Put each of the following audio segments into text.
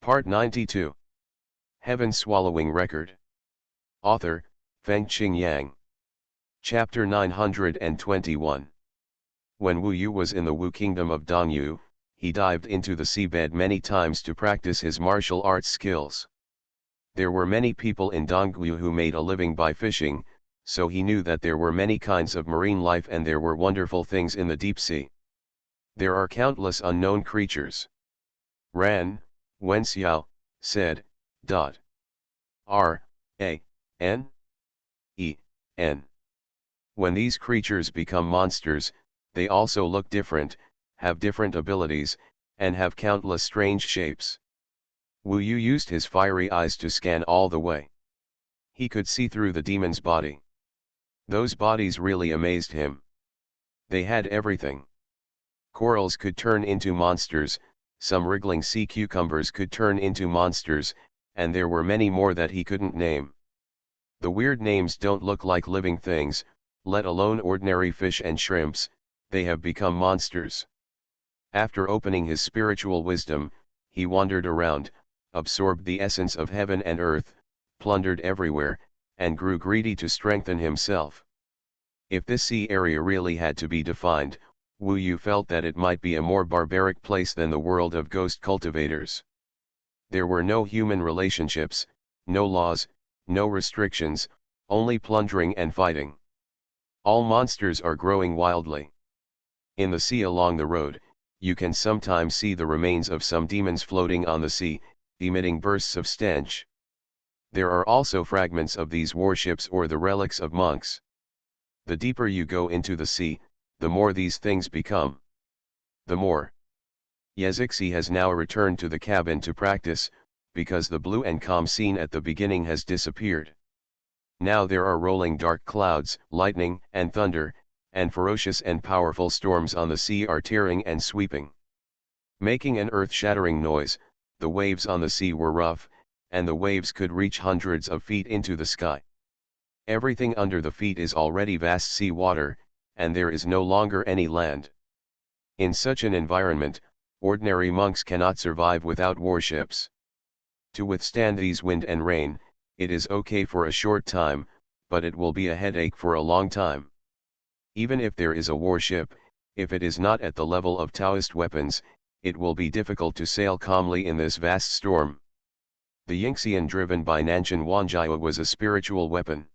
Part 92. Heaven Swallowing Record. Author, Fengqing Yang. Chapter 921. When Wu Yu was in the Wu kingdom of Dongyu, he dived into the seabed many times to practice his martial arts skills. There were many people in Dongyu who made a living by fishing, so he knew that there were many kinds of marine life and there were wonderful things in the deep sea. There are countless unknown creatures. Ran Wenxiao said, R-A-N-E-N. When these creatures become monsters, they also look different, have different abilities, and have countless strange shapes. Wu Yu used his fiery eyes to scan all the way. He could see through the demon's body. Those bodies really amazed him. They had everything. Corals could turn into monsters, some wriggling sea cucumbers could turn into monsters, and there were many more that he couldn't name. The weird names don't look like living things, let alone ordinary fish and shrimps, they have become monsters. After opening his spiritual wisdom, he wandered around, absorbed the essence of heaven and earth, plundered everywhere, and grew greedy to strengthen himself. If this sea area really had to be defined, Wu Yu felt that it might be a more barbaric place than the world of ghost cultivators. There were no human relationships, no laws, no restrictions, only plundering and fighting. All monsters are growing wildly. In the sea along the road, you can sometimes see the remains of some demons floating on the sea, emitting bursts of stench. There are also fragments of these warships or the relics of monks. The deeper you go into the sea, the more these things become. The more. Yezixi has now returned to the cabin to practice, because the blue and calm scene at the beginning has disappeared. Now there are rolling dark clouds, lightning and thunder, and ferocious and powerful storms on the sea are tearing and sweeping. Making an earth-shattering noise, the waves on the sea were rough, and the waves could reach hundreds of feet into the sky. Everything under the feet is already vast sea water, and there is no longer any land. In such an environment, ordinary monks cannot survive without warships. To withstand these wind and rain, it is okay for a short time, but it will be a headache for a long time. Even if there is a warship, if it is not at the level of Taoist weapons, it will be difficult to sail calmly in this vast storm. The Yingxian driven by Nanshan Wanjiao was a spiritual weapon.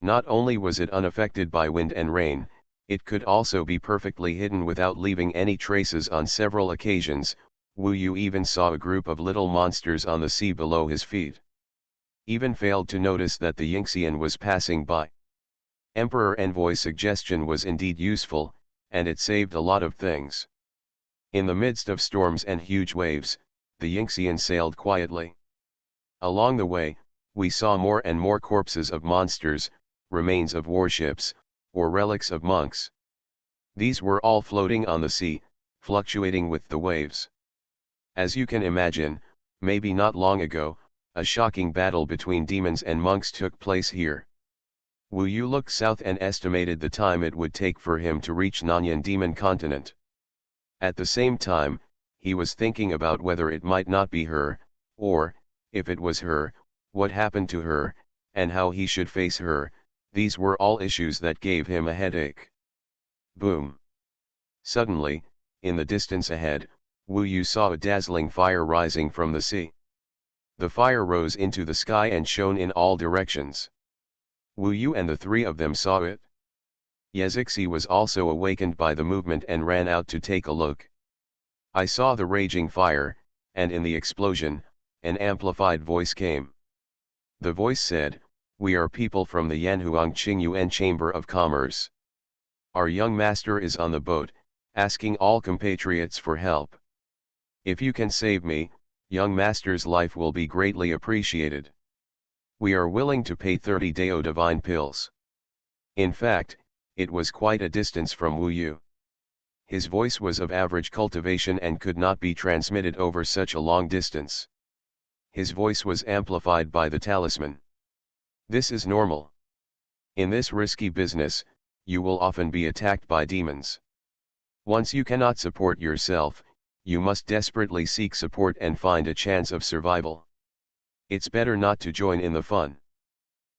Not only was it unaffected by wind and rain, it could also be perfectly hidden without leaving any traces. On several occasions, Wu Yu even saw a group of little monsters on the sea below his feet. Even failed to notice that the Yingxian was passing by. Emperor Envoy's suggestion was indeed useful, and it saved a lot of things. In the midst of storms and huge waves, the Yingxian sailed quietly. Along the way, we saw more and more corpses of monsters, remains of warships, or relics of monks. These were all floating on the sea, fluctuating with the waves. As you can imagine, maybe not long ago, a shocking battle between demons and monks took place here. Wu Yu looked south and estimated the time it would take for him to reach Nanyan Demon Continent. At the same time, he was thinking about whether it might not be her, or, if it was her, what happened to her, and how he should face her. These were all issues that gave him a headache. Boom! Suddenly, in the distance ahead, Wu Yu saw a dazzling fire rising from the sea. The fire rose into the sky and shone in all directions. Wu Yu and the three of them saw it. Yezixi was also awakened by the movement and ran out to take a look. I saw the raging fire, and in the explosion, an amplified voice came. The voice said, "We are people from the Yanhuang Qingyuan Chamber of Commerce. Our young master is on the boat, asking all compatriots for help. If you can save me, young master's life will be greatly appreciated. We are willing to pay 30 Dao divine pills." In fact, it was quite a distance from Wu Yu. His voice was of average cultivation and could not be transmitted over such a long distance. His voice was amplified by the talisman. This is normal. In this risky business, you will often be attacked by demons. Once you cannot support yourself, you must desperately seek support and find a chance of survival. It's better not to join in the fun.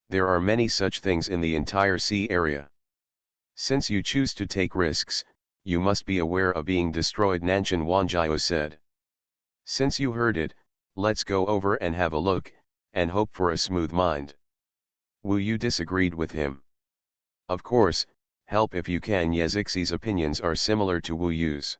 There are many such things in the entire sea area. Since you choose to take risks, you must be aware of being destroyed, Nanshan Wanjiao said. Since you heard it, let's go over and have a look, and hope for a smooth mind. Wu Yu disagreed with him. Of course, help if you can. Yezixi's opinions are similar to Wu Yu's.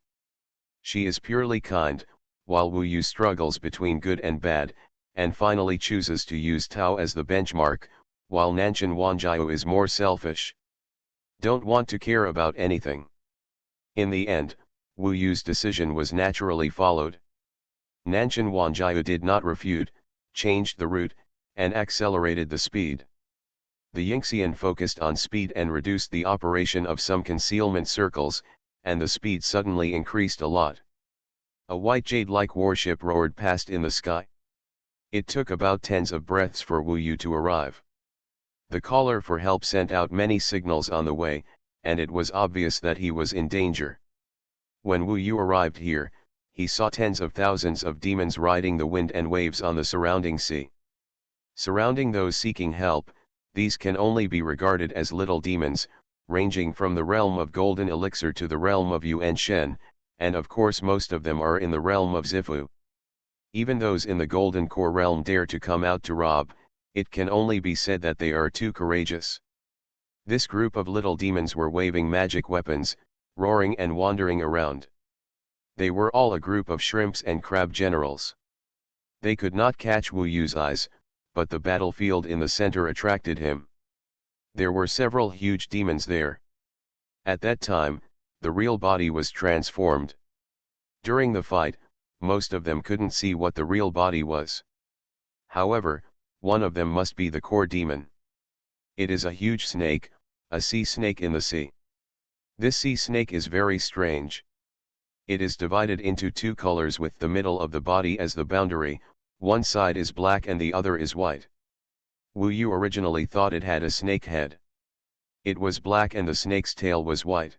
She is purely kind, while Wu Yu struggles between good and bad, and finally chooses to use Tao as the benchmark, while Nanshan Wanjiao is more selfish. Don't want to care about anything. In the end, Wu Yu's decision was naturally followed. Nanshan Wanjiao did not refute, changed the route, and accelerated the speed. The Yingxian focused on speed and reduced the operation of some concealment circles, and the speed suddenly increased a lot. A white jade-like warship roared past in the sky. It took about tens of breaths for Wu Yu to arrive. The caller for help sent out many signals on the way, and it was obvious that he was in danger. When Wu Yu arrived here, he saw tens of thousands of demons riding the wind and waves on the surrounding sea. Surrounding those seeking help, these can only be regarded as little demons, ranging from the realm of golden elixir to the realm of Yuan Shen, and of course most of them are in the realm of Zifu. Even those in the golden core realm dare to come out to rob. It can only be said that they are too courageous. This group of little demons were waving magic weapons, roaring and wandering around. They were all a group of shrimps and crab generals. They could not catch Wu Yu's eyes, but the battlefield in the center attracted him. There were several huge demons there. At that time, the real body was transformed. During the fight, most of them couldn't see what the real body was. However, one of them must be the core demon. It is a huge snake, a sea snake in the sea. This sea snake is very strange. It is divided into two colors with the middle of the body as the boundary, one side is black and the other is white. Wu Yu originally thought it had a snake head. It was black and the snake's tail was white.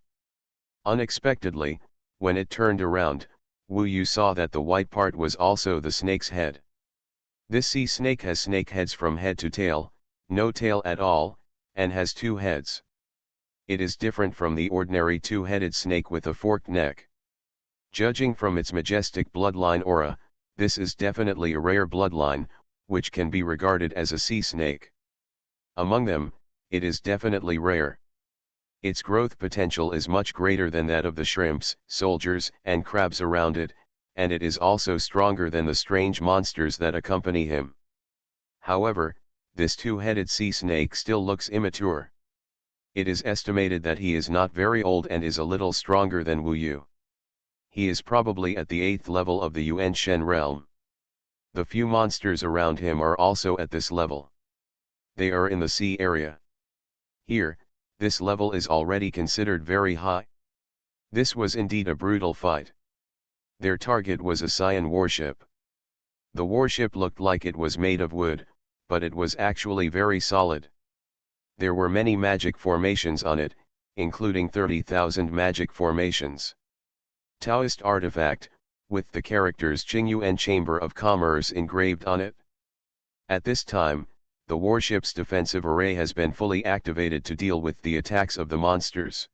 Unexpectedly, when it turned around, Wu Yu saw that the white part was also the snake's head. This sea snake has snake heads from head to tail, no tail at all, and has two heads. It is different from the ordinary two-headed snake with a forked neck. Judging from its majestic bloodline aura, this is definitely a rare bloodline, which can be regarded as a sea snake. Among them, it is definitely rare. Its growth potential is much greater than that of the shrimps, soldiers, and crabs around it, and it is also stronger than the strange monsters that accompany him. However, this two-headed sea snake still looks immature. It is estimated that he is not very old and is a little stronger than Wu Yu. He is probably at the 8th level of the Yuan Shen realm. The few monsters around him are also at this level. They are in the sea area. Here, this level is already considered very high. This was indeed a brutal fight. Their target was a Cyan warship. The warship looked like it was made of wood, but it was actually very solid. There were many magic formations on it, including 30,000 magic formations. Taoist artifact, with the characters Qingyu and Chamber of Commerce engraved on it. At this time, the warship's defensive array has been fully activated to deal with the attacks of the monsters.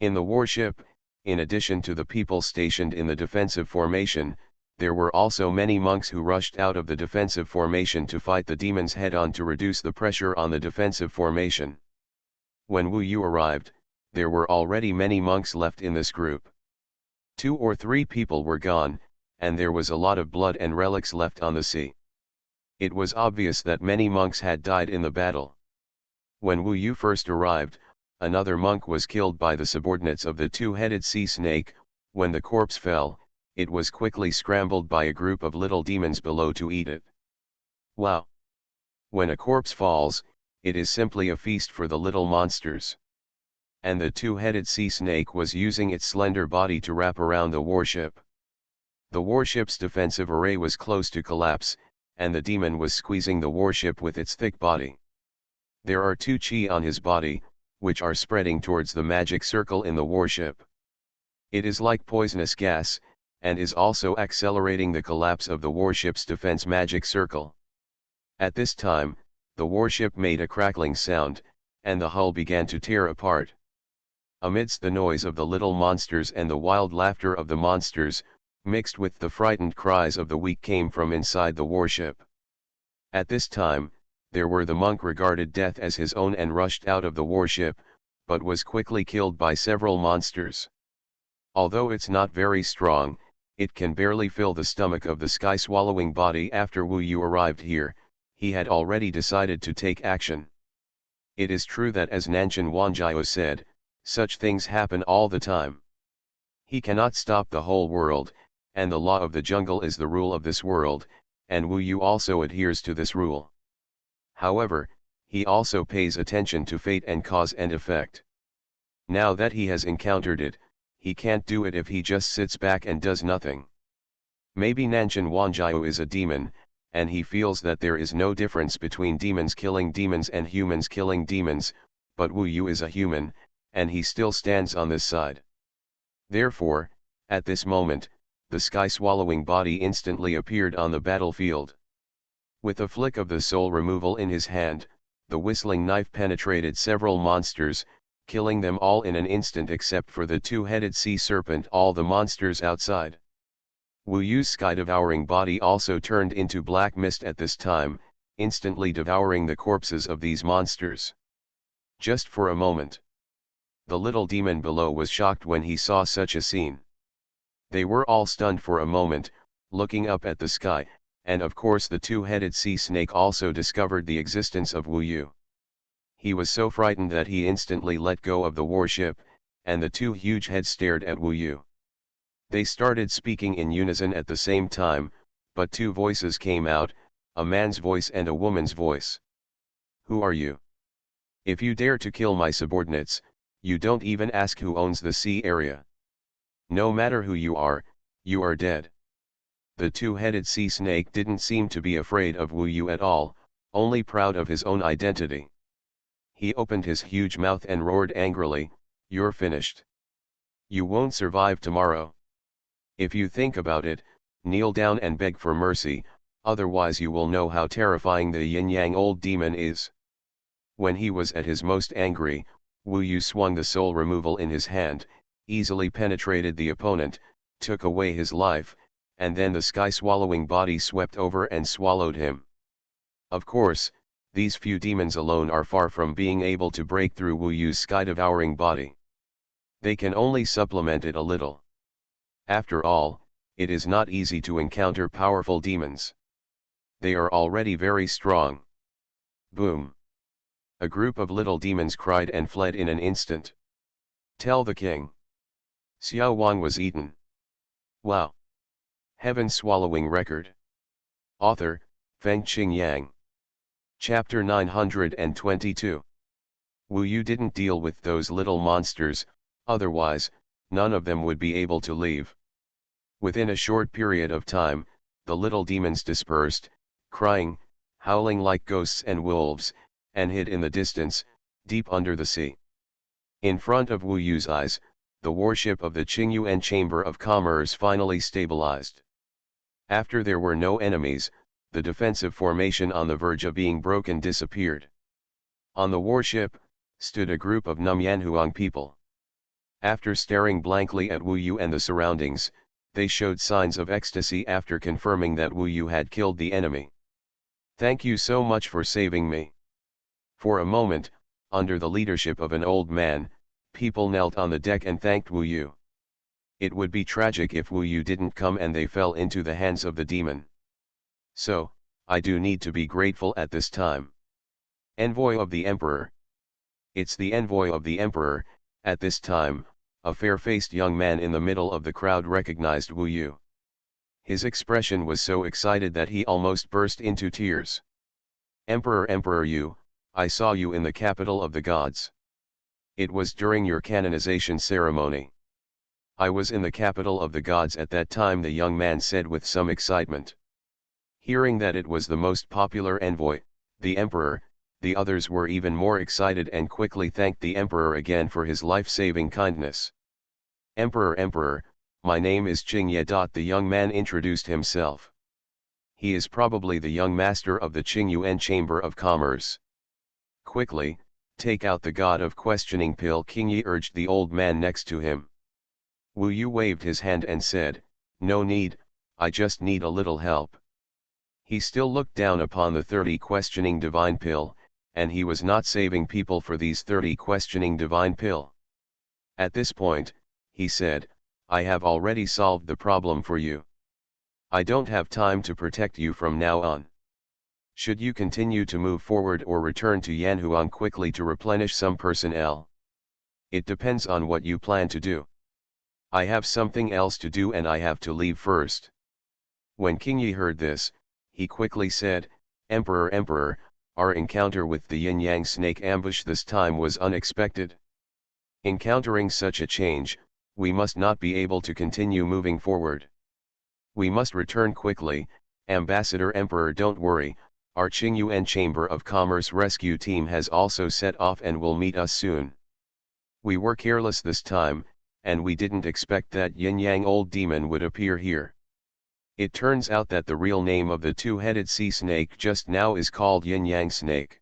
In the warship, in addition to the people stationed in the defensive formation, there were also many monks who rushed out of the defensive formation to fight the demons head-on to reduce the pressure on the defensive formation. When Wu Yu arrived, there were already many monks left in this group. 2 or 3 people were gone, and there was a lot of blood and relics left on the sea. It was obvious that many monks had died in the battle. When Wu Yu first arrived, another monk was killed by the subordinates of the two-headed sea snake. When the corpse fell, it was quickly scrambled by a group of little demons below to eat it. Wow! When a corpse falls, it is simply a feast for the little monsters. And the two-headed sea snake was using its slender body to wrap around the warship. The warship's defensive array was close to collapse, and the demon was squeezing the warship with its thick body. There are 2 chi on his body, which are spreading towards the magic circle in the warship. It is like poisonous gas, and is also accelerating the collapse of the warship's defense magic circle. At this time, the warship made a crackling sound, and the hull began to tear apart. Amidst the noise of the little monsters and the wild laughter of the monsters, mixed with the frightened cries of the weak, came from inside the warship. At this time, there were the monk regarded death as his own and rushed out of the warship, but was quickly killed by several monsters. Although it's not very strong, it can barely fill the stomach of the sky-swallowing body. After Wu Yu arrived here, he had already decided to take action. It is true that, as Nanshan Wanjiao said, such things happen all the time. He cannot stop the whole world, and the law of the jungle is the rule of this world, and Wu Yu also adheres to this rule. However, he also pays attention to fate and cause and effect. Now that he has encountered it, he can't do it if he just sits back and does nothing. Maybe Nanshan Wanjiao is a demon, and he feels that there is no difference between demons killing demons and humans killing demons, but Wu Yu is a human, and he still stands on this side. Therefore, at this moment, the sky-swallowing body instantly appeared on the battlefield. With a flick of the soul removal in his hand, the whistling knife penetrated several monsters, killing them all in an instant except for the two-headed sea serpent, all the monsters outside. Wu Yu's sky-devouring body also turned into black mist at this time, instantly devouring the corpses of these monsters. Just for a moment. The little demon below was shocked when he saw such a scene. They were all stunned for a moment, looking up at the sky, and of course the two-headed sea snake also discovered the existence of Wu Yu. He was so frightened that he instantly let go of the warship, and the two huge heads stared at Wu Yu. They started speaking in unison at the same time, but two voices came out, a man's voice and a woman's voice. Who are you? If you dare to kill my subordinates, you don't even ask who owns the sea area. No matter who you are dead. The two-headed sea snake didn't seem to be afraid of Wu Yu at all, only proud of his own identity. He opened his huge mouth and roared angrily, "You're finished. You won't survive tomorrow. If you think about it, kneel down and beg for mercy, otherwise you will know how terrifying the yin-yang old demon is." When he was at his most angry, Wu Yu swung the soul removal in his hand, easily penetrated the opponent, took away his life, and then the sky-swallowing body swept over and swallowed him. Of course, these few demons alone are far from being able to break through Wu Yu's sky-devouring body. They can only supplement it a little. After all, it is not easy to encounter powerful demons. They are already very strong. Boom! A group of little demons cried and fled in an instant. Tell the king. Xuanhuan was eaten. Wow! Heaven-swallowing record. Author, Fengqing Yang. Chapter 922. Wu Yu didn't deal with those little monsters, otherwise, none of them would be able to leave. Within a short period of time, the little demons dispersed, crying, howling like ghosts and wolves, and hid in the distance, deep under the sea. In front of Wu Yu's eyes, the warship of the Qingyuan Chamber of Commerce finally stabilized. After there were no enemies, the defensive formation on the verge of being broken disappeared. On the warship, stood a group of Numyanhuang people. After staring blankly at Wu Yu and the surroundings, they showed signs of ecstasy after confirming that Wu Yu had killed the enemy. "Thank you so much for saving me." For a moment, under the leadership of an old man, people knelt on the deck and thanked Wu Yu. It would be tragic if Wu Yu didn't come and they fell into the hands of the demon. So, I do need to be grateful at this time. Envoy of the Emperor. It's the envoy of the Emperor. At this time, a fair-faced young man in the middle of the crowd recognized Wu Yu. His expression was so excited that he almost burst into tears. "Emperor, Emperor Yu, I saw you in the capital of the gods. It was during your canonization ceremony." "I was in the capital of the gods at that time," the young man said with some excitement. Hearing that it was the most popular envoy, the emperor, the others were even more excited and quickly thanked the emperor again for his life-saving kindness. "Emperor, Emperor, My name is Qingye. The young man introduced himself. He is probably the young master of the Qingyuan Chamber of Commerce. Quickly, take out the God of Questioning pill, Qingye urged the old man next to him. Wu Yu waved his hand and said, no need, I just need a little help. He still looked down upon the 30 questioning divine pill, and he was not saving people for these 30 questioning divine pill. At this point, he said, I have already solved the problem for you. I don't have time to protect you from now on. Should you continue to move forward or return to Yanhuang quickly to replenish some personnel? It depends on what you plan to do. I have something else to do and I have to leave first. When Qingye heard this, he quickly said, Emperor, our encounter with the yin-yang snake ambush this time was unexpected. Encountering such a change, we must not be able to continue moving forward. We must return quickly, Ambassador Emperor. Don't worry, our Qingyuan Chamber of Commerce rescue team has also set off and will meet us soon. We were careless this time, and we didn't expect that yin-yang old demon would appear here. It turns out that the real name of the two-headed sea snake just now is called yin-yang snake.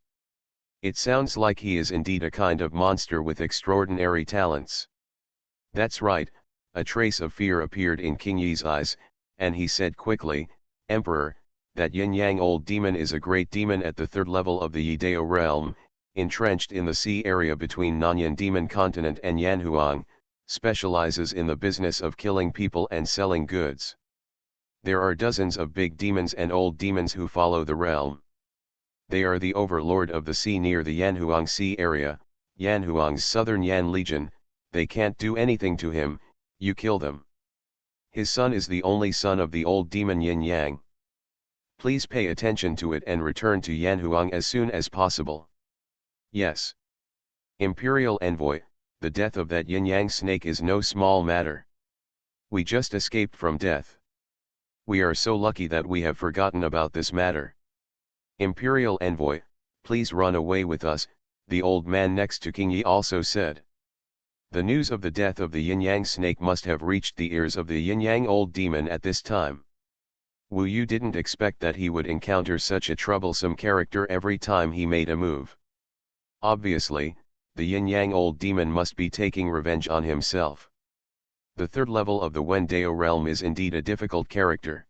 It sounds like he is indeed a kind of monster with extraordinary talents. That's right, a trace of fear appeared in Qingye's eyes, and he said quickly, Emperor, that yin-yang old demon is a great demon at the third level of the Yidao realm, entrenched in the sea area between Nanyan Demon Continent and Yanhuang, specializes in the business of killing people and selling goods. There are dozens of big demons and old demons who follow the realm. They are the overlord of the sea near the Yanhuang Sea area, Yanhuang's southern Yan Legion. They can't do anything to him, you kill them. His son is the only son of the old demon Yin Yang. Please pay attention to it and return to Yanhuang as soon as possible. Yes. Imperial Envoy, the death of that Yin Yang snake is no small matter. We just escaped from death. We are so lucky that we have forgotten about this matter. Imperial Envoy, please run away with us, the old man next to Qingye also said. The news of the death of the yin-yang snake must have reached the ears of the yin-yang old demon at this time. Wu Yu didn't expect that he would encounter such a troublesome character every time he made a move. Obviously, the yin-yang old demon must be taking revenge on himself. The third level of the Wendao realm is indeed a difficult character.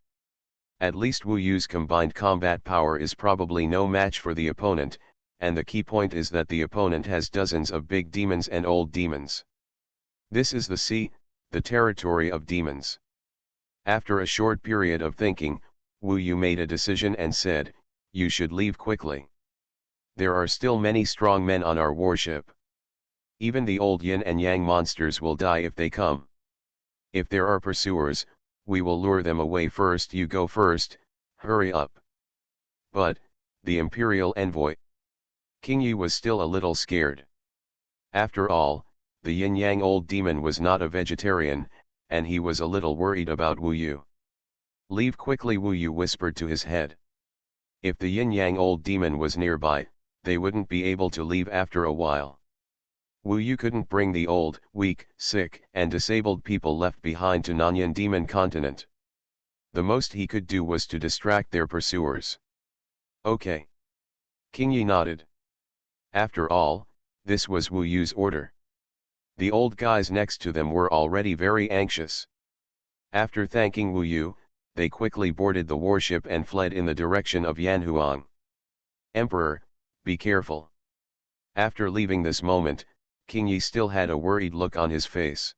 At least Wu Yu's combined combat power is probably no match for the opponent, and the key point is that the opponent has dozens of big demons and old demons. This is the sea, the territory of demons. After a short period of thinking, Wu Yu made a decision and said, you should leave quickly. There are still many strong men on our warship. Even the old yin and yang monsters will die if they come. If there are pursuers, we will lure them away first. You go first, hurry up. But, the Imperial Envoy. Qingye was still a little scared. After all, the yin-yang old demon was not a vegetarian, and he was a little worried about Wu Yu. Leave quickly, Wu Yu whispered to his head. If the yin-yang old demon was nearby, they wouldn't be able to leave after a while. Wu Yu couldn't bring the old, weak, sick, and disabled people left behind to Nanyan Demon Continent. The most he could do was to distract their pursuers. Okay. Qingye nodded. After all, this was Wu Yu's order. The old guys next to them were already very anxious. After thanking Wu Yu, they quickly boarded the warship and fled in the direction of Yanhuang. Emperor, be careful. After leaving this moment, Qingye still had a worried look on his face.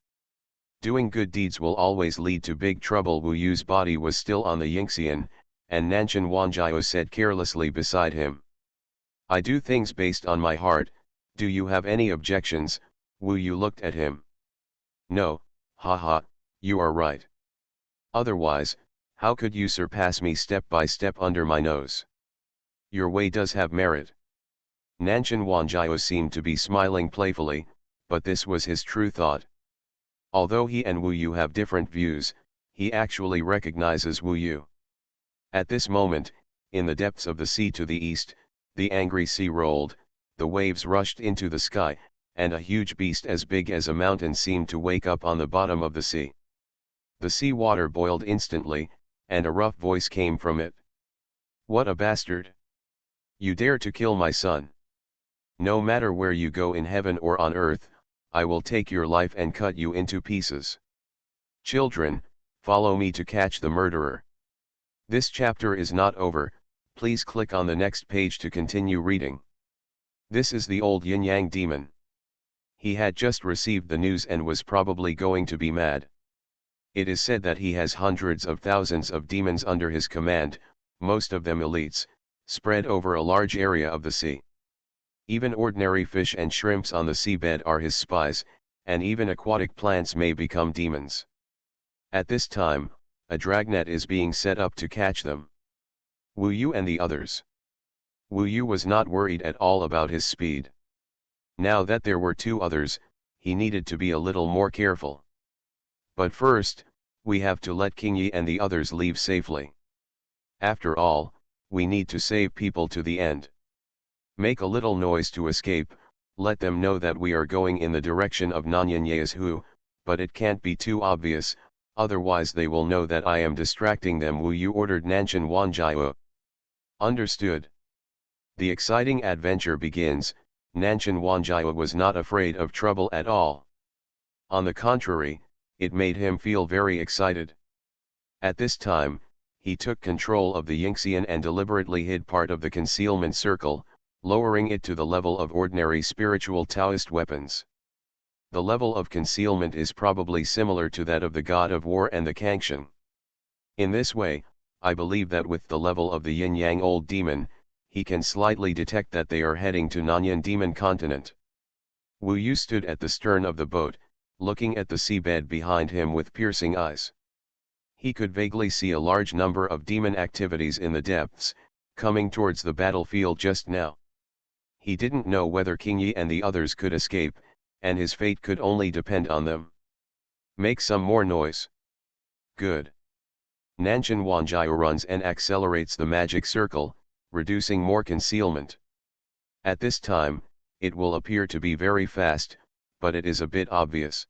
Doing good deeds will always lead to big trouble. Wu Yu's body was still on the Yingxian, and Nanshan Wanjiao said carelessly beside him. I do things based on my heart, do you have any objections? Wu Yu looked at him. No, haha, you are right. Otherwise, how could you surpass me step by step under my nose? Your way does have merit. Nanshan Wanjiao seemed to be smiling playfully, but this was his true thought. Although he and Wu Yu have different views, he actually recognizes Wu Yu. At this moment, in the depths of the sea to the east, the angry sea rolled, the waves rushed into the sky, and a huge beast as big as a mountain seemed to wake up on the bottom of the sea. The sea water boiled instantly, and a rough voice came from it. "What a bastard! You dare to kill my son! No matter where you go in heaven or on earth, I will take your life and cut you into pieces. Children, follow me to catch the murderer." This chapter is not over, please click on the next page to continue reading. This is the old yin-yang demon. He had just received the news and was probably going to be mad. It is said that he has hundreds of thousands of demons under his command, most of them elites, spread over a large area of the sea. Even ordinary fish and shrimps on the seabed are his spies, and even aquatic plants may become demons. At this time, a dragnet is being set up to catch them. Wu Yu and the others. Wu Yu was not worried at all about his speed. Now that there were two others, he needed to be a little more careful. But first, we have to let King Yi and the others leave safely. After all, we need to save people to the end. Make a little noise to escape, let them know that we are going in the direction of Nanyanyahu, but it can't be too obvious, otherwise they will know that I am distracting them. Wu Yu ordered Nanshan Wanjiao. Understood. The exciting adventure begins. Nanshan Wanjiao was not afraid of trouble at all. On the contrary, it made him feel very excited. At this time, he took control of the Yingxian and deliberately hid part of the concealment circle, lowering it to the level of ordinary spiritual Taoist weapons. The level of concealment is probably similar to that of the god of war and the Kangsheng. In this way, I believe that with the level of the yin-yang old demon, he can slightly detect that they are heading to Nanyan demon continent. Wu Yu stood at the stern of the boat, looking at the seabed behind him with piercing eyes. He could vaguely see a large number of demon activities in the depths, coming towards the battlefield just now. He didn't know whether King Yi and the others could escape, and his fate could only depend on them. Make some more noise. Good. Nanshan Wanjiao runs and accelerates the magic circle, reducing more concealment. At this time, it will appear to be very fast, but it is a bit obvious.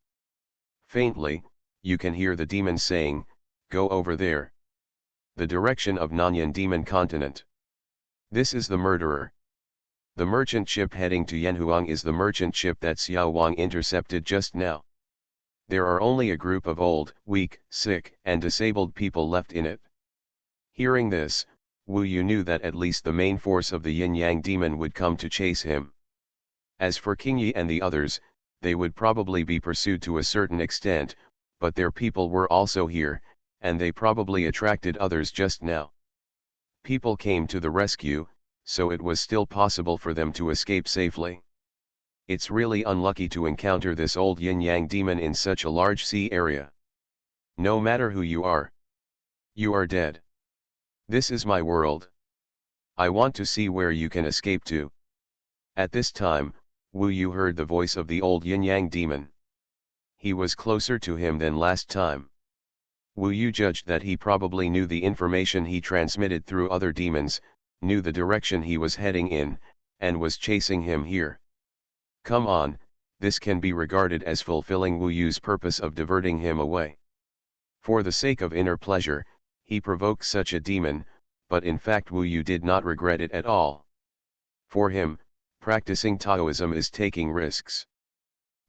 Faintly, you can hear the demon saying, "Go over there." The direction of Nanyan demon continent. This is the murderer. The merchant ship heading to Yanhuang is the merchant ship that Xuanhuan intercepted just now. There are only a group of old, weak, sick, and disabled people left in it. Hearing this, Wu Yu knew that at least the main force of the yin-yang demon would come to chase him. As for King Yi and the others, they would probably be pursued to a certain extent, but their people were also here, and they probably attracted others just now. People came to the rescue, so it was still possible for them to escape safely. It's really unlucky to encounter this old yin-yang demon in such a large sea area. No matter who you are dead. This is my world. I want to see where you can escape to. At this time, Wu Yu heard the voice of the old yin-yang demon. He was closer to him than last time. Wu Yu judged that he probably knew the information he transmitted through other demons, knew the direction he was heading in, and was chasing him here. Come on, this can be regarded as fulfilling Wu Yu's purpose of diverting him away. For the sake of inner pleasure, he provoked such a demon, but in fact Wu Yu did not regret it at all. For him, practicing Taoism is taking risks.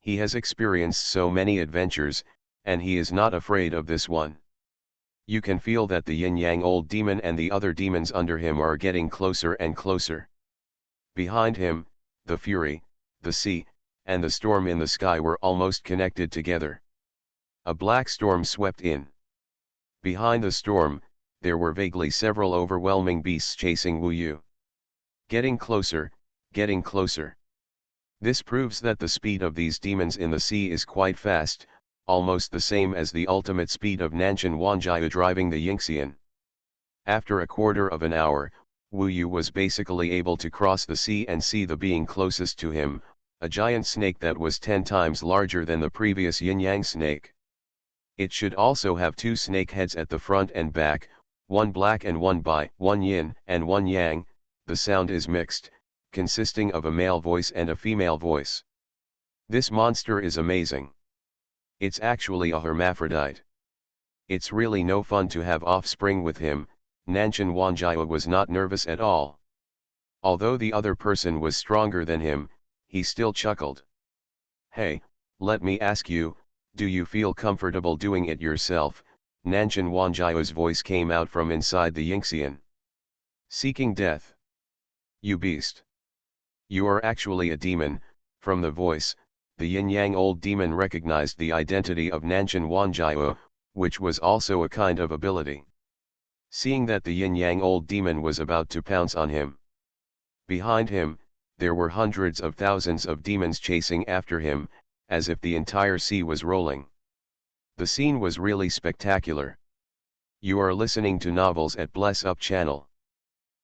He has experienced so many adventures, and he is not afraid of this one. You can feel that the yin-yang old demon and the other demons under him are getting closer and closer. Behind him, the fury, the sea, and the storm in the sky were almost connected together. A black storm swept in. Behind the storm, there were vaguely several overwhelming beasts chasing Wu Yu. Getting closer, getting closer. This proves that the speed of these demons in the sea is quite fast, almost the same as the ultimate speed of Nanshan Wanjiao driving the Yingxian. After a quarter of an hour, Wu Yu was basically able to cross the sea and see the being closest to him, a giant snake that was 10 times larger than the previous yin-yang snake. It should also have 2 snake heads at the front and back, one black and one yin and one yang. The sound is mixed, consisting of a male voice and a female voice. This monster is amazing. It's actually a hermaphrodite. It's really no fun to have offspring with him. Nanshan Wanjiao was not nervous at all. Although the other person was stronger than him, he still chuckled. Hey, let me ask you, do you feel comfortable doing it yourself? Nanshan Wanjiao's voice came out from inside the Yingxian. Seeking death. You beast. You are actually a demon. From the voice, the yin-yang old demon recognized the identity of Nanshan Wanjiao, which was also a kind of ability. Seeing that the yin-yang old demon was about to pounce on him. Behind him, there were hundreds of thousands of demons chasing after him, as if the entire sea was rolling. The scene was really spectacular. You are listening to novels at Bless Up channel.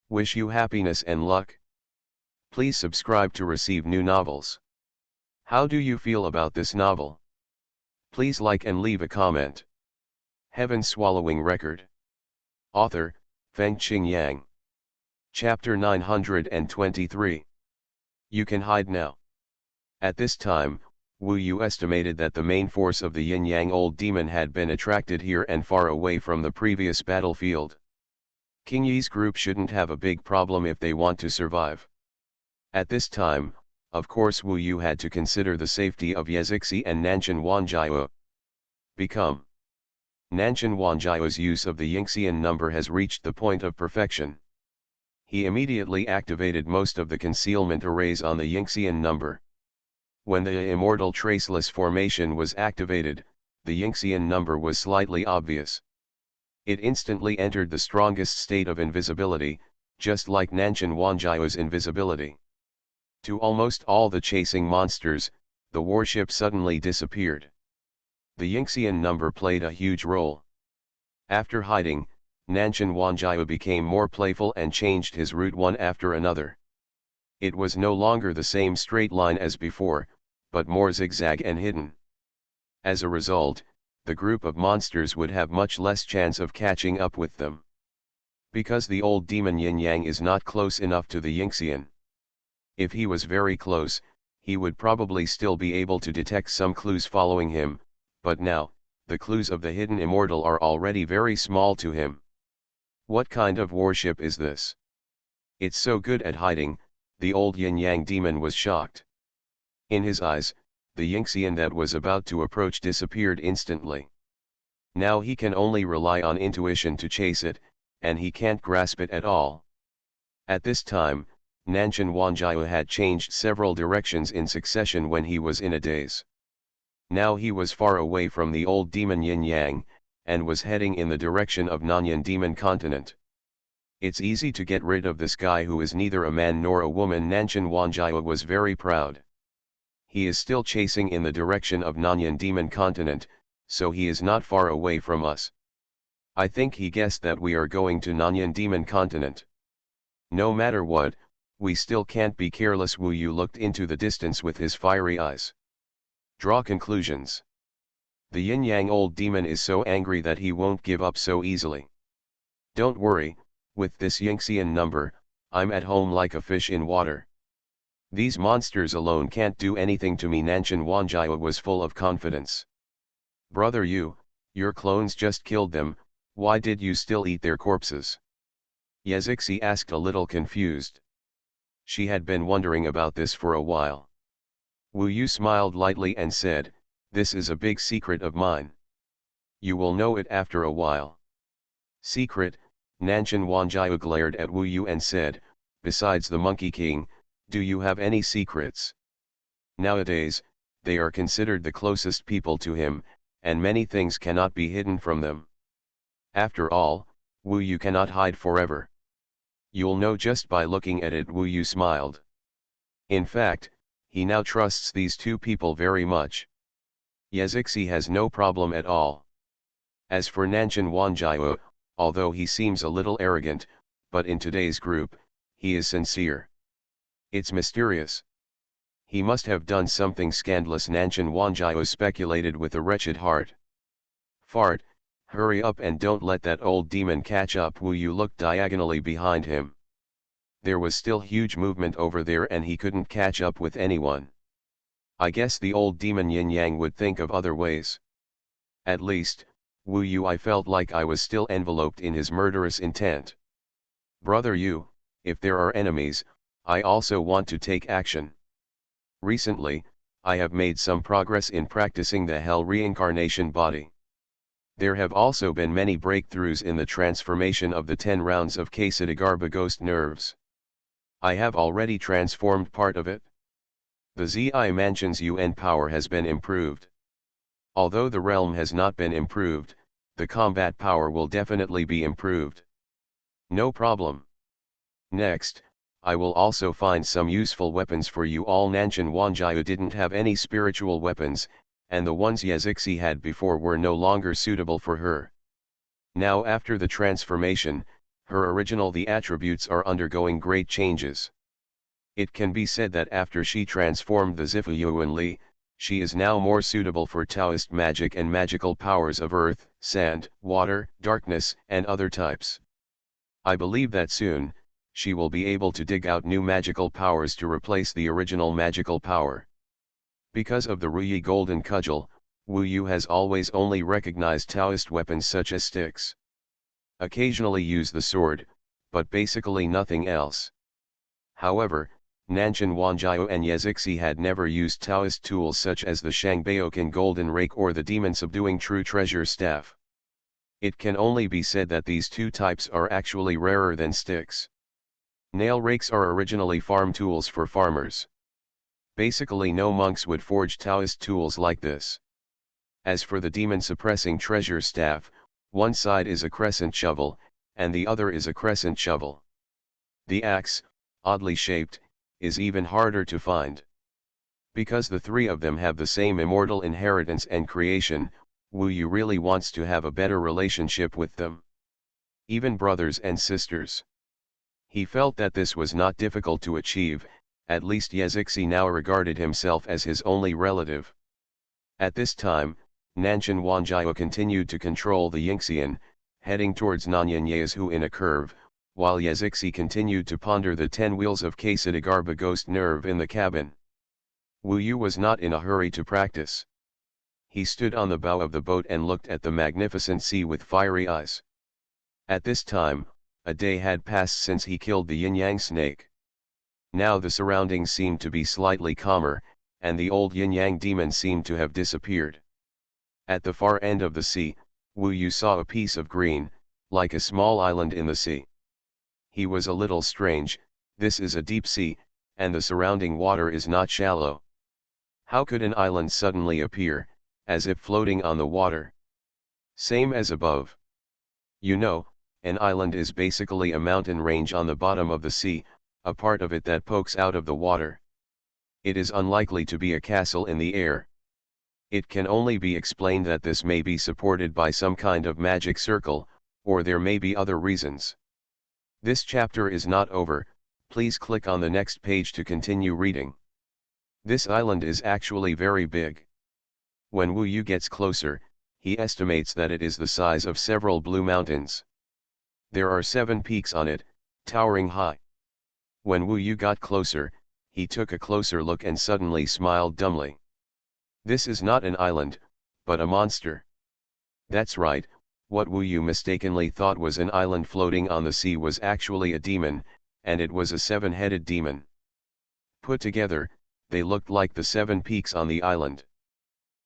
Wish you happiness and luck. Please subscribe to receive new novels. How do you feel about this novel? Please like and leave a comment. Heaven Swallowing Record. Author, Fengqing Yang. Chapter 923. You can hide now. At this time, Wu Yu estimated that the main force of the yin-yang old demon had been attracted here and far away from the previous battlefield. King Yi's group shouldn't have a big problem if they want to survive. At this time, of course Wu Yu had to consider the safety of Yazixi and Nanshan Wanjiao. Become. Nanshan Wanjiao's use of the Yingxian number has reached the point of perfection. He immediately activated most of the concealment arrays on the Yingxian number. When the immortal traceless formation was activated, the Yingxian number was slightly obvious. It instantly entered the strongest state of invisibility, just like Nanshan Wanjiao's invisibility. To almost all the chasing monsters, the warship suddenly disappeared. The Yingxian number played a huge role. After hiding, Nanshan Wanjiao became more playful and changed his route one after another. It was no longer the same straight line as before, but more zigzag and hidden. As a result, the group of monsters would have much less chance of catching up with them. Because the old demon yin-yang is not close enough to the Yingxian. If he was very close, he would probably still be able to detect some clues following him, but now, the clues of the hidden immortal are already very small to him. What kind of warship is this? It's so good at hiding, the old yin-yang demon was shocked. In his eyes, the Yingxian that was about to approach disappeared instantly. Now he can only rely on intuition to chase it, and he can't grasp it at all. At this time, Nanshan Wanjiao had changed several directions in succession when he was in a daze. Now he was far away from the old demon yin-yang, and was heading in the direction of Nanyan demon continent. It's easy to get rid of this guy who is neither a man nor a woman. Nanshan Wanjiao was very proud. He is still chasing in the direction of Nanyan demon continent, so he is not far away from us. I think he guessed that we are going to Nanyan demon continent. No matter what, we still can't be careless. Wu Yu looked into the distance with his fiery eyes. Draw conclusions. The yin-yang old demon is so angry that he won't give up so easily. Don't worry, with this Yingxian number, I'm at home like a fish in water. These monsters alone can't do anything to me. Nanshan Wanjiao was full of confidence. Brother Yu, your clones just killed them, why did you still eat their corpses? Yazixi asked, a little confused. She had been wondering about this for a while. Wu Yu smiled lightly and said, this is a big secret of mine. You will know it after a while. Secret? Nanshan Wanjiao glared at Wu Yu and said, besides the Monkey King, do you have any secrets? Nowadays, they are considered the closest people to him, and many things cannot be hidden from them. After all, Wu Yu cannot hide forever. You'll know just by looking at it. Wu Yu smiled. In fact, he now trusts these two people very much. Yazixi has no problem at all. As for Nanshan Wanjiao, although he seems a little arrogant, but in today's group, he is sincere. It's mysterious. He must have done something scandalous. Nanshan Wanjiao speculated with a wretched heart. Fart, hurry up and don't let that old demon catch up. Wu Yu looked diagonally behind him. There was still huge movement over there and he couldn't catch up with anyone. I guess the old demon yin-yang would think of other ways. At least, Wu Yu, I felt like I was still enveloped in his murderous intent. Brother Yu, if there are enemies, I also want to take action. Recently, I have made some progress in practicing the Hell reincarnation body. There have also been many breakthroughs in the transformation of the 10 rounds of Cultivation nerves. I have already transformed part of it. The ZI Mansion's UN power has been improved. Although the realm has not been improved, the combat power will definitely be improved. No problem. Next, I will also find some useful weapons for you all. Nanshan Wanjiao didn't have any spiritual weapons, and the ones Yazixi had before were no longer suitable for her. Now after the transformation, her original the attributes are undergoing great changes. It can be said that after she transformed the Zifu Yuan Li, she is now more suitable for Taoist magic and magical powers of earth, sand, water, darkness, and other types. I believe that soon, she will be able to dig out new magical powers to replace the original magical power. Because of the Ruyi Golden Cudgel, Wu Yu has always only recognized Taoist weapons such as sticks. Occasionally use the sword, but basically nothing else. However, Nanshan Wanjiao and Yazixi had never used Taoist tools such as the Shangbaokan Golden Rake or the Demon-subduing True Treasure Staff. It can only be said that these two types are actually rarer than sticks. Nail rakes are originally farm tools for farmers. Basically no monks would forge Taoist tools like this. As for the demon-suppressing treasure staff, one side is a crescent shovel, and the other is a crescent shovel. The axe, oddly shaped, is even harder to find. Because the three of them have the same immortal inheritance and creation, Wu Yu really wants to have a better relationship with them. Even brothers and sisters. He felt that this was not difficult to achieve, at least Yazixi now regarded himself as his only relative. At this time, Nanshan Wanjiao continued to control the Yingxian, heading towards Nanyan Yazhu in a curve, while Yazixi continued to ponder the 10 wheels of Cultivation ghost nerve in the cabin. Wu Yu was not in a hurry to practice. He stood on the bow of the boat and looked at the magnificent sea with fiery eyes. At this time, a day had passed since he killed the yin-yang snake. Now the surroundings seemed to be slightly calmer, and the old yin-yang demon seemed to have disappeared. At the far end of the sea, Wu Yu saw a piece of green, like a small island in the sea. He was a little strange, this is a deep sea, and the surrounding water is not shallow. How could an island suddenly appear, as if floating on the water? Same as above. You know, an island is basically a mountain range on the bottom of the sea, a part of it that pokes out of the water. It is unlikely to be a castle in the air. It can only be explained that this may be supported by some kind of magic circle, or there may be other reasons. This chapter is not over, please click on the next page to continue reading. This island is actually very big. When Wu Yu gets closer, he estimates that it is the size of several blue mountains. There are 7 peaks on it, towering high. When Wu Yu got closer, he took a closer look and suddenly smiled dumbly. This is not an island, but a monster. That's right, what Wu Yu mistakenly thought was an island floating on the sea was actually a demon, and it was a 7-headed demon. Put together, they looked like the 7 peaks on the island.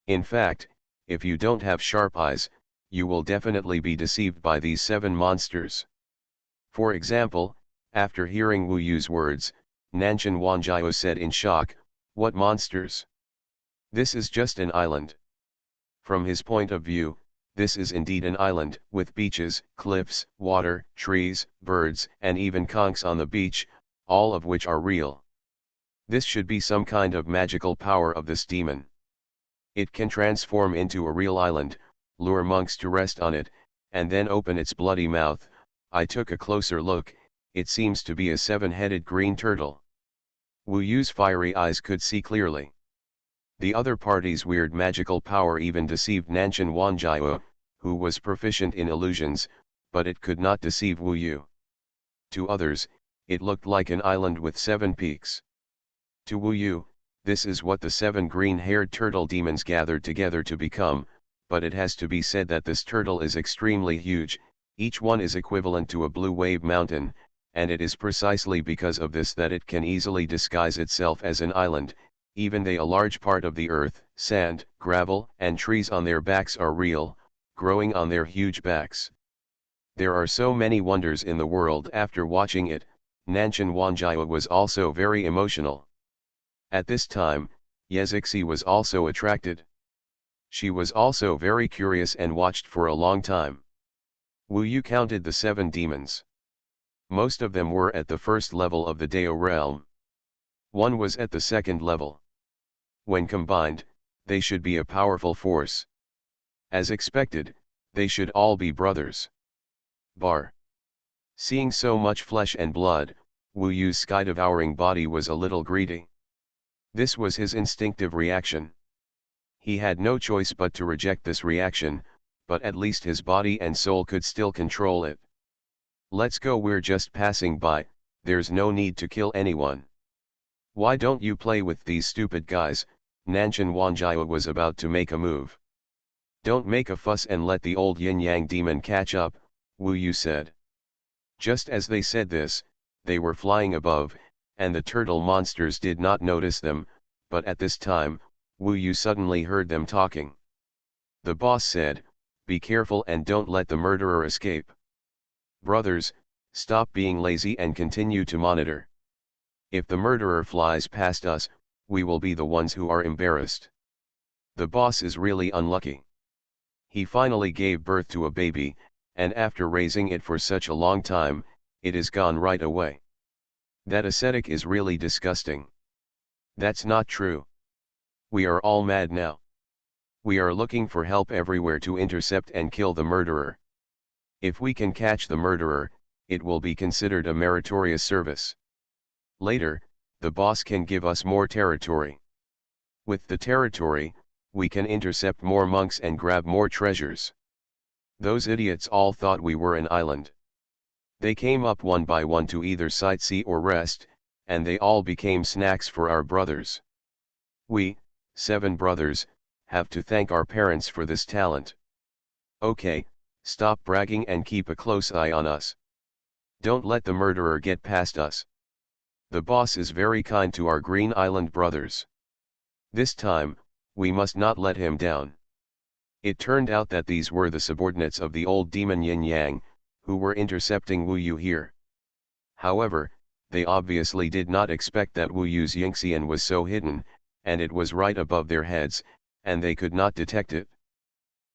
In fact, if you don't have sharp eyes, you will definitely be deceived by these 7 monsters. For example, after hearing Wu Yu's words, Nanshan Wanjiao said in shock, "What monsters? This is just an island." From his point of view, this is indeed an island, with beaches, cliffs, water, trees, birds, and even conchs on the beach, all of which are real. This should be some kind of magical power of this demon. It can transform into a real island, lure monks to rest on it, and then open its bloody mouth. I took a closer look, it seems to be a 7-headed green turtle. Wu Yu's fiery eyes could see clearly. The other party's weird magical power even deceived Nanshan Wanjiao, who was proficient in illusions, but it could not deceive Wu Yu. To others, it looked like an island with 7 peaks. To Wu Yu, this is what the 7 green-haired turtle demons gathered together to become, but it has to be said that this turtle is extremely huge, each one is equivalent to a blue wave mountain, and it is precisely because of this that it can easily disguise itself as an island, even though a large part of the earth, sand, gravel, and trees on their backs are real, growing on their huge backs. There are so many wonders in the world. After watching it, Nanshan Wanjiao was also very emotional. At this time, Yezixi was also attracted. She was also very curious and watched for a long time. Wu Yu counted the 7 demons. Most of them were at the first level of the Dao realm. One was at the second level. When combined, they should be a powerful force. As expected, they should all be brothers. Bar. Seeing so much flesh and blood, Wu Yu's sky-devouring body was a little greedy. This was his instinctive reaction. He had no choice but to reject this reaction, but at least his body and soul could still control it. Let's go, we're just passing by, there's no need to kill anyone. Why don't you play with these stupid guys? Nanshan Wanjiao was about to make a move. Don't make a fuss and let the old yin-yang demon catch up, Wu Yu said. Just as they said this, they were flying above, and the turtle monsters did not notice them, but at this time, Wu Yu suddenly heard them talking. The boss said, "Be careful and don't let the murderer escape. Brothers, stop being lazy and continue to monitor. If the murderer flies past us, we will be the ones who are embarrassed." The boss is really unlucky. He finally gave birth to a baby, and after raising it for such a long time, it is gone right away. That ascetic is really disgusting. That's not true. We are all mad now. We are looking for help everywhere to intercept and kill the murderer. If we can catch the murderer, it will be considered a meritorious service. Later, the boss can give us more territory. With the territory, we can intercept more monks and grab more treasures. Those idiots all thought we were an island. They came up one by one to either sightsee or rest, and they all became snacks for our brothers. We, 7 brothers, have to thank our parents for this talent. Okay, stop bragging and keep a close eye on us. Don't let the murderer get past us. The boss is very kind to our Green Island brothers. This time, we must not let him down. It turned out that these were the subordinates of the old demon Yin Yang, who were intercepting Wu Yu here. However, they obviously did not expect that Wu Yu's Yingxian was so hidden, and it was right above their heads, and they could not detect it.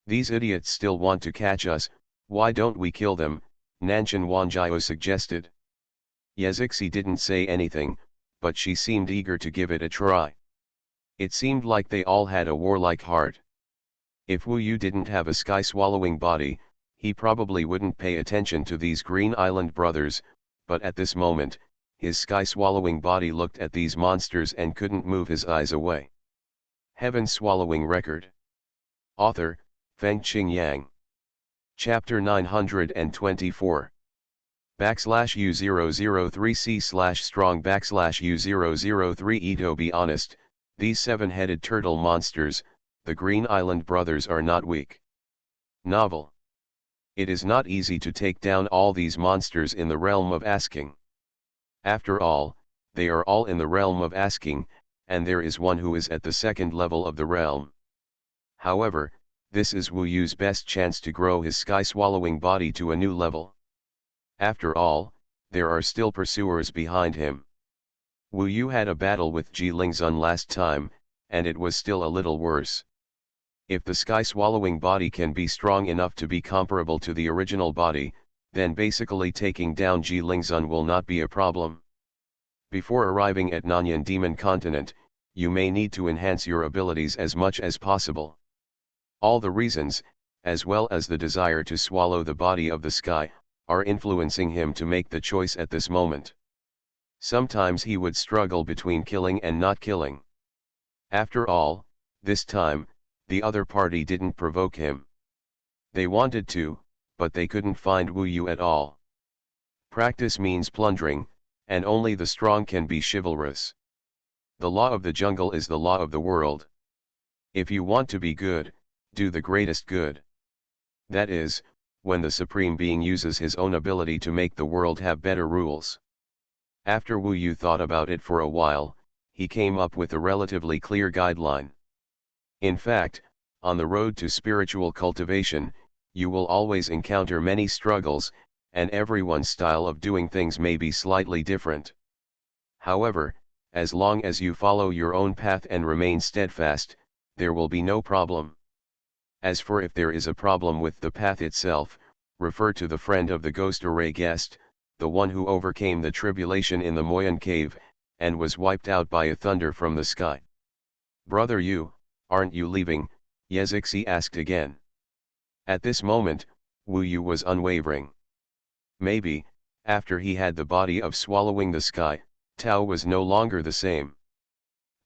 These idiots still want to catch us, why don't we kill them? Nanshan Wanjiao suggested. Yezixi didn't say anything, but she seemed eager to give it a try. It seemed like they all had a warlike heart. If Wu Yu didn't have a sky-swallowing body, he probably wouldn't pay attention to these Green Island brothers, but at this moment, his sky-swallowing body looked at these monsters and couldn't move his eyes away. Heaven-swallowing record. Author, Fengqing Yang. Chapter 924. /U003C/strong/U003 To be honest, these 7-headed turtle monsters, the Green Island brothers, are not weak. Novel. It is not easy to take down all these monsters in the realm of asking. After all, they are all in the realm of asking, and there is one who is at the second level of the realm. However, this is Wu Yu's best chance to grow his sky-swallowing body to a new level. After all, there are still pursuers behind him. Wu Yu had a battle with Ji Lingzun last time, and it was still a little worse. If the sky-swallowing body can be strong enough to be comparable to the original body, then basically taking down Ji Lingzun will not be a problem. Before arriving at Nanyan Demon Continent, you may need to enhance your abilities as much as possible. All the reasons, as well as the desire to swallow the body of the sky, are influencing him to make the choice at this moment. Sometimes he would struggle between killing and not killing. After all, this time, the other party didn't provoke him. They wanted to, but they couldn't find Wu Yu at all. Practice means plundering, and only the strong can be chivalrous. The law of the jungle is the law of the world. If you want to be good, do the greatest good. That is, when the Supreme Being uses his own ability to make the world have better rules. After Wu Yu thought about it for a while, he came up with a relatively clear guideline. In fact, on the road to spiritual cultivation, you will always encounter many struggles, and everyone's style of doing things may be slightly different. However, as long as you follow your own path and remain steadfast, there will be no problem. As for if there is a problem with the path itself, refer to the friend of the ghost array guest, the one who overcame the tribulation in the Moyan cave, and was wiped out by a thunder from the sky. Brother Yu, aren't you leaving? Yezixi asked again. At this moment, Wu Yu was unwavering. Maybe, after he had the body of swallowing the sky, Tao was no longer the same.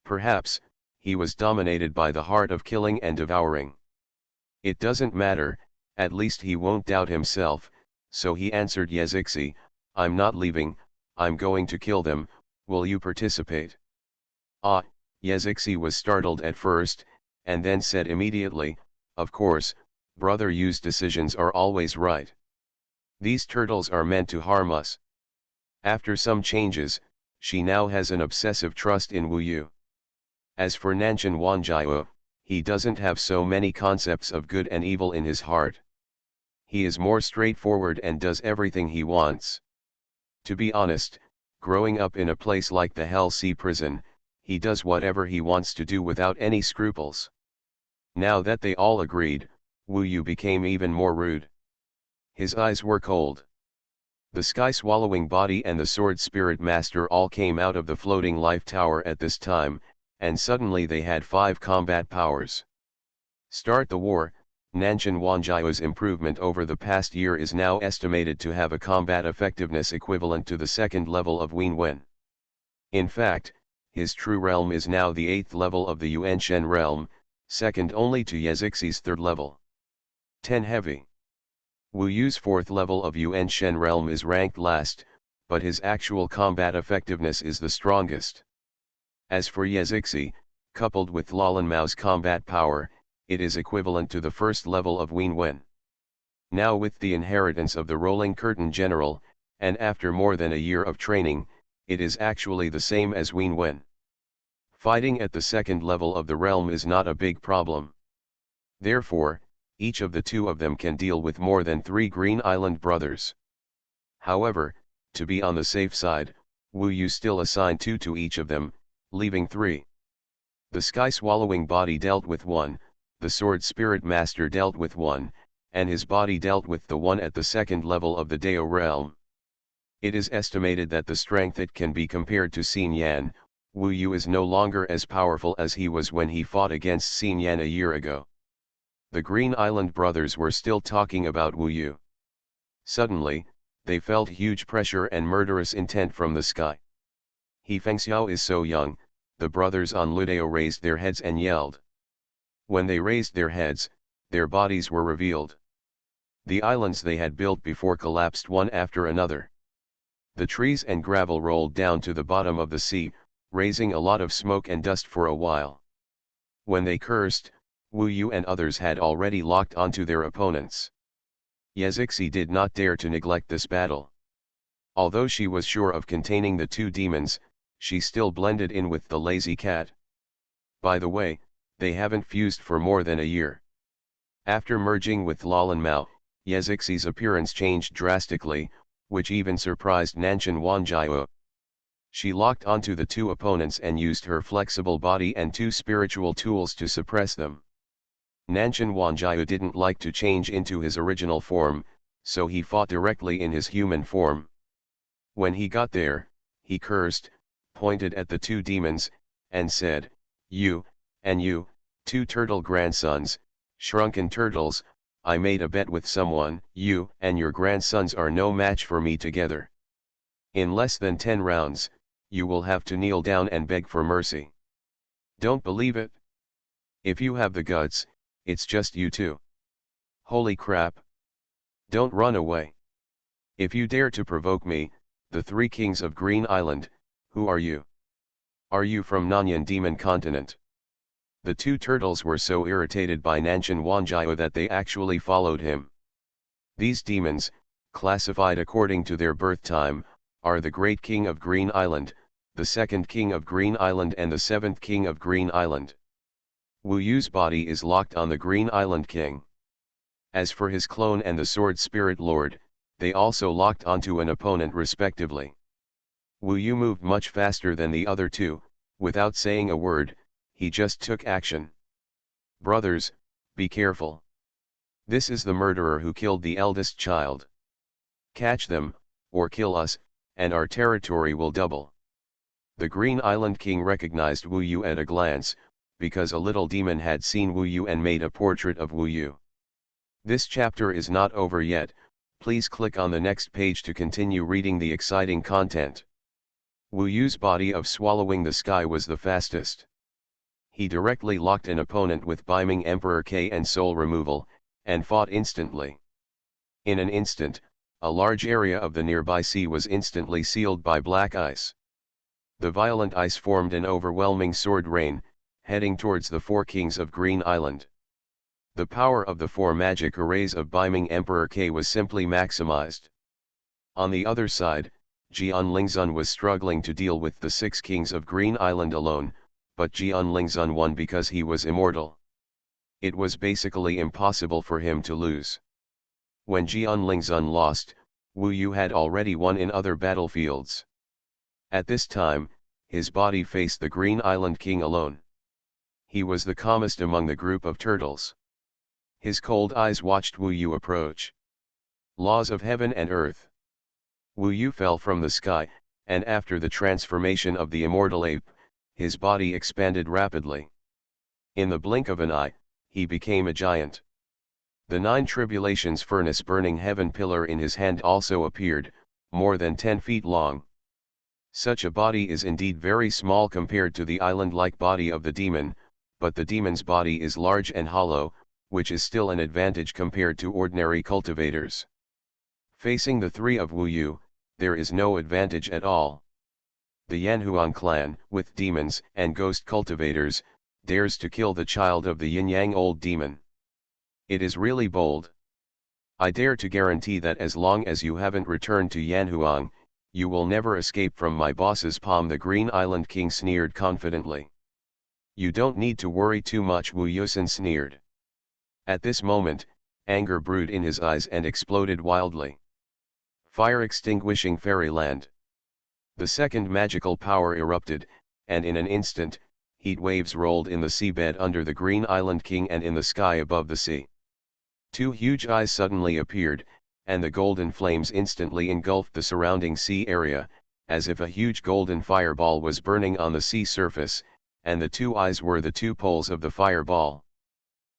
Perhaps, he was dominated by the heart of killing and devouring. It doesn't matter, at least he won't doubt himself, so he answered Yezixi, I'm not leaving, I'm going to kill them, will you participate? Ah, Yezixi was startled at first, and then said immediately, of course, Brother Yu's decisions are always right. These turtles are meant to harm us. After some changes, she now has an obsessive trust in Wu Yu. As for Nanshan Wanjiao, he doesn't have so many concepts of good and evil in his heart. He is more straightforward and does everything he wants. To be honest, growing up in a place like the Hell Sea prison, he does whatever he wants to do without any scruples. Now that they all agreed, Wu Yu became even more rude. His eyes were cold. The sky-swallowing body and the sword spirit master all came out of the floating life tower at this time, and suddenly they had 5 combat powers. Start the war. Nanshan Wanjiao's improvement over the past year is now estimated to have a combat effectiveness equivalent to the 2nd level of Wenwen. In fact, his true realm is now the 8th level of the Yuanshen realm, second only to Yezixi's 3rd level. 10 heavy. Wu Yu's 4th level of Yuanshen realm is ranked last, but his actual combat effectiveness is the strongest. As for Yezixi, coupled with Lalan Mao's combat power, it is equivalent to the 1st level of Wenwen. Now with the inheritance of the Rolling Curtain General, and after more than a year of training, it is actually the same as Wenwen. Fighting at the 2nd level of the realm is not a big problem. Therefore, each of the 2 of them can deal with more than 3 Green Island brothers. However, to be on the safe side, Wu Yu still assigned 2 to each of them, leaving 3. The sky-swallowing body dealt with 1, the sword spirit master dealt with 1, and his body dealt with the 1 at the 2nd level of the Dao realm. It is estimated that the strength it can be compared to Xin Yan. Wu Yu is no longer as powerful as he was when he fought against Xin Yan a year ago. The Green Island brothers were still talking about Wu Yu. Suddenly, they felt huge pressure and murderous intent from the sky. He Fengxiao is so young, the brothers on Ludao raised their heads and yelled. When they raised their heads, their bodies were revealed. The islands they had built before collapsed one after another. The trees and gravel rolled down to the bottom of the sea, raising a lot of smoke and dust for a while. When they cursed, Wu Yu and others had already locked onto their opponents. Yezixi did not dare to neglect this battle. Although she was sure of containing the 2 demons, she still blended in with the lazy cat. By the way, they haven't fused for more than a year. After merging with Lalan Mao, Yezixi's appearance changed drastically, which even surprised Nanshan Wanjiao. She locked onto the 2 opponents and used her flexible body and 2 spiritual tools to suppress them. Nanshan Wanjiao didn't like to change into his original form, so he fought directly in his human form. When he got there, he cursed, pointed at the 2 demons, and said, "You, and you, 2 turtle grandsons, shrunken turtles, I made a bet with someone. You and your grandsons are no match for me together. In less than 10 rounds, you will have to kneel down and beg for mercy. Don't believe it? If you have the guts, it's just you 2. Holy crap! Don't run away. If you dare to provoke me, the 3 kings of Green Island, who are you? Are you from Nanyan Demon Continent? The two turtles were so irritated by Nanshan Wanjiao that they actually followed him. These demons, classified according to their birth time, are the Great King of Green Island, the Second King of Green Island and the Seventh King of Green Island. Wu Yu's body is locked on the Green Island King. As for his clone and the Sword Spirit Lord, they also locked onto an opponent respectively. Wu Yu moved much faster than the other two. Without saying a word, he just took action. Brothers, be careful. This is the murderer who killed the eldest child. Catch them, or kill us, and our territory will double. The Green Island King recognized Wu Yu at a glance, because a little demon had seen Wu Yu and made a portrait of Wu Yu. This chapter is not over yet, please click on the next page to continue reading the exciting content. Wu Yu's body of swallowing the sky was the fastest. He directly locked an opponent with Beiming Emperor K and soul removal, and fought instantly. In an instant, a large area of the nearby sea was instantly sealed by black ice. The violent ice formed an overwhelming sword rain, heading towards the four kings of Green Island. The power of the four magic arrays of Beiming Emperor K was simply maximized. On the other side, Jian Lingzun was struggling to deal with the six kings of Green Island alone, but Jian Lingzun won because he was immortal. It was basically impossible for him to lose. When Jian Lingzun lost, Wu Yu had already won in other battlefields. At this time, his body faced the Green Island King alone. He was the calmest among the group of turtles. His cold eyes watched Wu Yu approach. Laws of heaven and earth. Wu Yu fell from the sky, and after the transformation of the immortal ape, his body expanded rapidly. In the blink of an eye, he became a giant. The nine tribulations furnace burning heaven pillar in his hand also appeared, more than 10 feet long. Such a body is indeed very small compared to the island-like body of the demon, but the demon's body is large and hollow, which is still an advantage compared to ordinary cultivators. Facing the three of Wu Yu, there is no advantage at all. The Yanhuang clan, with demons and ghost cultivators, dares to kill the child of the yin-yang old demon. It is really bold. I dare to guarantee that as long as you haven't returned to Yanhuang, you will never escape from my boss's palm, the Green Island King sneered confidently. You don't need to worry too much, Wu Yusen sneered. At this moment, anger brewed in his eyes and exploded wildly. Fire extinguishing fairyland. The second magical power erupted, and in an instant, heat waves rolled in the seabed under the Green Island King and in the sky above the sea. Two huge eyes suddenly appeared, and the golden flames instantly engulfed the surrounding sea area, as if a huge golden fireball was burning on the sea surface, and the two eyes were the two poles of the fireball.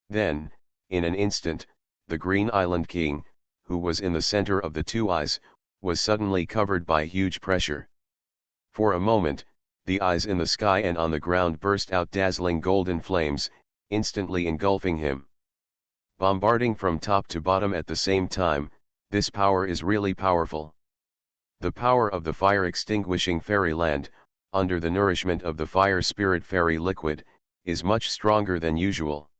Then, in an instant, the Green Island King, who was in the center of the two eyes, was suddenly covered by huge pressure. For a moment, the eyes in the sky and on the ground burst out dazzling golden flames, instantly engulfing him. Bombarding from top to bottom at the same time, this power is really powerful. The power of the fire extinguishing fairyland, under the nourishment of the fire spirit fairy liquid, is much stronger than usual.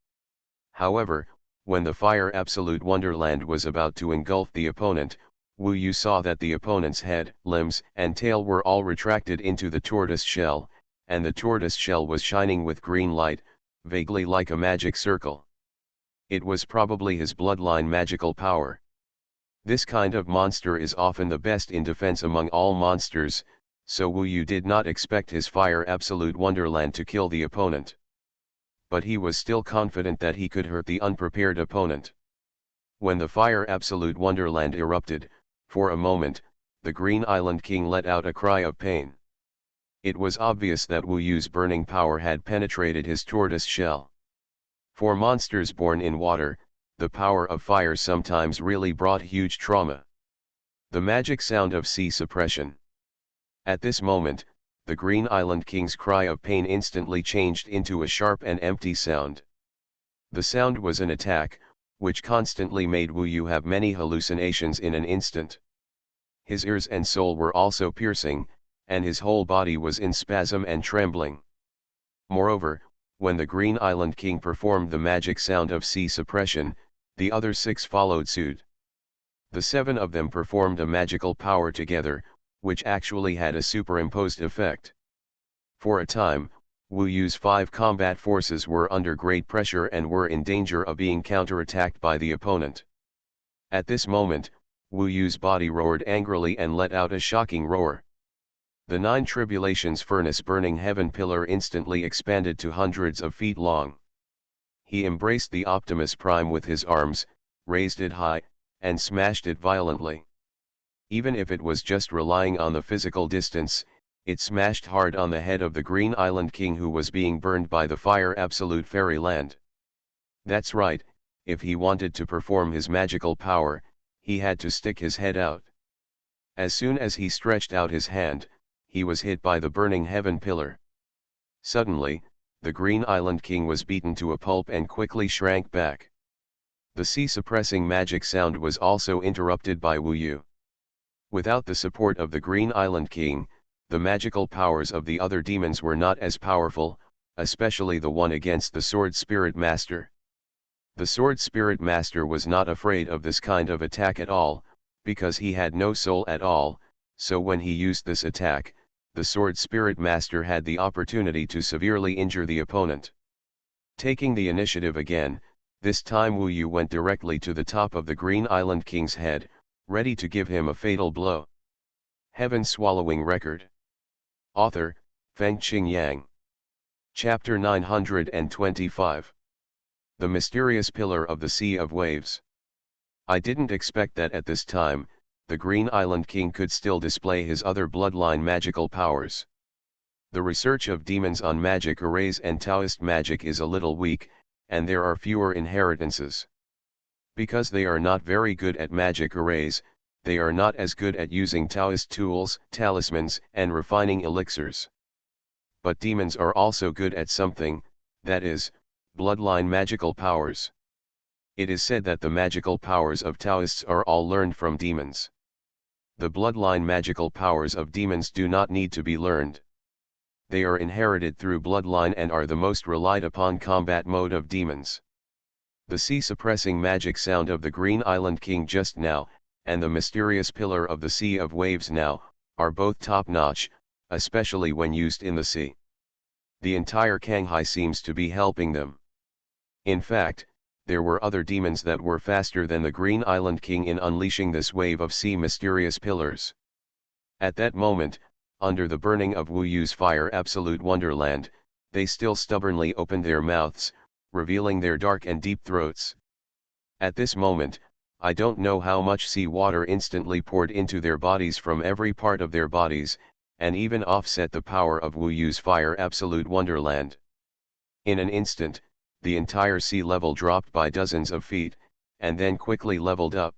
However, when the fire absolute wonderland was about to engulf the opponent, Wu Yu saw that the opponent's head, limbs and tail were all retracted into the tortoise shell, and the tortoise shell was shining with green light, vaguely like a magic circle. It was probably his bloodline magical power. This kind of monster is often the best in defense among all monsters, so Wu Yu did not expect his fire absolute wonderland to kill the opponent. But he was still confident that he could hurt the unprepared opponent. When the fire absolute wonderland erupted, for a moment, the Green Island King let out a cry of pain. It was obvious that Wu Yu's burning power had penetrated his tortoise shell. For monsters born in water, the power of fire sometimes really brought huge trauma. The magic sound of sea suppression. At this moment, the Green Island King's cry of pain instantly changed into a sharp and empty sound. The sound was an attack, which constantly made Wu Yu have many hallucinations in an instant. His ears and soul were also piercing, and his whole body was in spasm and trembling. Moreover, When the Green Island King performed the magic sound of sea suppression, the other 6 followed suit. The 7 of them performed a magical power together, which actually had a superimposed effect. For a time, Wu Yu's 5 combat forces were under great pressure and were in danger of being counterattacked by the opponent. At this moment, Wu Yu's body roared angrily and let out a shocking roar. The 9 tribulations furnace burning heaven pillar instantly expanded to hundreds of feet long. He embraced the Optimus Prime with his arms, raised it high, and smashed it violently. Even if it was just relying on the physical distance, it smashed hard on the head of the Green Island King who was being burned by the fire absolute fairyland. That's right, if he wanted to perform his magical power, he had to stick his head out. As soon as he stretched out his hand, he was hit by the burning heaven pillar. Suddenly, the Green Island King was beaten to a pulp and quickly shrank back. The sea-suppressing magic sound was also interrupted by Wu Yu. Without the support of the Green Island King, the magical powers of the other demons were not as powerful, especially the one against the Sword Spirit Master. The Sword Spirit Master was not afraid of this kind of attack at all, because he had no soul at all, so when he used this attack, the Sword Spirit Master had the opportunity to severely injure the opponent. Taking the initiative again, this time Wu Yu went directly to the top of the Green Island King's head, ready to give him a fatal blow. Heaven Swallowing Record. Author, Fengqing Yang. Chapter 925. The Mysterious Pillar of the Sea of Waves. I didn't expect that at this time, the Green Island King could still display his other bloodline magical powers. The research of demons on magic arrays and Taoist magic is a little weak, and there are fewer inheritances. Because they are not very good at magic arrays, they are not as good at using Taoist tools, talismans, and refining elixirs. But demons are also good at something, that is, bloodline magical powers. It is said that the magical powers of Taoists are all learned from demons. The bloodline magical powers of demons do not need to be learned. They are inherited through bloodline and are the most relied upon combat mode of demons. The sea-suppressing magic sound of the Green Island King just now, and the mysterious pillar of the Sea of Waves now, are both top-notch, especially when used in the sea. The entire Kanghai seems to be helping them. In fact, there were other demons that were faster than the Green Island King in unleashing this wave of sea mysterious pillars. At that moment, under the burning of Wu Yu's fire absolute wonderland, they still stubbornly opened their mouths, revealing their dark and deep throats. At this moment, I don't know how much sea water instantly poured into their bodies from every part of their bodies, and even offset the power of Wu Yu's fire absolute wonderland. In an instant, the entire sea level dropped by dozens of feet, and then quickly leveled up.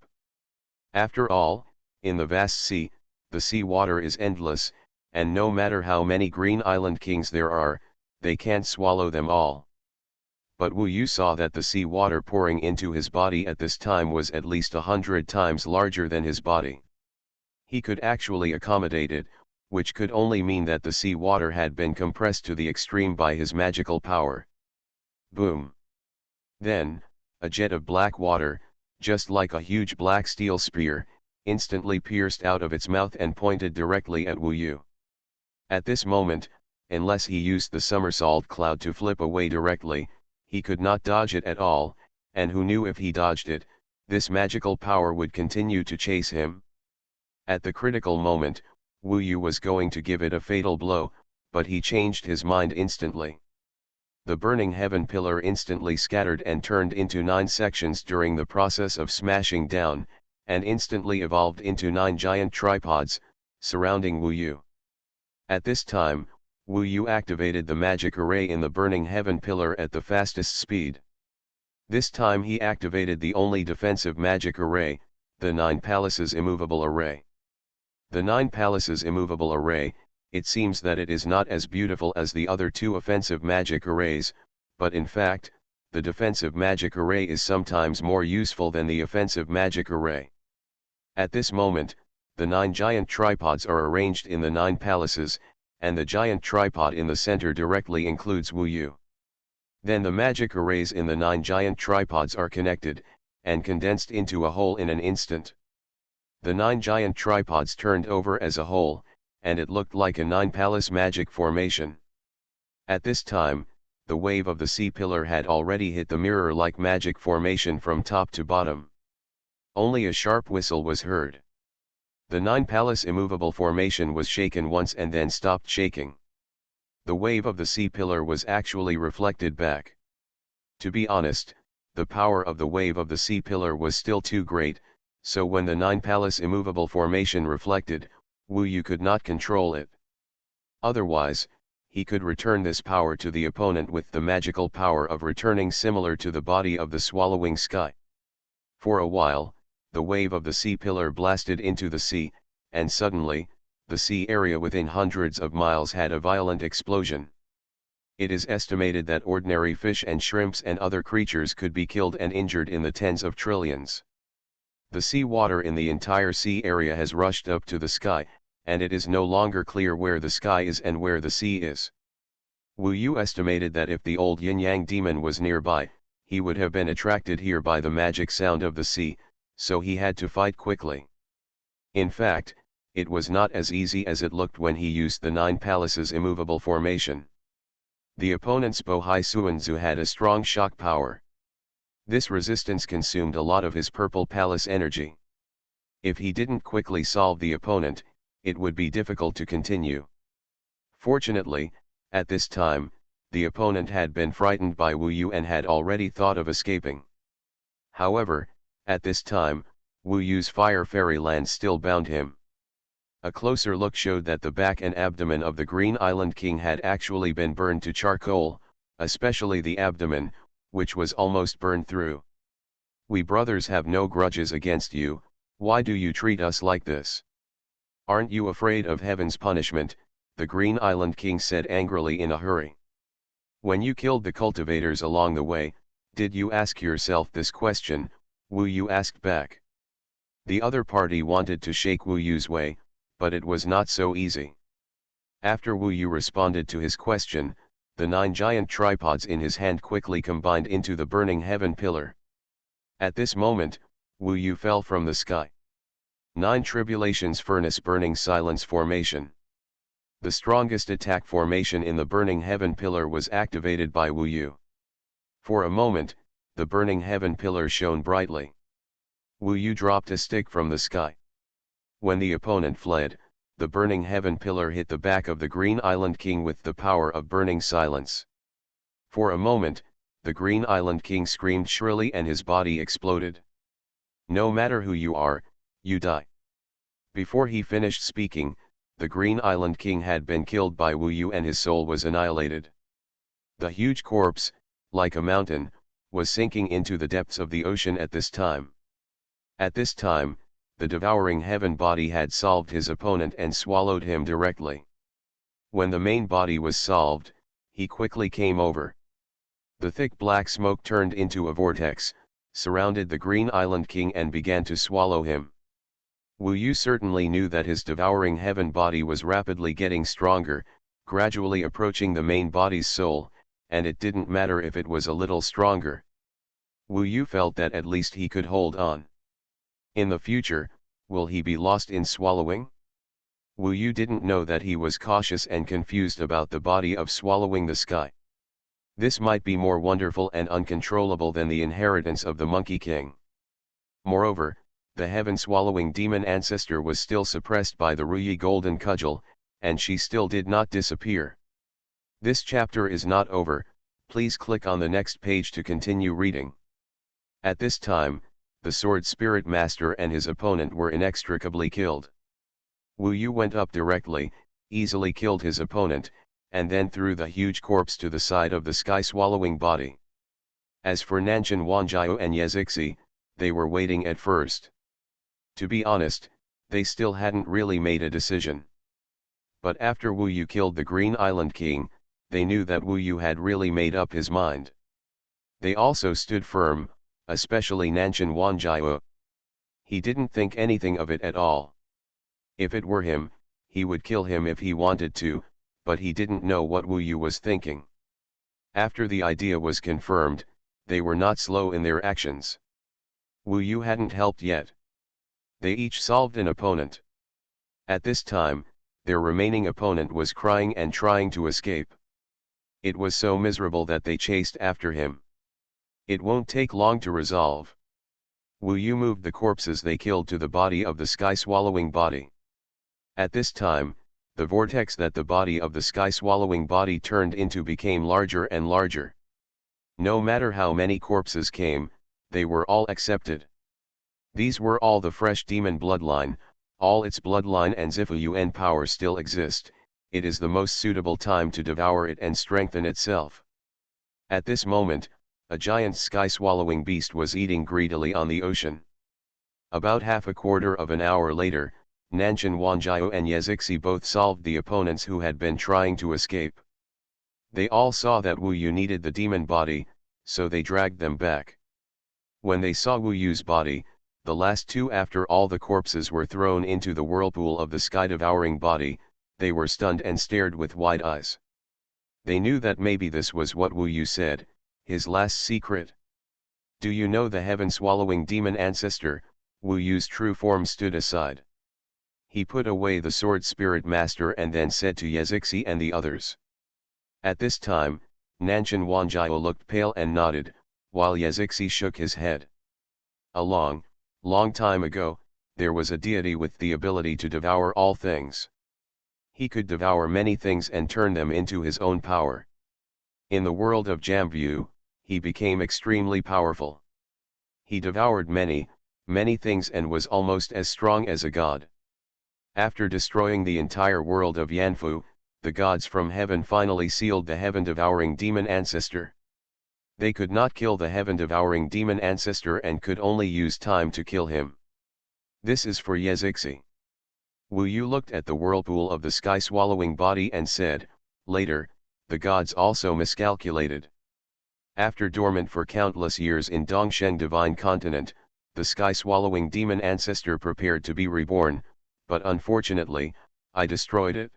After all, in the vast sea, the sea water is endless, and no matter how many Green Island Kings there are, they can't swallow them all. But Wu Yu saw that the sea water pouring into his body at this time was at least 100 times larger than his body. He could actually accommodate it, which could only mean that the sea water had been compressed to the extreme by his magical power. Boom! Then, a jet of black water, just like a huge black steel spear, instantly pierced out of its mouth and pointed directly at Wu Yu. At this moment, unless he used the somersault cloud to flip away directly, he could not dodge it at all, and who knew if he dodged it, this magical power would continue to chase him. At the critical moment, Wu Yu was going to give it a fatal blow, but he changed his mind instantly. The burning heaven pillar instantly scattered and turned into 9 sections during the process of smashing down, and instantly evolved into 9 giant tripods, surrounding Wu Yu. At this time, Wu Yu activated the magic array in the burning heaven pillar at the fastest speed. This time he activated the only defensive magic array, the 9 Palaces Immovable Array. The 9 Palaces Immovable Array, it seems that it is not as beautiful as the other 2 offensive magic arrays, but in fact, the defensive magic array is sometimes more useful than the offensive magic array. At this moment, the 9 giant tripods are arranged in the 9 palaces, and the giant tripod in the center directly includes Wu Yu. Then the magic arrays in the 9 giant tripods are connected, and condensed into a whole in an instant. The 9 giant tripods turned over as a whole, and it looked like a 9-palace magic formation. At this time, the wave of the sea pillar had already hit the mirror-like magic formation from top to bottom. Only a sharp whistle was heard. The 9-palace immovable formation was shaken once and then stopped shaking. The wave of the sea pillar was actually reflected back. To be honest, the power of the wave of the sea pillar was still too great, so when the 9-palace immovable formation reflected, Wu Yu could not control it. Otherwise, he could return this power to the opponent with the magical power of returning similar to the body of the swallowing sky. For a while, the wave of the sea pillar blasted into the sea, and suddenly, the sea area within hundreds of miles had a violent explosion. It is estimated that ordinary fish and shrimps and other creatures could be killed and injured in the tens of trillions. The sea water in the entire sea area has rushed up to the sky, and it is no longer clear where the sky is and where the sea is. Wu Yu estimated that if the old yin-yang demon was nearby, he would have been attracted here by the magic sound of the sea, so he had to fight quickly. In fact, it was not as easy as it looked when he used the 9 palaces immovable formation. The opponent's Bohai Xuanzu had a strong shock power. This resistance consumed a lot of his purple palace energy. If he didn't quickly solve the opponent, it would be difficult to continue. Fortunately, at this time, the opponent had been frightened by Wu Yu and had already thought of escaping. However, at this time, Wu Yu's fire fairyland still bound him. A closer look showed that the back and abdomen of the Green Island King had actually been burned to charcoal, especially the abdomen, which was almost burned through. We brothers have no grudges against you, why do you treat us like this? Aren't you afraid of heaven's punishment? The Green Island King said angrily in a hurry. When you killed the cultivators along the way, did you ask yourself this question? Wu Yu asked back. The other party wanted to shake Wu Yu's way, but it was not so easy. After Wu Yu responded to his question, the 9 giant tripods in his hand quickly combined into the burning heaven pillar. At this moment, Wu Yu fell from the sky. 9 tribulations furnace burning silence formation. The strongest attack formation in the burning heaven pillar was activated by Wu Yu. For a moment, the burning heaven pillar shone brightly. Wu Yu dropped a stick from the sky. When the opponent fled, the burning heaven pillar hit the back of the Green Island King with the power of burning silence. For a moment, the Green Island King screamed shrilly and his body exploded. No matter who you are, you die. Before he finished speaking, the Green Island King had been killed by Wu Yu and his soul was annihilated. The huge corpse, like a mountain, was sinking into the depths of the ocean at this time. At this time, the devouring heaven body had solved his opponent and swallowed him directly. When the main body was solved, he quickly came over. The thick black smoke turned into a vortex, surrounded the Green Island King and began to swallow him. Wu Yu certainly knew that his devouring heaven body was rapidly getting stronger, gradually approaching the main body's soul, and it didn't matter if it was a little stronger. Wu Yu felt that at least he could hold on. In the future, will he be lost in swallowing? Wu Yu didn't know that he was cautious and confused about the body of swallowing the sky. This might be more wonderful and uncontrollable than the inheritance of the Monkey King. Moreover, the heaven-swallowing demon ancestor was still suppressed by the Ruyi golden cudgel, and she still did not disappear. This chapter is not over, please click on the next page to continue reading. At this time, the sword spirit master and his opponent were inextricably killed. Wu Yu went up directly, easily killed his opponent, and then threw the huge corpse to the side of the sky-swallowing body. As for Nanshan Wanjiao and Yezixi, they were waiting at first. To be honest, they still hadn't really made a decision. But after Wu Yu killed the Green Island King, they knew that Wu Yu had really made up his mind. They also stood firm, especially Nanshan Wanjiao. He didn't think anything of it at all. If it were him, he would kill him if he wanted to, but he didn't know what Wu Yu was thinking. After the idea was confirmed, they were not slow in their actions. Wu Yu hadn't helped yet. They each solved an opponent. At this time, their remaining opponent was crying and trying to escape. It was so miserable that they chased after him. It won't take long to resolve. Wu Yu moved the corpses they killed to the body of the sky-swallowing body. At this time, the vortex that the body of the sky-swallowing body turned into became larger and larger. No matter how many corpses came, they were all accepted. These were all the fresh demon bloodline. All its bloodline and Zifu Yuan power still exist. It is the most suitable time to devour it and strengthen itself. At this moment, a giant sky-swallowing beast was eating greedily on the ocean. About half a quarter of an hour later, Nanshan Wanjiao and Yezixi both solved the opponents who had been trying to escape. They all saw that Wu Yu needed the demon body, so they dragged them back. When they saw Wu Yu's body, the last two after all the corpses were thrown into the whirlpool of the sky-devouring body, they were stunned and stared with wide eyes. They knew that maybe this was what Wu Yu said, his last secret. Do you know the heaven-swallowing demon ancestor? Wu Yu's true form stood aside. He put away the sword spirit master and then said to Yezixi and the others. At this time, Nanshan Wanjiao looked pale and nodded, while Yezixi shook his head. A long time ago, there was a deity with the ability to devour all things. He could devour many things and turn them into his own power. In the world of Jambu, he became extremely powerful. He devoured many things and was almost as strong as a god. After destroying the entire world of Yanfu, the gods from heaven finally sealed the heaven-devouring demon ancestor. They could not kill the heaven-devouring demon ancestor and could only use time to kill him. This is for Yezixi. Wu Yu looked at the whirlpool of the sky-swallowing body and said, later, the gods also miscalculated. After dormant for countless years in Dongsheng Divine Continent, the sky-swallowing demon ancestor prepared to be reborn, but unfortunately, I destroyed it.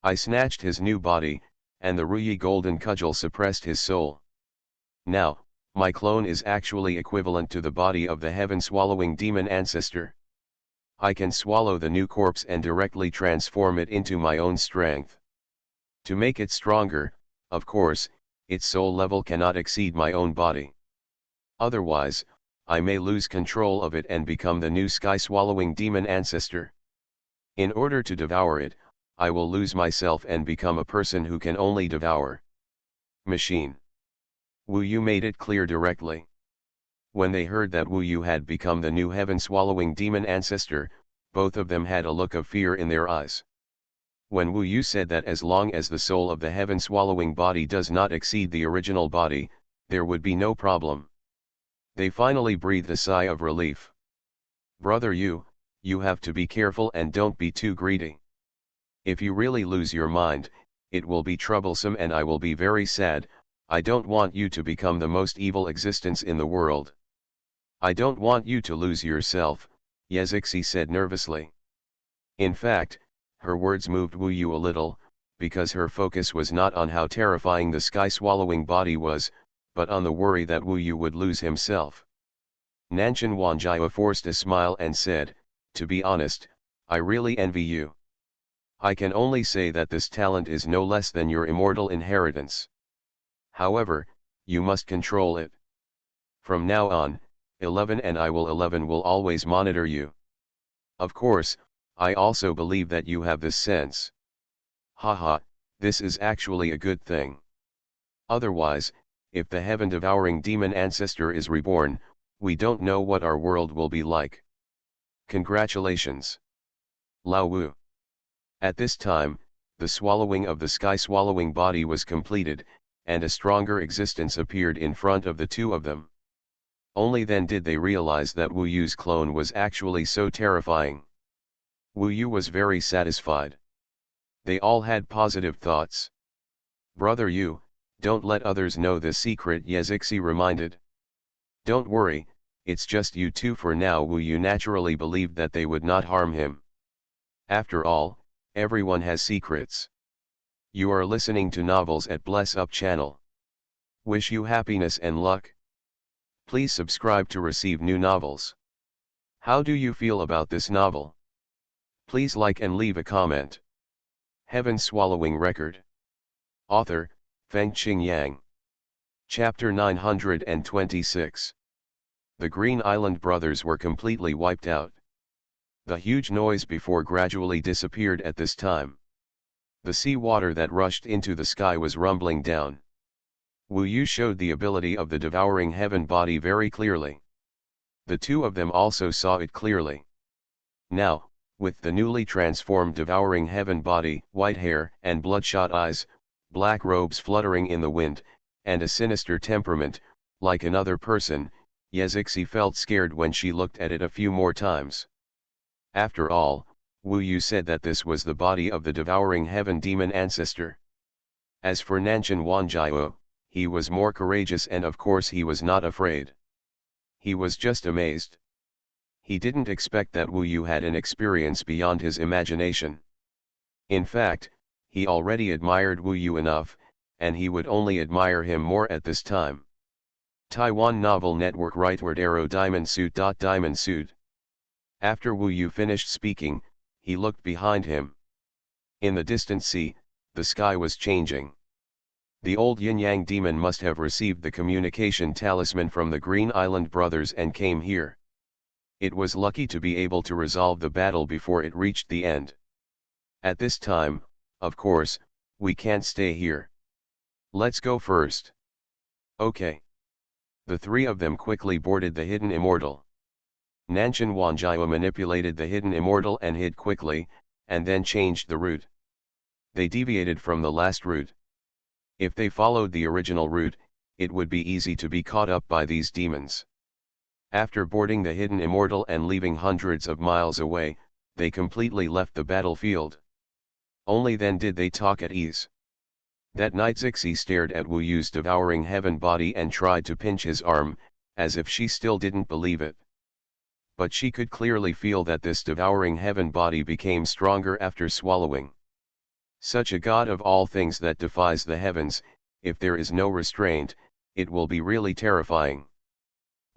I snatched his new body, and the Ruyi golden cudgel suppressed his soul. Now, my clone is actually equivalent to the body of the heaven-swallowing demon ancestor. I can swallow the new corpse and directly transform it into my own strength. To make it stronger, of course, its soul level cannot exceed my own body. Otherwise, I may lose control of it and become the new sky-swallowing demon ancestor. In order to devour it, I will lose myself and become a person who can only devour. Machine. Wu Yu made it clear directly. When they heard that Wu Yu had become the new heaven-swallowing demon ancestor, both of them had a look of fear in their eyes. When Wu Yu said that as long as the soul of the heaven-swallowing body does not exceed the original body, there would be no problem. They finally breathed a sigh of relief. Brother Yu, you have to be careful and don't be too greedy. If you really lose your mind, it will be troublesome and I will be very sad. I don't want you to become the most evil existence in the world. I don't want you to lose yourself, Yezixi said nervously. In fact, her words moved Wu Yu a little, because her focus was not on how terrifying the sky-swallowing body was, but on the worry that Wu Yu would lose himself. Nanshan Wanjiao forced a smile and said, to be honest, I really envy you. I can only say that this talent is no less than your immortal inheritance. However, you must control it. From now on, 11 and I will 11 will always monitor you. Of course, I also believe that you have this sense. Haha, this is actually a good thing. Otherwise, if the heaven-devouring demon ancestor is reborn, we don't know what our world will be like. Congratulations. Lao Wu. At this time, the swallowing of the sky-swallowing body was completed, and a stronger existence appeared in front of the two of them. Only then did they realize that Wu Yu's clone was actually so terrifying. Wu Yu was very satisfied. They all had positive thoughts. Brother Yu, don't let others know the secret, Yezixi reminded. Don't worry, it's just you two for now. Wu Yu naturally believed that they would not harm him. After all, everyone has secrets. You are listening to novels at Bless Up channel. Wish you happiness and luck. Please subscribe to receive new novels. How do you feel about this novel? Please like and leave a comment. Heaven Swallowing Record. Author, Fengqing Yang. Chapter 926. The Green Island brothers were completely wiped out. The huge noise before gradually disappeared at this time. The sea water that rushed into the sky was rumbling down. Wu Yu showed the ability of the devouring heaven body very clearly. The two of them also saw it clearly. Now, with the newly transformed devouring heaven body, white hair and bloodshot eyes, black robes fluttering in the wind, and a sinister temperament, like another person, Yazixi felt scared when she looked at it a few more times. After all, Wu Yu said that this was the body of the devouring heaven demon ancestor. As for Nanshan Wanjiao, he was more courageous and of course he was not afraid. He was just amazed. He didn't expect that Wu Yu had an experience beyond his imagination. In fact, he already admired Wu Yu enough, and he would only admire him more at this time. Taiwan Novel Network Rightward Arrow Diamond Suit. After Wu Yu finished speaking, he looked behind him. In the distant sea, the sky was changing. The old yin-yang demon must have received the communication talisman from the Green Island brothers and came here. It was lucky to be able to resolve the battle before it reached the end. At this time, of course, we can't stay here. Let's go first. Okay. The three of them quickly boarded the hidden immortal. Nanshan Wanjiao manipulated the hidden immortal and hid quickly, and then changed the route. They deviated from the last route. If they followed the original route, it would be easy to be caught up by these demons. After boarding the hidden immortal and leaving hundreds of miles away, they completely left the battlefield. Only then did they talk at ease. That night Zixi stared at Wu Yu's devouring heaven body and tried to pinch his arm, as if she still didn't believe it. But she could clearly feel that this devouring heaven body became stronger after swallowing. Such a god of all things that defies the heavens, if there is no restraint, it will be really terrifying.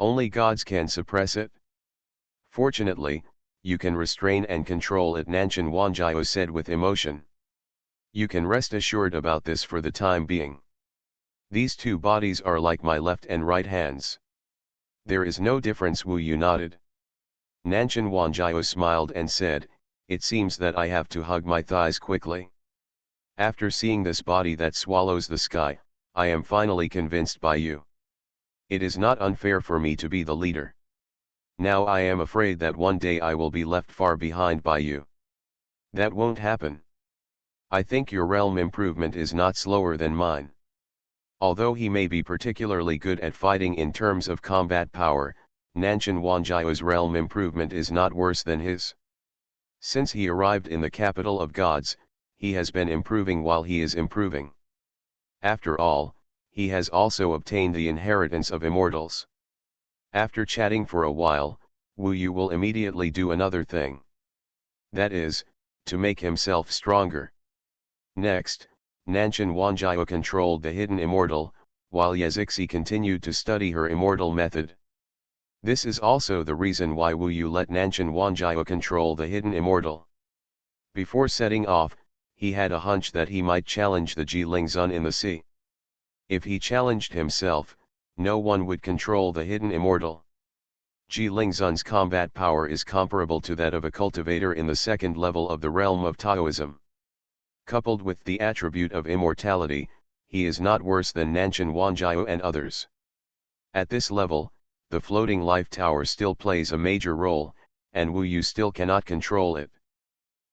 Only gods can suppress it. Fortunately, you can restrain and control it, Nanshan Wanjiao said with emotion. You can rest assured about this for the time being. These two bodies are like my left and right hands. There is no difference, Wu Yu nodded. Nanshan Wanjiao smiled and said, it seems that I have to hug my thighs quickly. After seeing this body that swallows the sky, I am finally convinced by you. It is not unfair for me to be the leader. Now I am afraid that one day I will be left far behind by you. That won't happen. I think your realm improvement is not slower than mine. Although he may be particularly good at fighting in terms of combat power, Nanshan Wanjiao's realm improvement is not worse than his. Since he arrived in the capital of gods, he has been improving while he is improving. After all, he has also obtained the inheritance of immortals. After chatting for a while, Wu Yu will immediately do another thing. That is, to make himself stronger. Next, Nanshan Wanjiao controlled the hidden immortal, while Yazixi continued to study her immortal method. This is also the reason why Wu Yu let Nanshan Wanjiao control the hidden immortal. Before setting off, he had a hunch that he might challenge the Ji Lingzun in the sea. If he challenged himself, no one would control the hidden immortal. Ji Lingzun's combat power is comparable to that of a cultivator in the second level of the realm of Taoism. Coupled with the attribute of immortality, he is not worse than Nanshan Wanjiao and others. At this level, the floating life tower still plays a major role, and Wu Yu still cannot control it.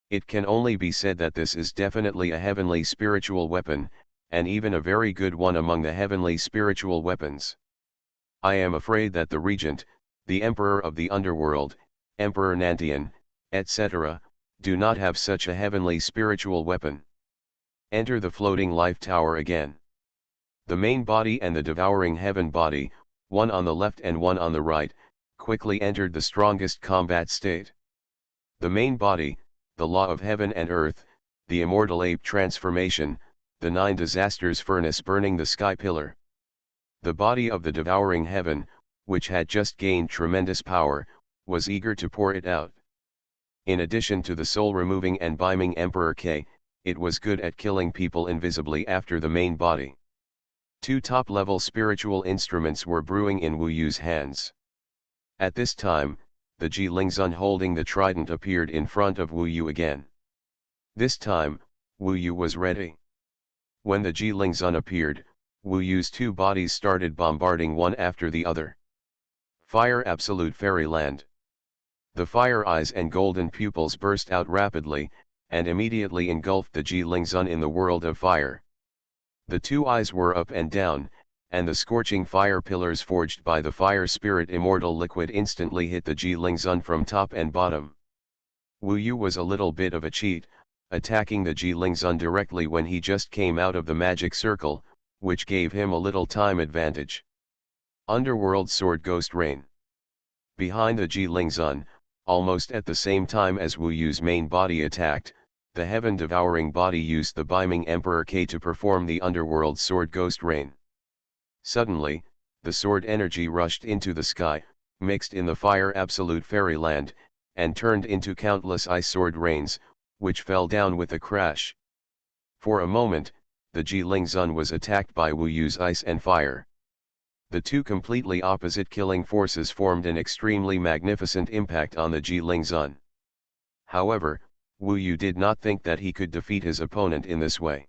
It can only be said that this is definitely a heavenly spiritual weapon, and even a very good one among the heavenly spiritual weapons. I am afraid that the regent, the emperor of the underworld, Emperor Nantian, etc., do not have such a heavenly spiritual weapon. Enter the floating life tower again. The main body and the devouring heaven body, one on the left and one on the right, quickly entered the strongest combat state. The main body, the law of heaven and earth, the immortal ape transformation, the 9 disasters furnace burning the sky pillar. The body of the devouring heaven, which had just gained tremendous power, was eager to pour it out. In addition to the soul-removing and beiming Emperor K, it was good at killing people invisibly after the main body. 2 top-level spiritual instruments were brewing in Wu Yu's hands. At this time, the Ji Lingzun holding the trident appeared in front of Wu Yu again. This time, Wu Yu was ready. When the Ji Lingzun appeared, Wu Yu's 2 bodies started bombarding one after the other. Fire absolute fairyland. The fire eyes and golden pupils burst out rapidly, and immediately engulfed the Ji Lingzun in the world of fire. The 2 eyes were up and down, and the scorching fire pillars forged by the fire spirit immortal liquid instantly hit the Ji Lingzun from top and bottom. Wu Yu was a little bit of a cheat, attacking the Ji Lingzun directly when he just came out of the magic circle, which gave him a little time advantage. Underworld Sword Ghost Rain. Behind the Ji Lingzun, almost at the same time as Wu Yu's main body attacked, the heaven-devouring body used the beiming Emperor K to perform the Underworld Sword Ghost Rain. Suddenly, the sword energy rushed into the sky, mixed in the fire absolute fairyland, and turned into countless ice sword rains, which fell down with a crash. For a moment, the Ji Lingzun was attacked by Wu Yu's ice and fire. The 2 completely opposite killing forces formed an extremely magnificent impact on the Ji Lingzun. However, Wu Yu did not think that he could defeat his opponent in this way.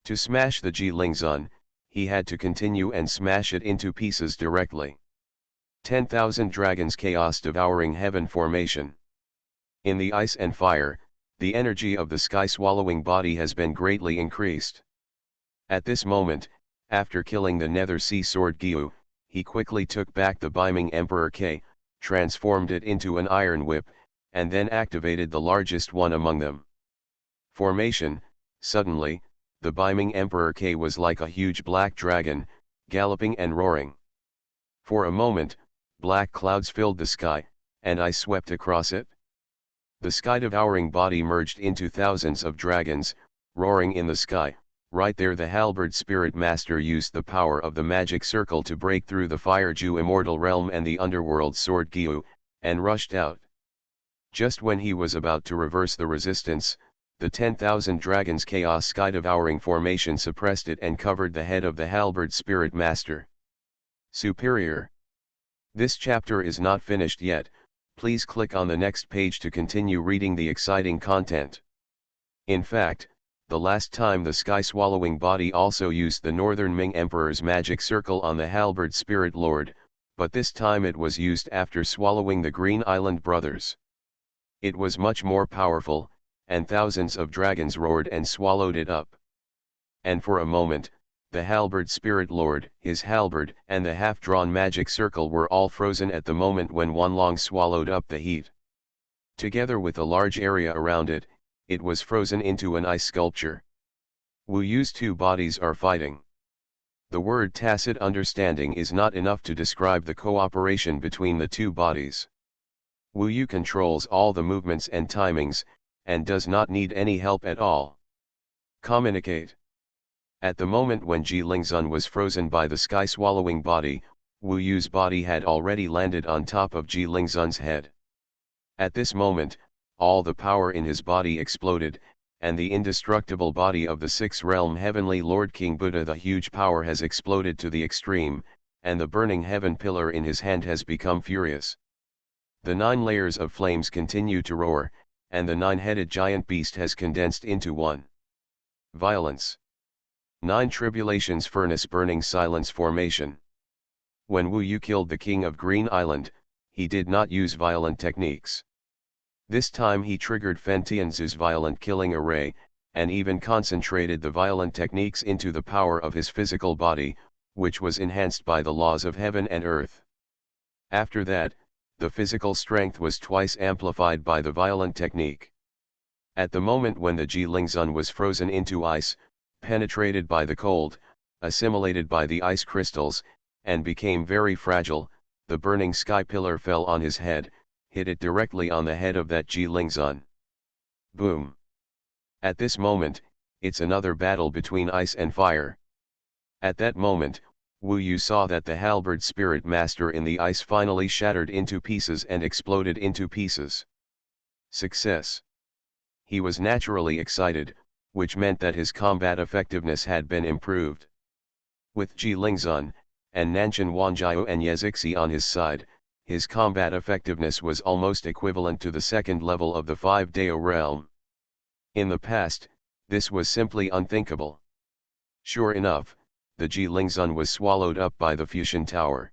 To smash the Ji Lingzun, he had to continue and smash it into pieces directly. 10,000 Dragons Chaos Devouring Heaven Formation. In the ice and fire, the energy of the sky-swallowing body has been greatly increased. At this moment, after killing the Nether Sea Sword Gyu, he quickly took back the beiming Emperor K, transformed it into an iron whip, and then activated the largest one among them. Formation. Suddenly, the beiming Emperor K was like a huge black dragon, galloping and roaring. For a moment, black clouds filled the sky, and ice swept across it. The sky-devouring body merged into thousands of dragons, roaring in the sky. Right there the halberd spirit master used the power of the magic circle to break through the fire Ju immortal realm and the underworld sword Gyu, and rushed out. Just when he was about to reverse the resistance, the 10,000 dragons chaos sky-devouring formation suppressed it and covered the head of the halberd spirit master. Superior. This chapter is not finished yet, please click on the next page to continue reading the exciting content. In fact, the last time the sky-swallowing body also used the Northern Ming Emperor's magic circle on the halberd spirit lord, but this time it was used after swallowing the Green Island brothers. It was much more powerful, and thousands of dragons roared and swallowed it up. And for a moment, the halberd spirit lord, his halberd, and the half-drawn magic circle were all frozen at the moment when Xuanhuan swallowed up the heat. Together with a large area around it, it was frozen into an ice sculpture. Wu Yu's 2 bodies are fighting. The word tacit understanding is not enough to describe the cooperation between the 2 bodies. Wu Yu controls all the movements and timings, and does not need any help at all. Communicate. At the moment when Ji Lingzun was frozen by the sky-swallowing body, Wu Yu's body had already landed on top of Ji Lingzun's head. At this moment, all the power in his body exploded, and the indestructible body of the 6th realm heavenly Lord King Buddha, the huge power has exploded to the extreme, and the burning heaven pillar in his hand has become furious. The 9 layers of flames continue to roar, and the 9-headed giant beast has condensed into one. Violence. 9 Tribulations Furnace Burning Silence Formation. When Wu Yu killed the king of Green Island, he did not use violent techniques. This time he triggered Fentianzu's violent killing array, and even concentrated the violent techniques into the power of his physical body, which was enhanced by the laws of heaven and earth. After that, the physical strength was twice amplified by the violent technique. At the moment when the Ji Lingzun was frozen into ice, penetrated by the cold, assimilated by the ice crystals, and became very fragile, the burning sky pillar fell on his head, hit it directly on the head of that Ji Lingzun. Boom! At this moment, it's another battle between ice and fire. At that moment, Wu Yu saw that the halberd spirit master in the ice finally shattered into pieces and exploded into pieces. Success! He was naturally excited, which meant that his combat effectiveness had been improved. With Ji Lingzun, and Nanshan Wanjiao and Yezixi on his side, his combat effectiveness was almost equivalent to the second level of the 5-Dao realm. In the past, this was simply unthinkable. Sure enough, the Ji Lingzun was swallowed up by the Fusion Tower.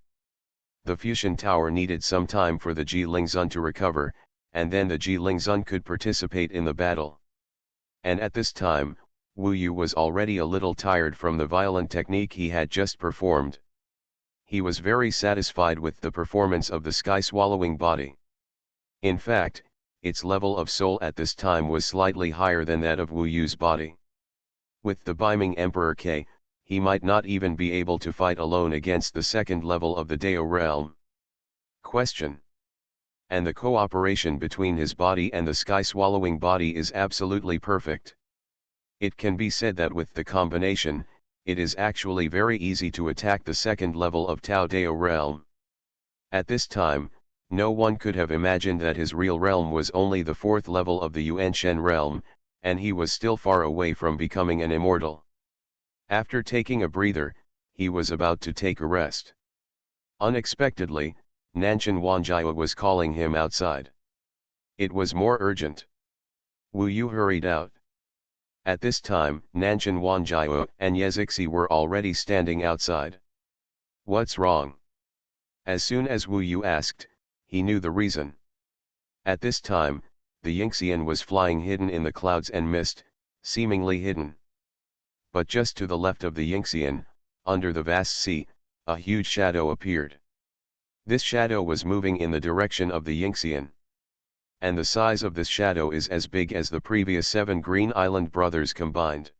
The Fusion Tower needed some time for the Ji Lingzun to recover, and then the Ji Lingzun could participate in the battle. And at this time, Wu Yu was already a little tired from the violent technique he had just performed. He was very satisfied with the performance of the sky-swallowing body. In fact, its level of soul at this time was slightly higher than that of Wu Yu's body. With the Beiming Emperor K, he might not even be able to fight alone against the second level of the Dao realm. Question. And the cooperation between his body and the sky-swallowing body is absolutely perfect. It can be said that with the combination, it is actually very easy to attack the second level of Tao Dao realm. At this time, no one could have imagined that his real realm was only the fourth level of the Yuanshen realm, and he was still far away from becoming an immortal. After taking a breather, he was about to take a rest. Unexpectedly, Nanshan Wanjiao was calling him outside. It was more urgent. Wu Yu hurried out. At this time, Nanshan Wanjiao and Yezixi were already standing outside. What's wrong? As soon as Wu Yu asked, he knew the reason. At this time, the Yingxian was flying hidden in the clouds and mist, seemingly hidden. But just to the left of the Yingxian, under the vast sea, a huge shadow appeared. This shadow was moving in the direction of the Yingxian. And the size of this shadow is as big as the previous 7 Green Island brothers combined.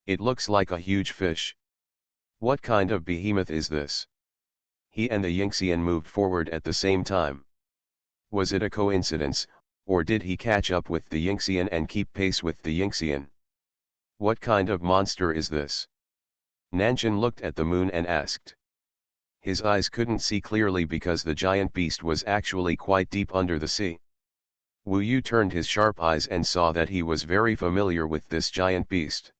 It looks like a huge fish. What kind of behemoth is this? He and the Yingxian moved forward at the same time. Was it a coincidence, or did he catch up with the Yingxian and keep pace with the Yingxian? What kind of monster is this? Nanshan looked at the moon and asked. His eyes couldn't see clearly because the giant beast was actually quite deep under the sea. Wu Yu turned his sharp eyes and saw that he was very familiar with this giant beast.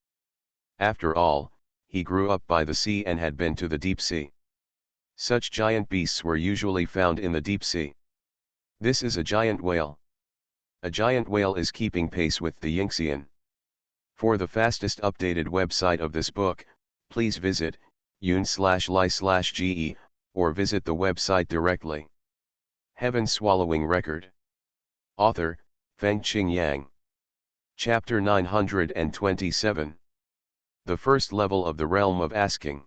After all, he grew up by the sea and had been to the deep sea. Such giant beasts were usually found in the deep sea. This is a giant whale. A giant whale is keeping pace with the Yingxian. For the fastest updated website of this book, please visit yun/li/ge, or visit the website directly. Heaven Swallowing Record. Author, Fengqing Yang. Chapter 927. The first level of the realm of asking.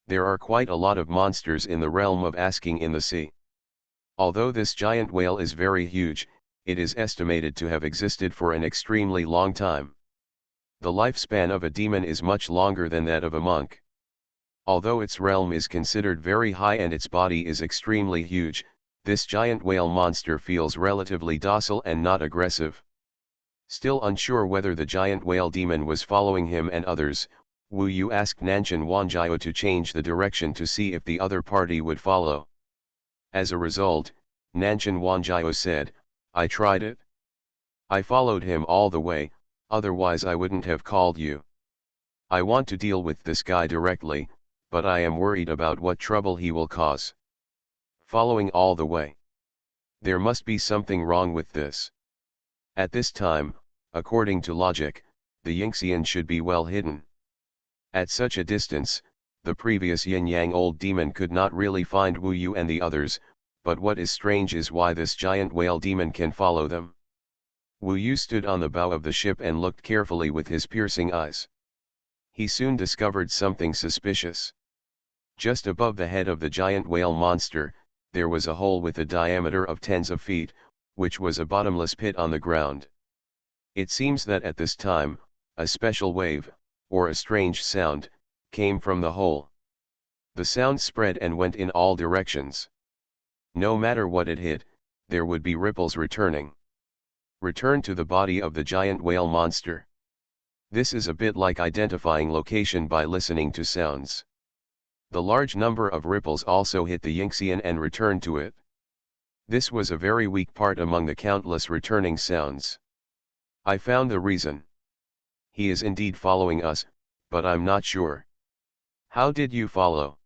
There are quite a lot of monsters in the realm of asking in the sea. Although this giant whale is very huge, it is estimated to have existed for an extremely long time. The lifespan of a demon is much longer than that of a monk. Although its realm is considered very high and its body is extremely huge, this giant whale monster feels relatively docile and not aggressive. Still unsure whether the giant whale demon was following him and others, Wu Yu asked Nanshan Wanjiao to change the direction to see if the other party would follow. As a result, Nanshan Wanjiao said, I tried it. I followed him all the way, otherwise I wouldn't have called you. I want to deal with this guy directly, but I am worried about what trouble he will cause. Following all the way. There must be something wrong with this. At this time, according to logic, the Yingxian should be well hidden. At such a distance, the previous yin-yang old demon could not really find Wu Yu and the others, but what is strange is why this giant whale demon can follow them. Wu Yu stood on the bow of the ship and looked carefully with his piercing eyes. He soon discovered something suspicious. Just above the head of the giant whale monster, there was a hole with a diameter of tens of feet, which was a bottomless pit on the ground. It seems that at this time, a special wave, or a strange sound, came from the hole. The sound spread and went in all directions. No matter what it hit, there would be ripples returning. Return to the body of the giant whale monster. This is a bit like identifying location by listening to sounds. The large number of ripples also hit the Yingxian and returned to it. This was a very weak part among the countless returning sounds. I found the reason. He is indeed following us, but I'm not sure. How did you follow?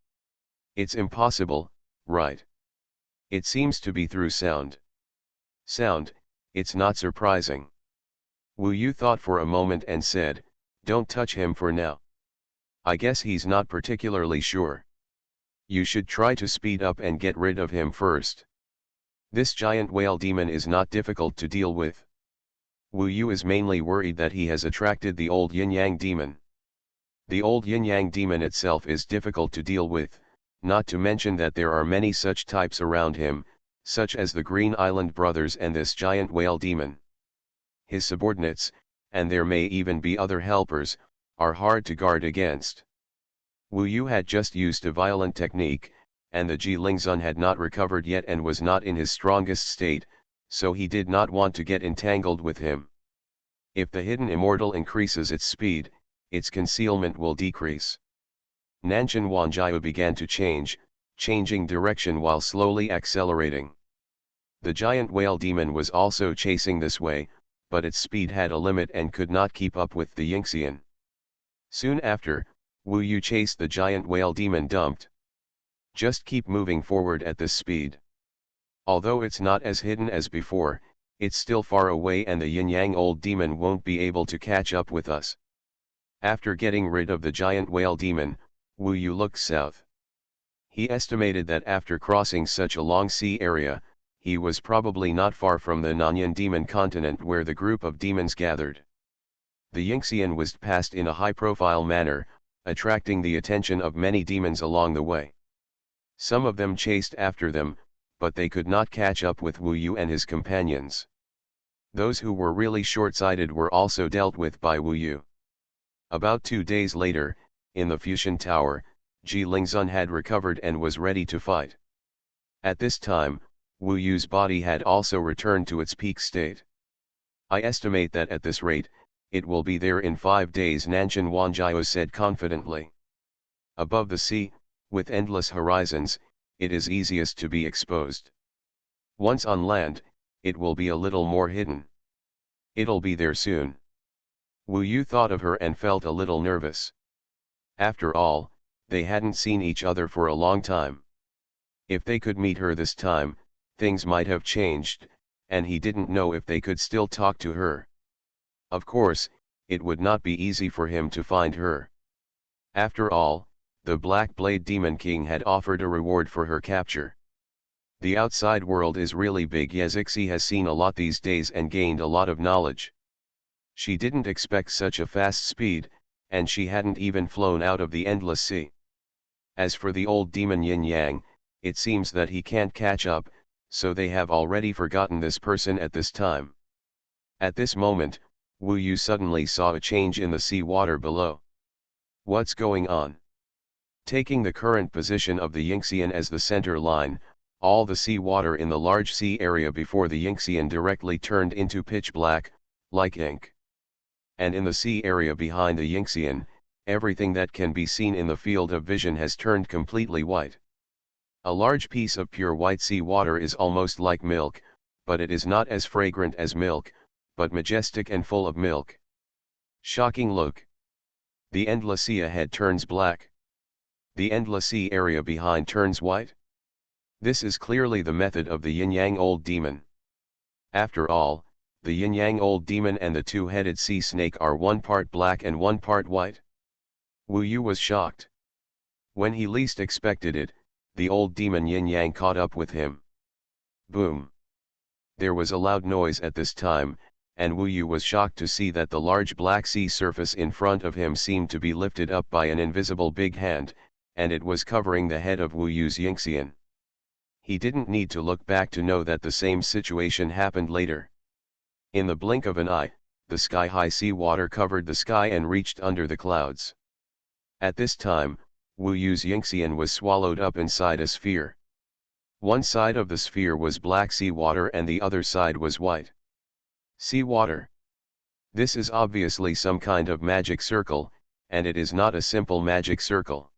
It's impossible, right? It seems to be through sound. Sound, it's not surprising. Wu Yu thought for a moment and said, don't touch him for now. I guess he's not particularly sure. You should try to speed up and get rid of him first. This giant whale demon is not difficult to deal with. Wu Yu is mainly worried that he has attracted the old yin-yang demon. The old yin-yang demon itself is difficult to deal with, not to mention that there are many such types around him, such as the Green Island brothers and this giant whale demon. His subordinates, and there may even be other helpers, are hard to guard against. Wu Yu had just used a violent technique, and the Ji Lingzun had not recovered yet and was not in his strongest state, so he did not want to get entangled with him. If the hidden immortal increases its speed, its concealment will decrease. Nanshan Wanjiu began to changing direction while slowly accelerating. The giant whale demon was also chasing this way, but its speed had a limit and could not keep up with the Yingxian. Soon after, Wu Yu chased the giant whale demon dumped. Just keep moving forward at this speed. Although it's not as hidden as before, it's still far away and the yin-yang old demon won't be able to catch up with us. After getting rid of the giant whale demon, Wu Yu looked south. He estimated that after crossing such a long sea area, he was probably not far from the Nanyan demon continent where the group of demons gathered. The Yingxian whizzed past in a high-profile manner, attracting the attention of many demons along the way. Some of them chased after them, but they could not catch up with Wu Yu and his companions. Those who were really short-sighted were also dealt with by Wu Yu. About 2 days later, in the Fusion Tower, Ji Lingzun had recovered and was ready to fight. At this time, Wu Yu's body had also returned to its peak state. I estimate that at this rate, it will be there in 5 days, Nanshan Wanjiu said confidently. Above the sea, with endless horizons, it is easiest to be exposed. Once on land, it will be a little more hidden. It'll be there soon. Wu Yu thought of her and felt a little nervous. After all, they hadn't seen each other for a long time. If they could meet her this time, things might have changed, and he didn't know if they could still talk to her. Of course, it would not be easy for him to find her. After all, the Black Blade Demon King had offered a reward for her capture. The outside world is really big. Yezixi has seen a lot these days and gained a lot of knowledge. She didn't expect such a fast speed, and she hadn't even flown out of the endless sea. As for the old demon Yin Yang, it seems that he can't catch up, so they have already forgotten this person at this time. At this moment, Wu Yu suddenly saw a change in the sea water below. What's going on? Taking the current position of the Yingxian as the center line, all the sea water in the large sea area before the Yingxian directly turned into pitch black, like ink. And in the sea area behind the Yingxian, everything that can be seen in the field of vision has turned completely white. A large piece of pure white sea water is almost like milk, but it is not as fragrant as milk, but majestic and full of milk. Shocking look. The endless sea ahead turns black. The endless sea area behind turns white. This is clearly the method of the yin-yang old demon. After all, the yin-yang old demon and the two-headed sea snake are one part black and one part white. Wu Yu was shocked. When he least expected it, the old demon yin-yang caught up with him. Boom! There was a loud noise at this time, and Wu Yu was shocked to see that the large black sea surface in front of him seemed to be lifted up by an invisible big hand, and it was covering the head of Wu Yu's Yingxian. He didn't need to look back to know that the same situation happened later. In the blink of an eye, the sky-high sea water covered the sky and reached under the clouds. At this time, Wu Yu's Yingxian was swallowed up inside a sphere. One side of the sphere was black sea water and the other side was white. Sea water. This is obviously some kind of magic circle, and it is not a simple magic circle.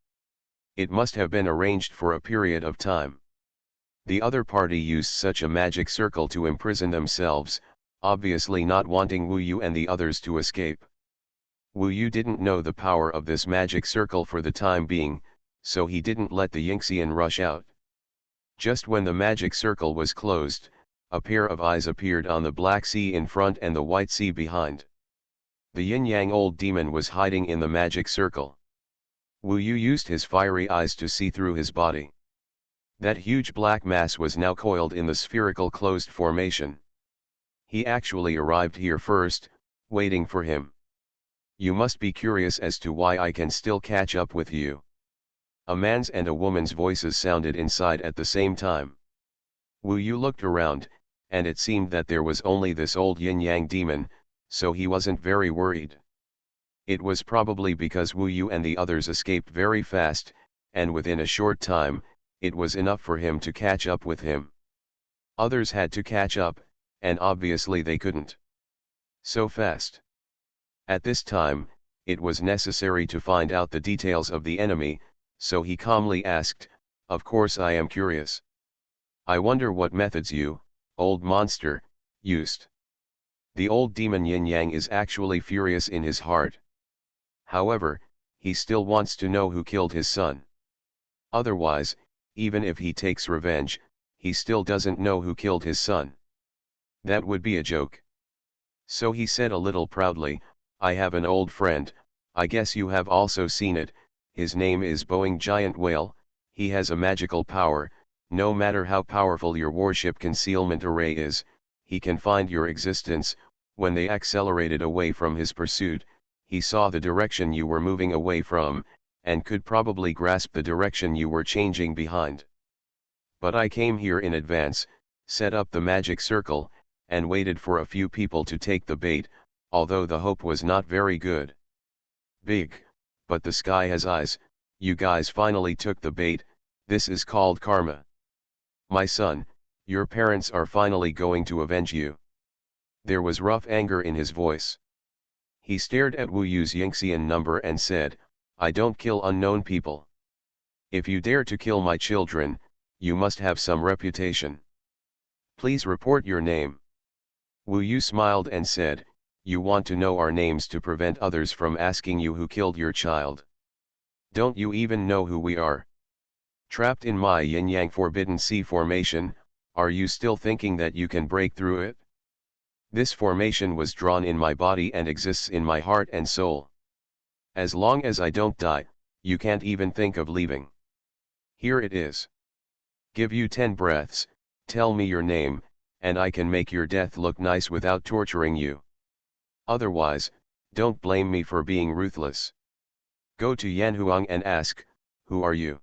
It must have been arranged for a period of time. The other party used such a magic circle to imprison themselves, obviously not wanting Wu Yu and the others to escape. Wu Yu didn't know the power of this magic circle for the time being, so he didn't let the Yingxian rush out. Just when the magic circle was closed, a pair of eyes appeared on the black sea in front and the white sea behind. The yin-yang old demon was hiding in the magic circle. Wu Yu used his fiery eyes to see through his body. That huge black mass was now coiled in the spherical closed formation. He actually arrived here first, waiting for him. You must be curious as to why I can still catch up with you. A man's and a woman's voices sounded inside at the same time. Wu Yu looked around, and it seemed that there was only this old yin-yang demon, so he wasn't very worried. It was probably because Wu Yu and the others escaped very fast, and within a short time, it was enough for him to catch up with him. Others had to catch up, and obviously they couldn't. So fast. At this time, it was necessary to find out the details of the enemy, so he calmly asked, "Of course I am curious. I wonder what methods you, old monster, used." The old demon yin-yang is actually furious in his heart. However, he still wants to know who killed his son. Otherwise, even if he takes revenge, he still doesn't know who killed his son. That would be a joke. So he said a little proudly, "I have an old friend, I guess you have also seen it, his name is Boeing Giant Whale, he has a magical power, no matter how powerful your warship concealment array is, he can find your existence." When they accelerated away from his pursuit, he saw the direction you were moving away from, and could probably grasp the direction you were changing behind. But I came here in advance, set up the magic circle, and waited for a few people to take the bait, although the hope was not very good. Big, but the sky has eyes, you guys finally took the bait, this is called karma. My son, your parents are finally going to avenge you. There was rough anger in his voice. He stared at Wu Yu's Yingxian number and said, "I don't kill unknown people. If you dare to kill my children, you must have some reputation. Please report your name." Wu Yu smiled and said, "You want to know our names to prevent others from asking you who killed your child. Don't you even know who we are? Trapped in my yin-yang forbidden sea formation, are you still thinking that you can break through it? This formation was drawn in my body and exists in my heart and soul. As long as I don't die, you can't even think of leaving. Here it is. Give you 10 breaths, tell me your name, and I can make your death look nice without torturing you. Otherwise, don't blame me for being ruthless. Go to Yanhuang and ask, who are you?"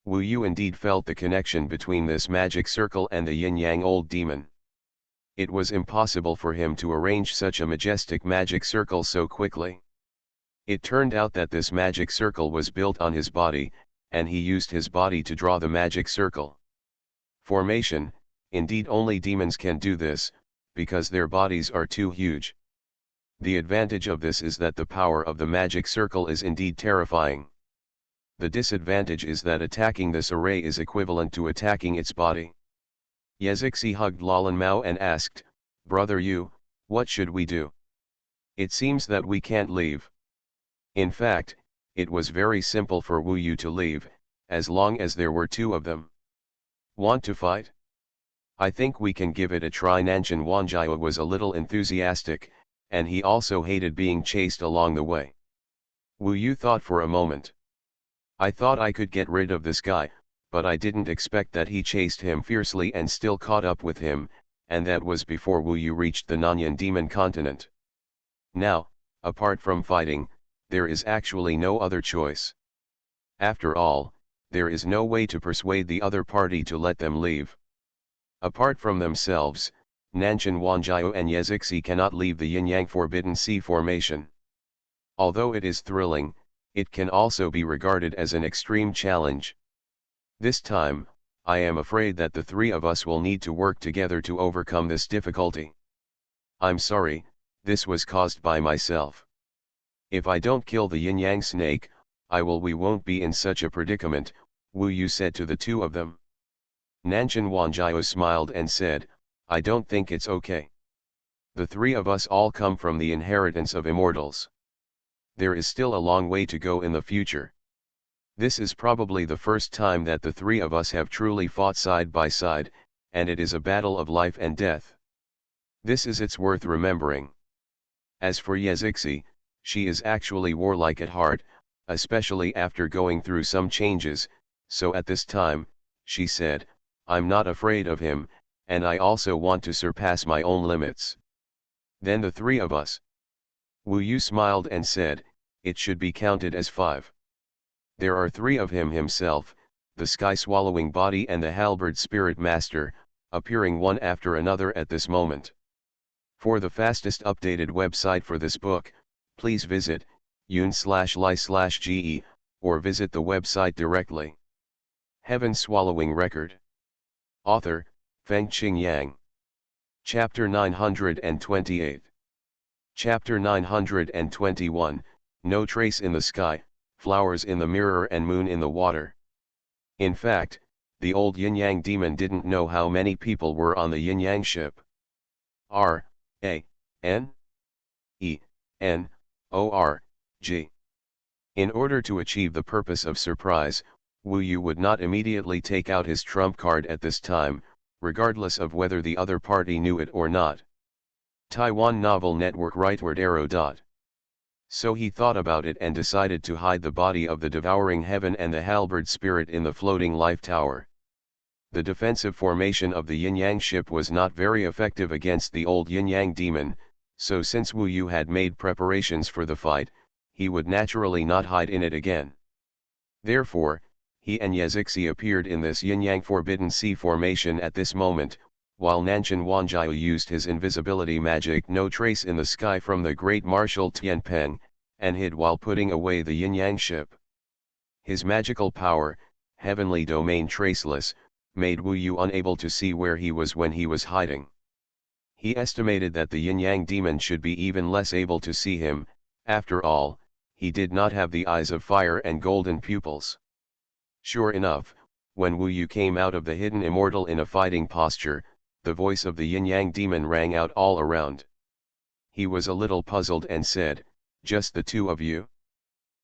Wu Yu indeed felt the connection between this magic circle and the yin-yang old demon. It was impossible for him to arrange such a majestic magic circle so quickly. It turned out that this magic circle was built on his body, and he used his body to draw the magic circle. Formation, indeed only demons can do this, because their bodies are too huge. The advantage of this is that the power of the magic circle is indeed terrifying. The disadvantage is that attacking this array is equivalent to attacking its body. Yezixi hugged Lalan Mao and asked, "Brother Yu, what should we do? It seems that we can't leave." In fact, it was very simple for Wu Yu to leave, as long as there were 2 of them. "Want to fight? I think we can give it a try." Nanshan Wanjiao was a little enthusiastic, and he also hated being chased along the way. Wu Yu thought for a moment. "I thought I could get rid of this guy, but I didn't expect that he chased him fiercely and still caught up with him, and that was before Wu Yu reached the Nanyan Demon Continent. Now, apart from fighting, there is actually no other choice. After all, there is no way to persuade the other party to let them leave. Apart from themselves, Nanshan Wanjiao and Yezixi cannot leave the yin-yang forbidden sea formation. Although it is thrilling, it can also be regarded as an extreme challenge. This time, I am afraid that the 3 of us will need to work together to overcome this difficulty. I'm sorry, this was caused by myself. If I don't kill the yin-yang snake, We won't be in such a predicament, Wu Yu said to the two of them. Nanshan Wanjiao smiled and said, I don't think it's okay. The three of us all come from the inheritance of immortals. There is still a long way to go in the future. This is probably the first time that the three of us have truly fought side by side, and it is a battle of life and death. It's worth remembering. As for Yezixi, she is actually warlike at heart, especially after going through some changes, so at this time, she said, I'm not afraid of him, and I also want to surpass my own limits. Then the three of us. Wu Yu smiled and said, it should be counted as 5. There are 3 of himself, the sky-swallowing body and the halberd spirit master, appearing one after another at this moment. For the fastest updated website for this book, please visit yun/li/ge, or visit the website directly. Heaven Swallowing Record. Author, Fengqing Yang. Chapter 928. Chapter 921, No Trace in the Sky, Flowers in the Mirror and Moon in the Water. In fact, the old yin-yang demon didn't know how many people were on the yin-yang ship. R-A-N-E-N-O-R-G. In order to achieve the purpose of surprise, Wu Yu would not immediately take out his trump card at this time, regardless of whether the other party knew it or not. Taiwan Novel Network Rightward Arrow. So he thought about it and decided to hide the body of the devouring heaven and the halberd spirit in the floating life tower. The defensive formation of the yin-yang ship was not very effective against the old yin-yang demon, so since Wu Yu had made preparations for the fight, he would naturally not hide in it again. Therefore, he and Yezixi appeared in this yin-yang forbidden sea formation at this moment, while Nanshan Wanjiao used his invisibility magic No Trace in the Sky from the great martial Tianpeng, and hid while putting away the yin-yang ship. His magical power, Heavenly Domain Traceless, made Wu Yu unable to see where he was when he was hiding. He estimated that the yin-yang demon should be even less able to see him. After all, he did not have the eyes of fire and golden pupils. Sure enough, when Wu Yu came out of the hidden immortal in a fighting posture, the voice of the yin-yang demon rang out all around. He was a little puzzled and said, just the two of you?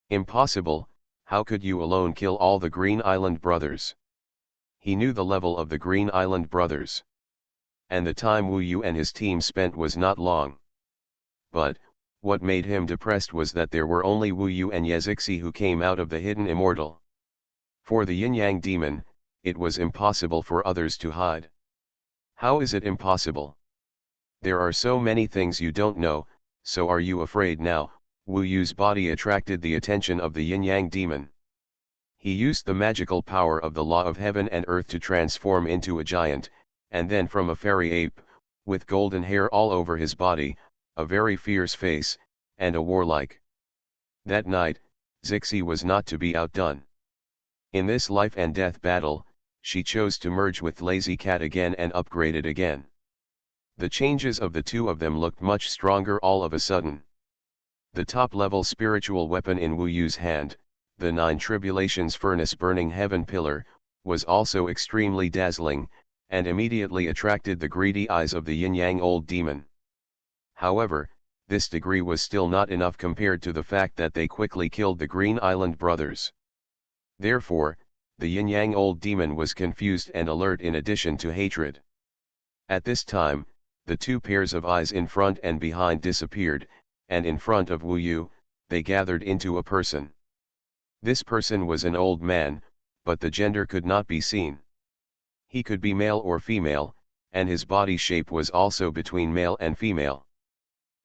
Impossible, how could you alone kill all the Green Island brothers? He knew the level of the Green Island brothers. And the time Wu Yu and his team spent was not long. But, what made him depressed was that there were only Wu Yu and Yezixi who came out of the hidden immortal. For the yin-yang demon, it was impossible for others to hide. How is it impossible? There are so many things you don't know, so are you afraid now? Wu Yu's body attracted the attention of the yin-yang demon. He used the magical power of the law of heaven and earth to transform into a giant, and then from a fairy ape, with golden hair all over his body, a very fierce face, and a warlike. That night, Zixi was not to be outdone. In this life and death battle, she chose to merge with Lazy Cat again and upgrade it again. The changes of the two of them looked much stronger all of a sudden. The top-level spiritual weapon in Wu Yu's hand, the 9 Tribulations Furnace Burning Heaven Pillar, was also extremely dazzling, and immediately attracted the greedy eyes of the yin-yang old demon. However, this degree was still not enough compared to the fact that they quickly killed the Green Island brothers. Therefore, the yin-yang old demon was confused and alert in addition to hatred. At this time, the 2 pairs of eyes in front and behind disappeared, and in front of Wu Yu, they gathered into a person. This person was an old man, but the gender could not be seen. He could be male or female, and his body shape was also between male and female.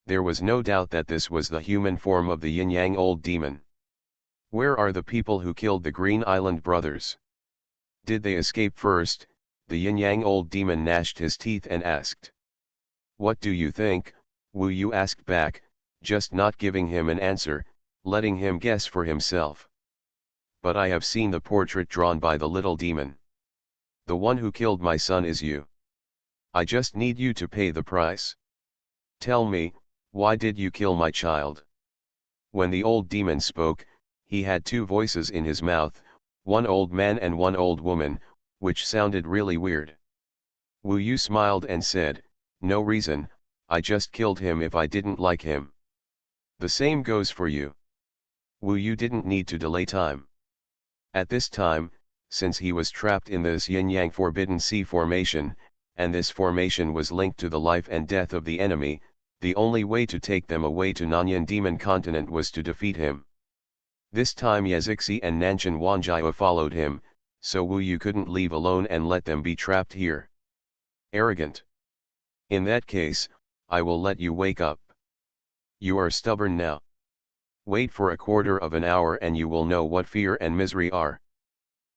There was no doubt that this was the human form of the yin-yang old demon. Where are the people who killed the Green Island brothers? Did they escape first? The yin-yang old demon gnashed his teeth and asked. What do you think? Wu Yu asked back, just not giving him an answer, letting him guess for himself. But I have seen the portrait drawn by the little demon. The one who killed my son is you. I just need you to pay the price. Tell me, why did you kill my child? When the old demon spoke, He had two voices in his mouth, one old man and one old woman, which sounded really weird. Wu Yu smiled and said, "No reason, I just killed him if I didn't like him." "The same goes for you." Wu Yu didn't need to delay time. At this time, since he was trapped in this yin-yang forbidden sea formation, and this formation was linked to the life and death of the enemy, the only way to take them away to Nanyan Demon Continent was to defeat him. This time Yazixi and Nanshan Wanjiao followed him, so Wu Yu couldn't leave alone and let them be trapped here. Arrogant. "In that case, I will let you wake up. You are stubborn now. Wait for a quarter of an hour and you will know what fear and misery are."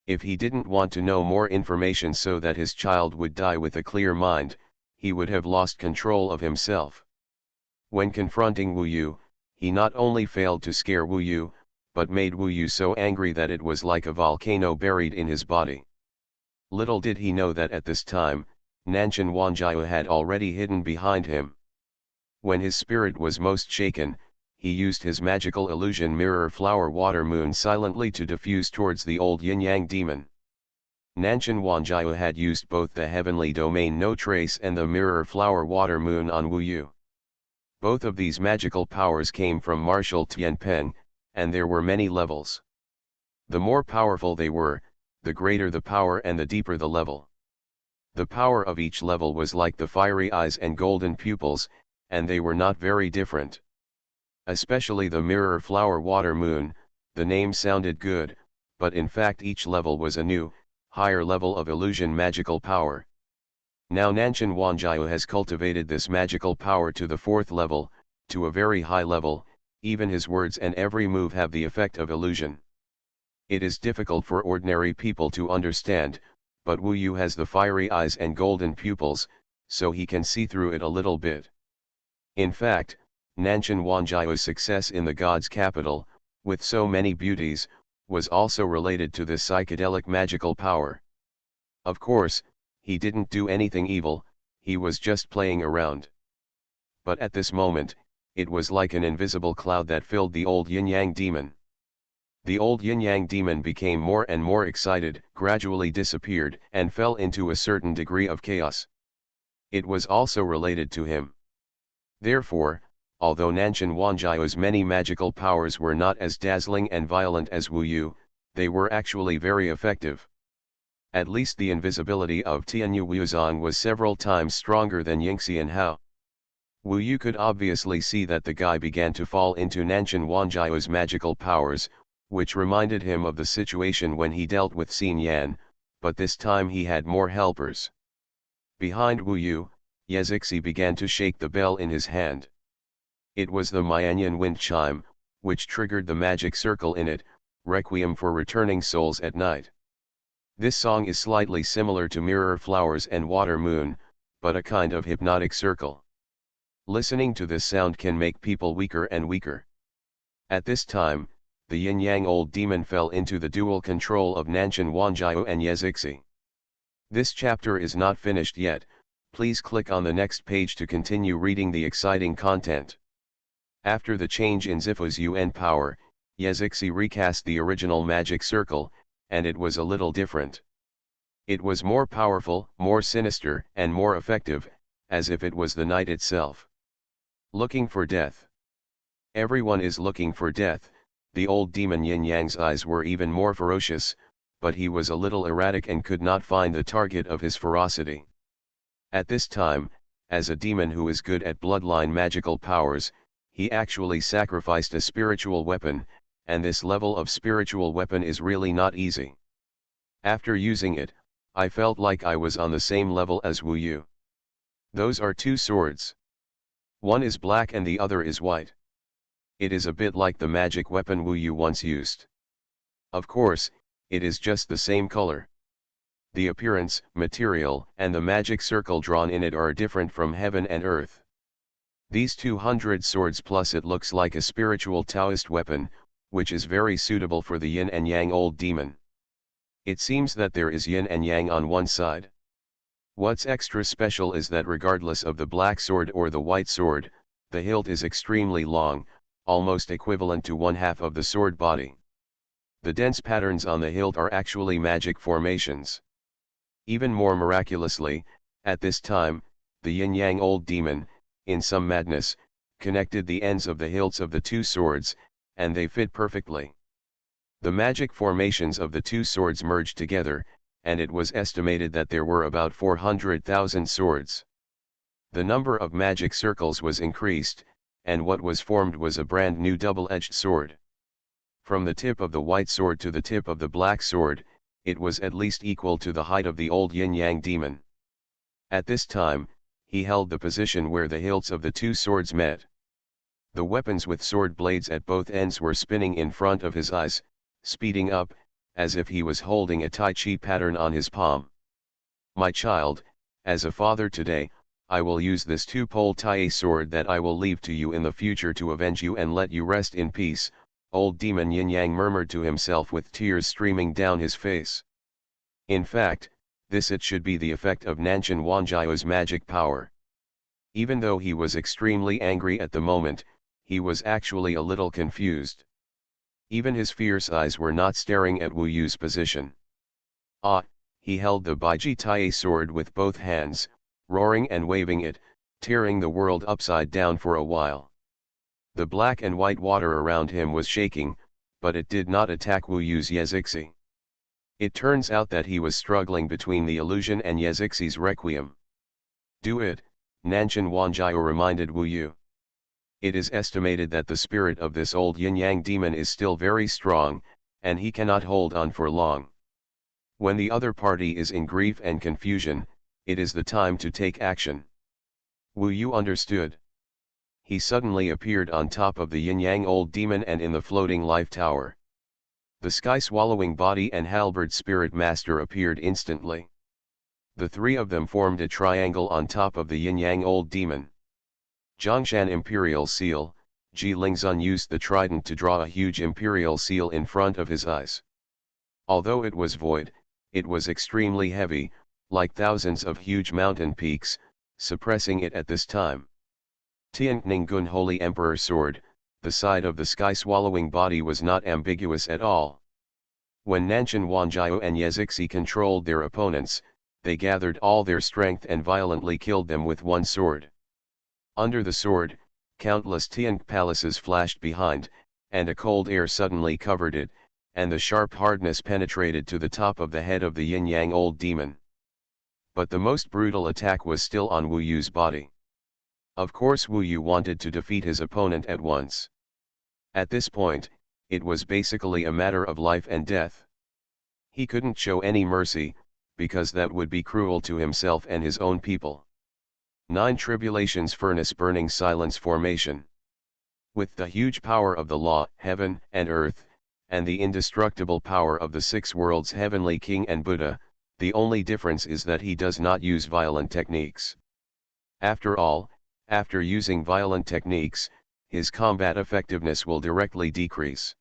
If he didn't want to know more information so that his child would die with a clear mind, he would have lost control of himself. When confronting Wu Yu, he not only failed to scare Wu Yu, but made Wu Yu so angry that it was like a volcano buried in his body. Little did he know that at this time, Nanshan Wanjiao had already hidden behind him. When his spirit was most shaken, he used his magical illusion mirror flower water moon silently to diffuse towards the old yin-yang demon. Nanshan Wanjiao had used both the heavenly domain no trace and the mirror flower water moon on Wu Yu. Both of these magical powers came from martial Tianpeng, and there were many levels. The more powerful they were, the greater the power and the deeper the level. The power of each level was like the fiery eyes and golden pupils, and they were not very different. Especially the mirror flower water moon, the name sounded good, but in fact each level was a new, higher level of illusion magical power. Now Nanshan Wanjiao has cultivated this magical power to the fourth level, to a very high level, even his words and every move have the effect of illusion. It is difficult for ordinary people to understand, but Wu Yu has the fiery eyes and golden pupils, so he can see through it a little bit. In fact, Nanshan Wanjiao's success in the God's capital, with so many beauties, was also related to this psychedelic magical power. Of course, he didn't do anything evil, he was just playing around. But at this moment, it was like an invisible cloud that filled the old yin-yang demon. The old yin-yang demon became more and more excited, gradually disappeared, and fell into a certain degree of chaos. It was also related to him. Therefore, although Nanshan Wanjiao's many magical powers were not as dazzling and violent as Wu Yu, they were actually very effective. At least the invisibility of Tianyu Wuzong was several times stronger than Yingxian Hao. Wu Yu could obviously see that the guy began to fall into Nanshan Wanjiao's magical powers, which reminded him of the situation when he dealt with Xin Yan, but this time he had more helpers. Behind Wu Yu, Yazixi began to shake the bell in his hand. It was the Mianyan wind chime, which triggered the magic circle in it, Requiem for Returning Souls at Night. This song is slightly similar to Mirror Flowers and Water Moon, but a kind of hypnotic circle. Listening to this sound can make people weaker and weaker. At this time, the yin-yang old demon fell into the dual control of Nanshan Wanjiao and Yazixi. This chapter is not finished yet, please click on the next page to continue reading the exciting content. After the change in Zifu's UN power, Yazixi recast the original magic circle, and it was a little different. It was more powerful, more sinister, and more effective, as if it was the night itself. Looking for death. Everyone is looking for death. The old demon Yin Yang's eyes were even more ferocious, but he was a little erratic and could not find the target of his ferocity. At this time, as a demon who is good at bloodline magical powers, he actually sacrificed a spiritual weapon, and this level of spiritual weapon is really not easy. After using it, I felt like I was on the same level as Wu Yu. Those are two swords. One is black and the other is white. It is a bit like the magic weapon Wu Yu once used. Of course, it is just the same color. The appearance, material, and the magic circle drawn in it are different from heaven and earth. These 200 swords plus it looks like a spiritual Taoist weapon, which is very suitable for the yin and yang old demon. It seems that there is yin and yang on one side. What's extra special is that regardless of the black sword or the white sword, the hilt is extremely long, almost equivalent to one half of the sword body. The dense patterns on the hilt are actually magic formations. Even more miraculously, at this time, the yin-yang old demon, in some madness, connected the ends of the hilts of the two swords, and they fit perfectly. The magic formations of the two swords merged together, and it was estimated that there were about 400,000 swords. The number of magic circles was increased, and what was formed was a brand new double-edged sword. From the tip of the white sword to the tip of the black sword, it was at least equal to the height of the old yin-yang demon. At this time, he held the position where the hilts of the two swords met. The weapons with sword blades at both ends were spinning in front of his eyes, speeding up, as if he was holding a Tai Chi pattern on his palm. My child, as a father today, I will use this two-pole Tai sword that I will leave to you in the future to avenge you and let you rest in peace, old demon Yin Yang murmured to himself with tears streaming down his face. In fact, this it should be the effect of Nanshan Wanjiao's magic power. Even though he was extremely angry at the moment, he was actually a little confused. Even his fierce eyes were not staring at Wu Yu's position. He held the Baiji Tai sword with both hands, roaring and waving it, tearing the world upside down for a while. The black and white water around him was shaking, but it did not attack Wu Yu's Yezixi. It turns out that he was struggling between the illusion and Yezixi's requiem. Do it, Nanshan Wanjiao reminded Wu Yu. It is estimated that the spirit of this old yin-yang demon is still very strong, and he cannot hold on for long. When the other party is in grief and confusion, it is the time to take action. Wu Yu understood. He suddenly appeared on top of the yin-yang old demon and in the floating life tower. The sky-swallowing body and halberd spirit master appeared instantly. The three of them formed a triangle on top of the yin-yang old demon. Zhongshan Imperial Seal, Ji Lingzun used the trident to draw a huge imperial seal in front of his eyes. Although it was void, it was extremely heavy, like thousands of huge mountain peaks, suppressing it at this time. Tianning Holy Emperor Sword, the side of the sky-swallowing body was not ambiguous at all. When Nanshan Wanjiao and Yezixi controlled their opponents, they gathered all their strength and violently killed them with one sword. Under the sword, countless Tiank palaces flashed behind, and a cold air suddenly covered it, and the sharp hardness penetrated to the top of the head of the yin-yang old demon. But the most brutal attack was still on Wu Yu's body. Of course Wu Yu wanted to defeat his opponent at once. At this point, it was basically a matter of life and death. He couldn't show any mercy, because that would be cruel to himself and his own people. 9 Tribulations Furnace Burning Silence Formation. With the huge power of the law, heaven and earth, and the indestructible power of the 6 worlds Heavenly King and Buddha, the only difference is that he does not use violent techniques. After all, after using violent techniques, his combat effectiveness will directly decrease.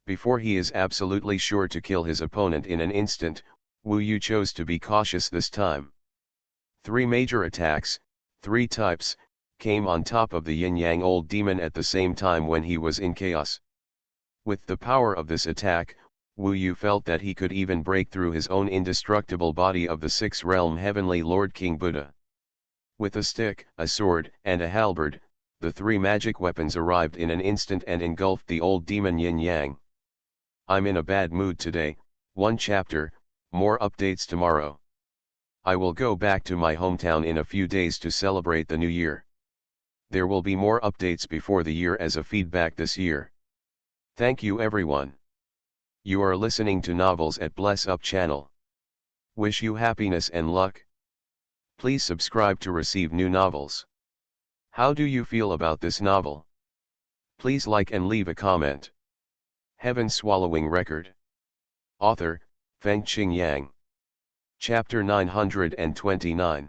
Before he is absolutely sure to kill his opponent in an instant, Wu Yu chose to be cautious this time. 3 major attacks, 3 types, came on top of the yin-yang old demon at the same time when he was in chaos. With the power of this attack, Wu Yu felt that he could even break through his own indestructible body of the 6th realm Heavenly Lord King Buddha. With a stick, a sword, and a halberd, the 3 magic weapons arrived in an instant and engulfed the old demon yin-yang. I'm in a bad mood today, 1 chapter, more updates tomorrow. I will go back to my hometown in a few days to celebrate the new year. There will be more updates before the year as a feedback this year. Thank you everyone. You are listening to Novels at Bless Up channel. Wish you happiness and luck. Please subscribe to receive new novels. How do you feel about this novel? Please like and leave a comment. Heaven Swallowing Record. Author, Fengqing Yang. Chapter 929.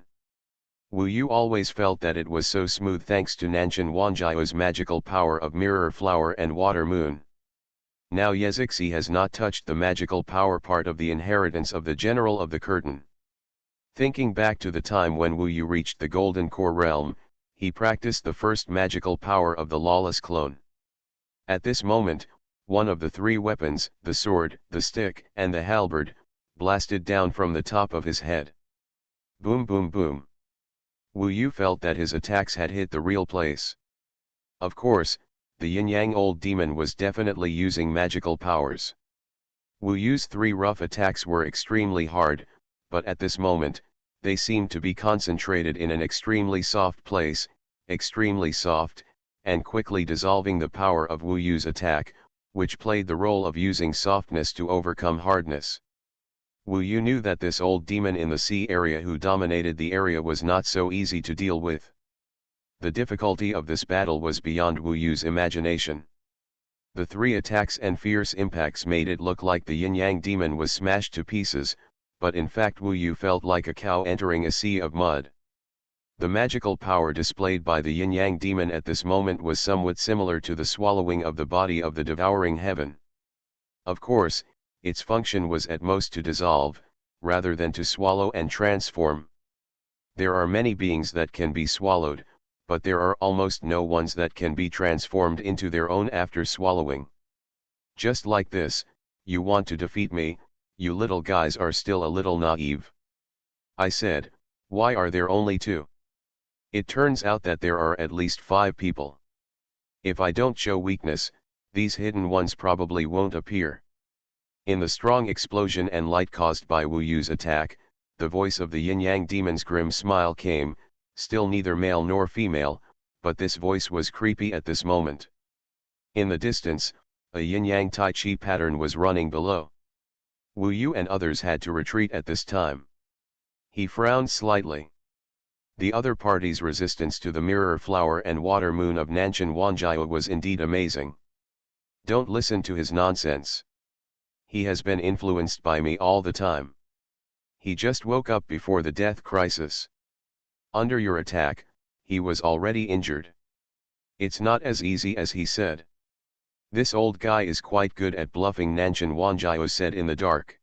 Wu Yu always felt that it was so smooth thanks to Nanshan Wanjiao's magical power of Mirror Flower and Water Moon. Now Yezixi has not touched the magical power part of the inheritance of the General of the Curtain. Thinking back to the time when Wu Yu reached the Golden Core realm, he practiced the first magical power of the Lawless Clone. At this moment, One of the three weapons, the sword, the stick, and the halberd, blasted down from the top of his head. Boom boom boom. Wu Yu felt that his attacks had hit the real place. Of course, the yin-yang old demon was definitely using magical powers. Wu Yu's three rough attacks were extremely hard, but at this moment, they seemed to be concentrated in an extremely soft place, extremely soft, and quickly dissolving the power of Wu Yu's attack, which played the role of using softness to overcome hardness. Wu Yu knew that this old demon in the sea area who dominated the area was not so easy to deal with. The difficulty of this battle was beyond Wu Yu's imagination. The three attacks and fierce impacts made it look like the yin-yang demon was smashed to pieces, but in fact Wu Yu felt like a cow entering a sea of mud. The magical power displayed by the yin-yang demon at this moment was somewhat similar to the swallowing of the body of the devouring heaven. Of course, its function was at most to dissolve, rather than to swallow and transform. There are many beings that can be swallowed, but there are almost no ones that can be transformed into their own after swallowing. Just like this, you want to defeat me, you little guys are still a little naive. I said, why are there only two? It turns out that there are at least 5 people. If I don't show weakness, these hidden ones probably won't appear. In the strong explosion and light caused by Wu Yu's attack, the voice of the yin-yang demon's grim smile came, still neither male nor female, but this voice was creepy at this moment. In the distance, a yin-yang tai chi pattern was running below. Wu Yu and others had to retreat at this time. He frowned slightly. The other party's resistance to the mirror flower and water moon of Nanshan Wanjiao was indeed amazing. Don't listen to his nonsense. He has been influenced by me all the time. He just woke up before the death crisis. Under your attack, he was already injured. It's not as easy as he said. This old guy is quite good at bluffing, Nanshan Wanjiao said in the dark.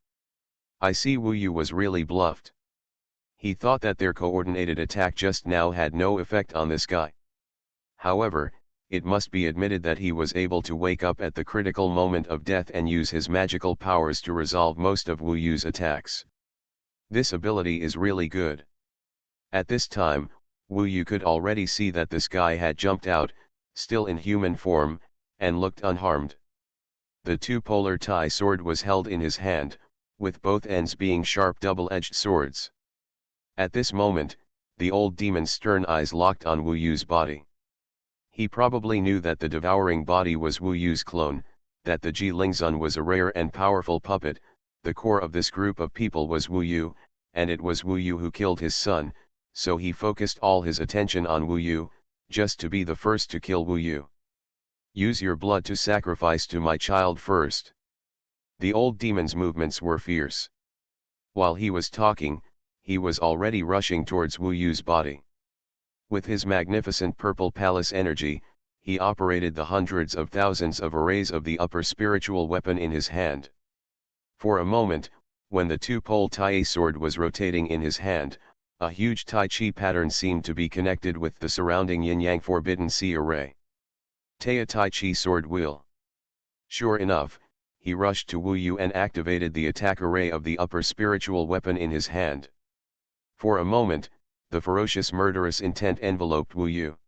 I see Wu Yu was really bluffed. He thought that their coordinated attack just now had no effect on this guy. However, it must be admitted that he was able to wake up at the critical moment of death and use his magical powers to resolve most of Wu Yu's attacks. This ability is really good. At this time, Wu Yu could already see that this guy had jumped out, still in human form, and looked unharmed. The two-polar Tai sword was held in his hand, with both ends being sharp double-edged swords. At this moment, the old demon's stern eyes locked on Wu Yu's body. He probably knew that the devouring body was Wu Yu's clone, that the Ji Lingzun was a rare and powerful puppet, the core of this group of people was Wu Yu, and it was Wu Yu who killed his son, so he focused all his attention on Wu Yu, just to be the first to kill Wu Yu. Use your blood to sacrifice to my child first. The old demon's movements were fierce. While he was talking, he was already rushing towards Wu Yu's body. With his magnificent purple palace energy, he operated the hundreds of thousands of arrays of the upper spiritual weapon in his hand. For a moment, when the two-pole Tai sword was rotating in his hand, a huge Tai Chi pattern seemed to be connected with the surrounding yin-yang forbidden sea array. Taya Tai Chi sword wheel. Sure enough, he rushed to Wu Yu and activated the attack array of the upper spiritual weapon in his hand. For a moment, the ferocious murderous intent enveloped Wu Yu.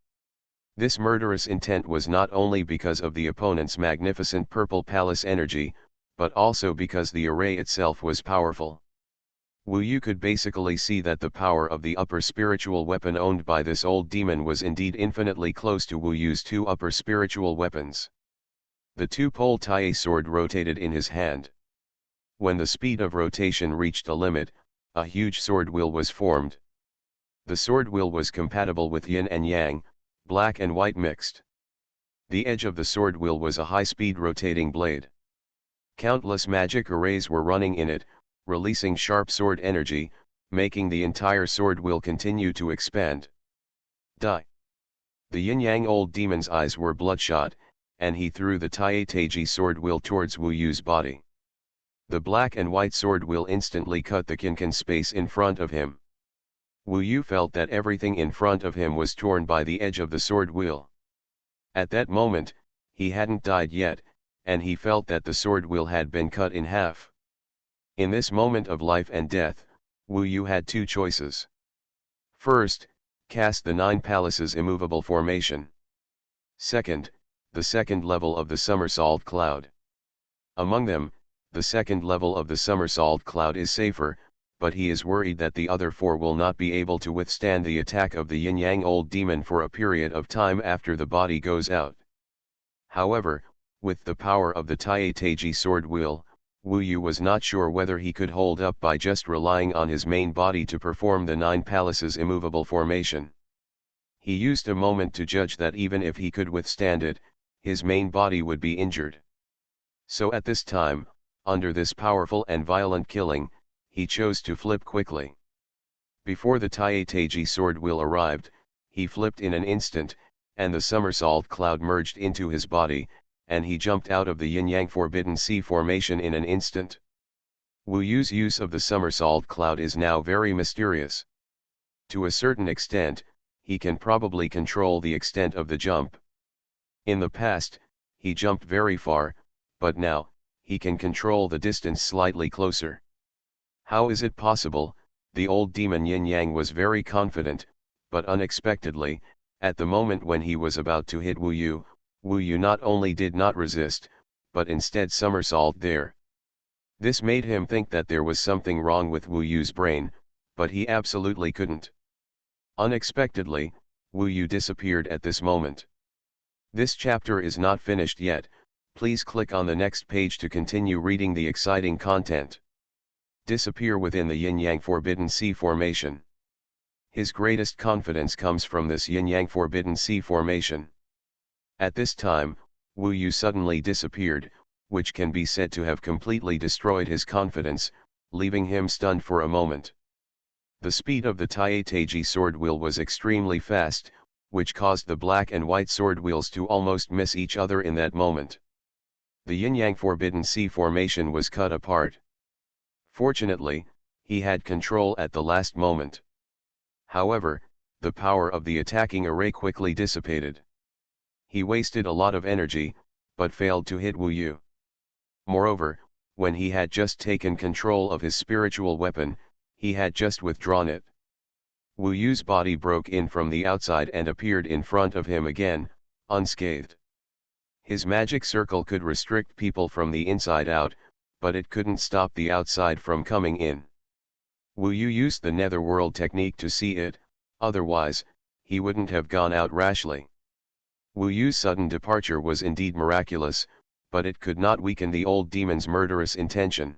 This murderous intent was not only because of the opponent's magnificent purple palace energy, but also because the array itself was powerful. Wu Yu could basically see that the power of the upper spiritual weapon owned by this old demon was indeed infinitely close to Wu Yu's two upper spiritual weapons. The two-pole Tai sword rotated in his hand. When the speed of rotation reached a limit, a huge sword wheel was formed. The sword wheel was compatible with yin and yang, black and white mixed. The edge of the sword wheel was a high-speed rotating blade. Countless magic arrays were running in it, releasing sharp sword energy, making the entire sword wheel continue to expand. Die. The yin-yang old demon's eyes were bloodshot, and he threw the Tai Taiji sword wheel towards Wu Yu's body. The black and white sword wheel instantly cut the Kinkan space in front of him. Wu Yu felt that everything in front of him was torn by the edge of the sword wheel. At that moment, he hadn't died yet, and he felt that the sword wheel had been cut in half. In this moment of life and death, Wu Yu had two choices. First, cast the 9 palaces immovable formation. Second, the second level of the somersault cloud. Among them, the second level of the somersault cloud is safer, but he is worried that the other 4 will not be able to withstand the attack of the yin-yang old demon for a period of time after the body goes out. However, with the power of the Taietaiji sword wheel, Wu Yu was not sure whether he could hold up by just relying on his main body to perform the 9 palaces immovable formation. He used a moment to judge that even if he could withstand it, his main body would be injured. So at this time, under this powerful and violent killing, he chose to flip quickly. Before the Taietaiji sword wheel arrived, he flipped in an instant, and the somersault cloud merged into his body, and he jumped out of the yin-yang forbidden sea formation in an instant. Wu Yu's use of the somersault cloud is now very mysterious. To a certain extent, he can probably control the extent of the jump. In the past, he jumped very far, but now, he can control the distance slightly closer. How is it possible? The old demon yin-yang was very confident, but unexpectedly, at the moment when he was about to hit Wu Yu not only did not resist, but instead somersaulted there. This made him think that there was something wrong with Wu Yu's brain, but he absolutely couldn't. Unexpectedly, Wu Yu disappeared at this moment. This chapter is not finished yet, please click on the next page to continue reading the exciting content. Disappear within the yin-yang forbidden sea formation. His greatest confidence comes from this yin-yang forbidden sea formation. At this time, Wu Yu suddenly disappeared, which can be said to have completely destroyed his confidence, leaving him stunned for a moment. The speed of the Taietaiji sword wheel was extremely fast, which caused the black and white sword wheels to almost miss each other in that moment. The yin-yang forbidden sea formation was cut apart. Fortunately, he had control at the last moment. However, the power of the attacking array quickly dissipated. He wasted a lot of energy, but failed to hit Wu Yu. Moreover, when he had just taken control of his spiritual weapon, he had just withdrawn it. Wu Yu's body broke in from the outside and appeared in front of him again, unscathed. His magic circle could restrict people from the inside out, but it couldn't stop the outside from coming in. Wu Yu used the netherworld technique to see it, otherwise, he wouldn't have gone out rashly. Wu Yu's sudden departure was indeed miraculous, but it could not weaken the old demon's murderous intention.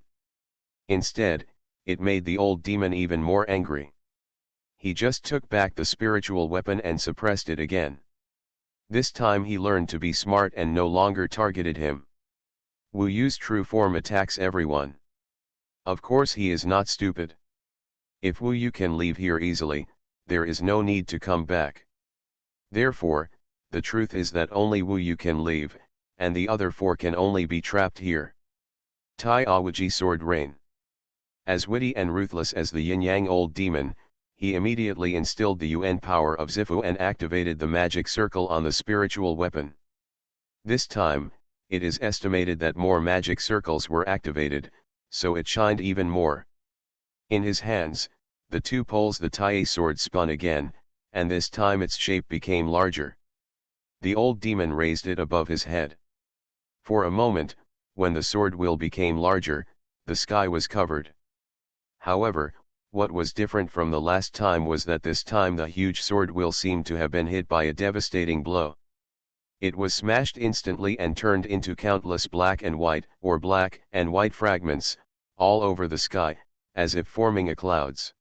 Instead, it made the old demon even more angry. He just took back the spiritual weapon and suppressed it again. This time he learned to be smart and no longer targeted him. Wu Yu's true form attacks everyone. Of course he is not stupid. If Wu Yu can leave here easily, there is no need to come back. Therefore, the truth is that only Wu Yu can leave, and the other 4 can only be trapped here. Tai Awaji Sword Rain. As witty and ruthless as the yin-yang old demon, he immediately instilled the Yuan power of Zifu and activated the magic circle on the spiritual weapon. This time, it is estimated that more magic circles were activated, so it shined even more. In his hands, the 2 poles the Tai sword spun again, and this time its shape became larger. The old demon raised it above his head. For a moment, when the sword wheel became larger, the sky was covered. However, what was different from the last time was that this time the huge sword wheel seemed to have been hit by a devastating blow. It was smashed instantly and turned into countless black and white fragments, all over the sky, as if forming a clouds.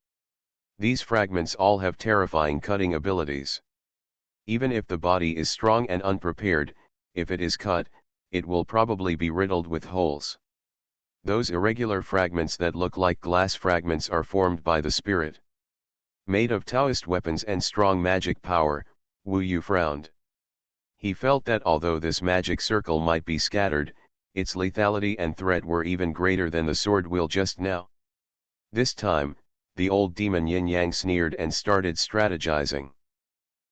These fragments all have terrifying cutting abilities. Even if the body is strong and unprepared, if it is cut, it will probably be riddled with holes. Those irregular fragments that look like glass fragments are formed by the spirit. Made of Taoist weapons and strong magic power, Wu Yu frowned. He felt that although this magic circle might be scattered, its lethality and threat were even greater than the sword wheel just now. This time, the old demon Yin Yang sneered and started strategizing.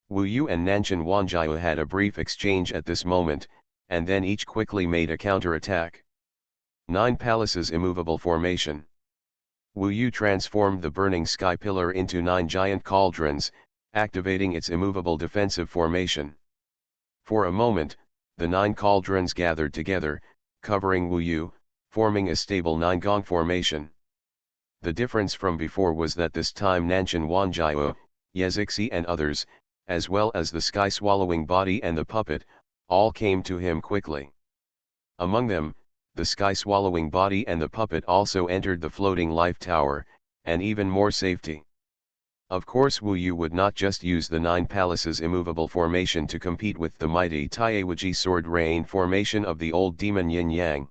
Wu Yu and Nanshan Wanjiao had a brief exchange at this moment, and then each quickly made a counter-attack. 9 Palaces Immovable Formation. Wu Yu transformed the burning sky pillar into 9 giant cauldrons, activating its immovable defensive formation. For a moment, the 9 cauldrons gathered together, covering Wu Yu, forming a stable 9 gong formation. The difference from before was that this time Nanshan Wanjiao, Yezixi and others, as well as the sky-swallowing body and the puppet, all came to him quickly. Among them, the sky-swallowing body and the puppet also entered the floating life tower, and even more safety. Of course Wu Yu would not just use the 9 Palaces Immovable Formation to compete with the mighty Taiewuji Sword Rain formation of the old demon Yin Yang.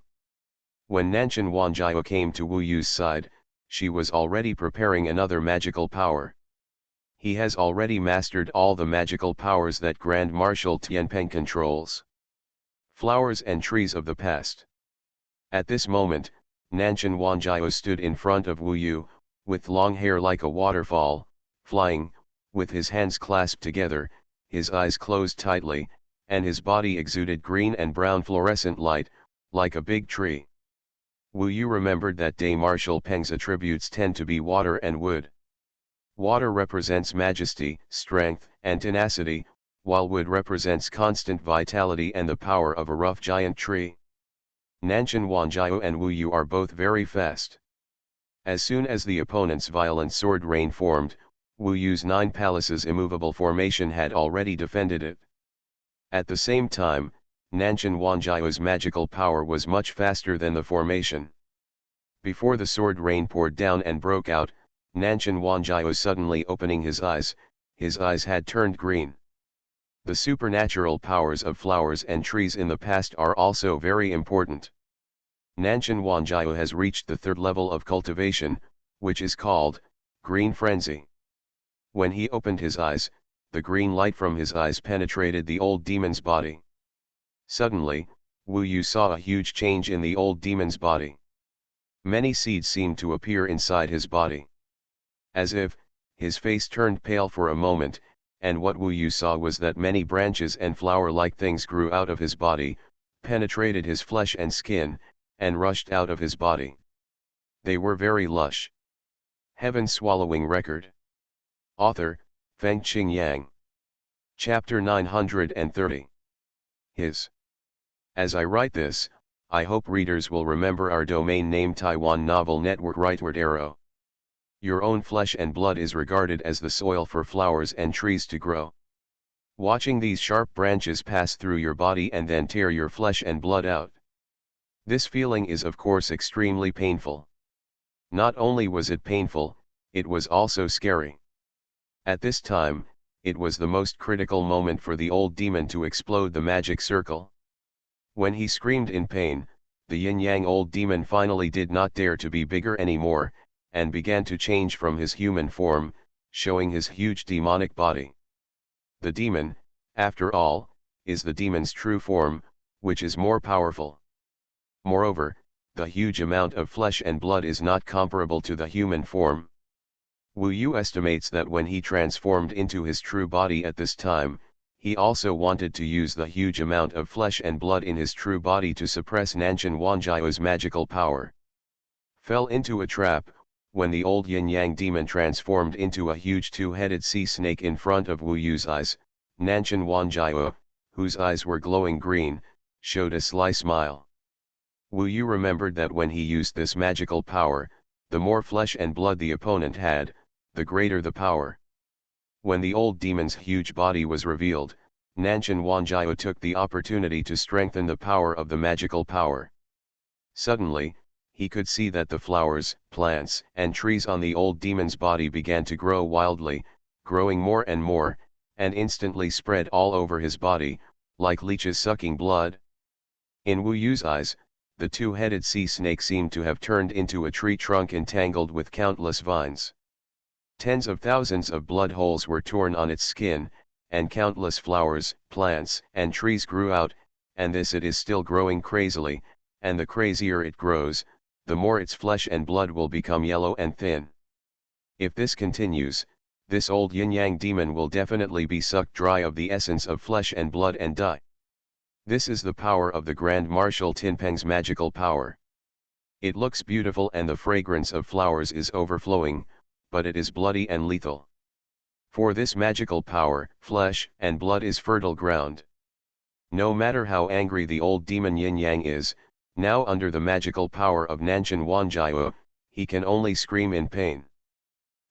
When Nanshan Wanjiao came to Wu Yu's side, she was already preparing another magical power. He has already mastered all the magical powers that Grand Marshal Tianpeng controls. Flowers and trees of the past. At this moment, Nanshan Wanjiao stood in front of Wu Yu, with long hair like a waterfall, flying, with his hands clasped together, his eyes closed tightly, and his body exuded green and brown fluorescent light, like a big tree. Wu Yu remembered that day Marshal Peng's attributes tend to be water and wood. Water represents majesty, strength, and tenacity, while wood represents constant vitality and the power of a rough giant tree. Nanshan Wanjiao and Wu Yu are both very fast. As soon as the opponent's violent sword rain formed, Wu Yu's 9 Palaces Immovable Formation had already defended it. At the same time, Nanshan Wanjiao's magical power was much faster than the formation. Before the sword rain poured down and broke out, Nanshan Wanjiao suddenly opening his eyes had turned green. The supernatural powers of flowers and trees in the past are also very important. Nanshan Wanjiao has reached the 3rd level of cultivation, which is called Green Frenzy. When he opened his eyes, the green light from his eyes penetrated the old demon's body. Suddenly, Wu Yu saw a huge change in the old demon's body. Many seeds seemed to appear inside his body. As if, his face turned pale for a moment, and what Wu Yu saw was that many branches and flower-like things grew out of his body, penetrated his flesh and skin, and rushed out of his body. They were very lush. Heaven Swallowing Record. Author, Feng Qing Yang. Chapter 930. His. As I write this, I hope readers will remember our domain name Taiwan Novel Network Rightward Arrow. Your own flesh and blood is regarded as the soil for flowers and trees to grow. Watching these sharp branches pass through your body and then tear your flesh and blood out. This feeling is of course extremely painful. Not only was it painful, it was also scary. At this time, it was the most critical moment for the old demon to explode the magic circle. When he screamed in pain, the yin-yang old demon finally did not dare to be bigger anymore, and began to change from his human form, showing his huge demonic body. The demon, after all, is the demon's true form, which is more powerful. Moreover, the huge amount of flesh and blood is not comparable to the human form. Wu Yu estimates that when he transformed into his true body at this time, he also wanted to use the huge amount of flesh and blood in his true body to suppress Nanshan Wanjiao's magical power. Fell into a trap, when the old yin-yang demon transformed into a huge 2-headed sea snake in front of Wu Yu's eyes, Nanshan Wanjiao, whose eyes were glowing green, showed a sly smile. Wu Yu remembered that when he used this magical power, the more flesh and blood the opponent had, the greater the power. When the old demon's huge body was revealed, Nanshan Wanjiao took the opportunity to strengthen the power of the magical power. Suddenly, he could see that the flowers, plants, and trees on the old demon's body began to grow wildly, growing more and more, and instantly spread all over his body, like leeches sucking blood. In Wu Yu's eyes, the 2-headed sea snake seemed to have turned into a tree trunk entangled with countless vines. Tens of thousands of blood holes were torn on its skin, and countless flowers, plants, and trees grew out, and this it is still growing crazily, and the crazier it grows, the more its flesh and blood will become yellow and thin. If this continues, this old yin-yang demon will definitely be sucked dry of the essence of flesh and blood and die. This is the power of the Grand Marshal Tinpeng's magical power. It looks beautiful and the fragrance of flowers is overflowing, but it is bloody and lethal. For this magical power, flesh and blood is fertile ground. No matter how angry the old demon Yin Yang is, now under the magical power of Nanshan Wanjiao, he can only scream in pain.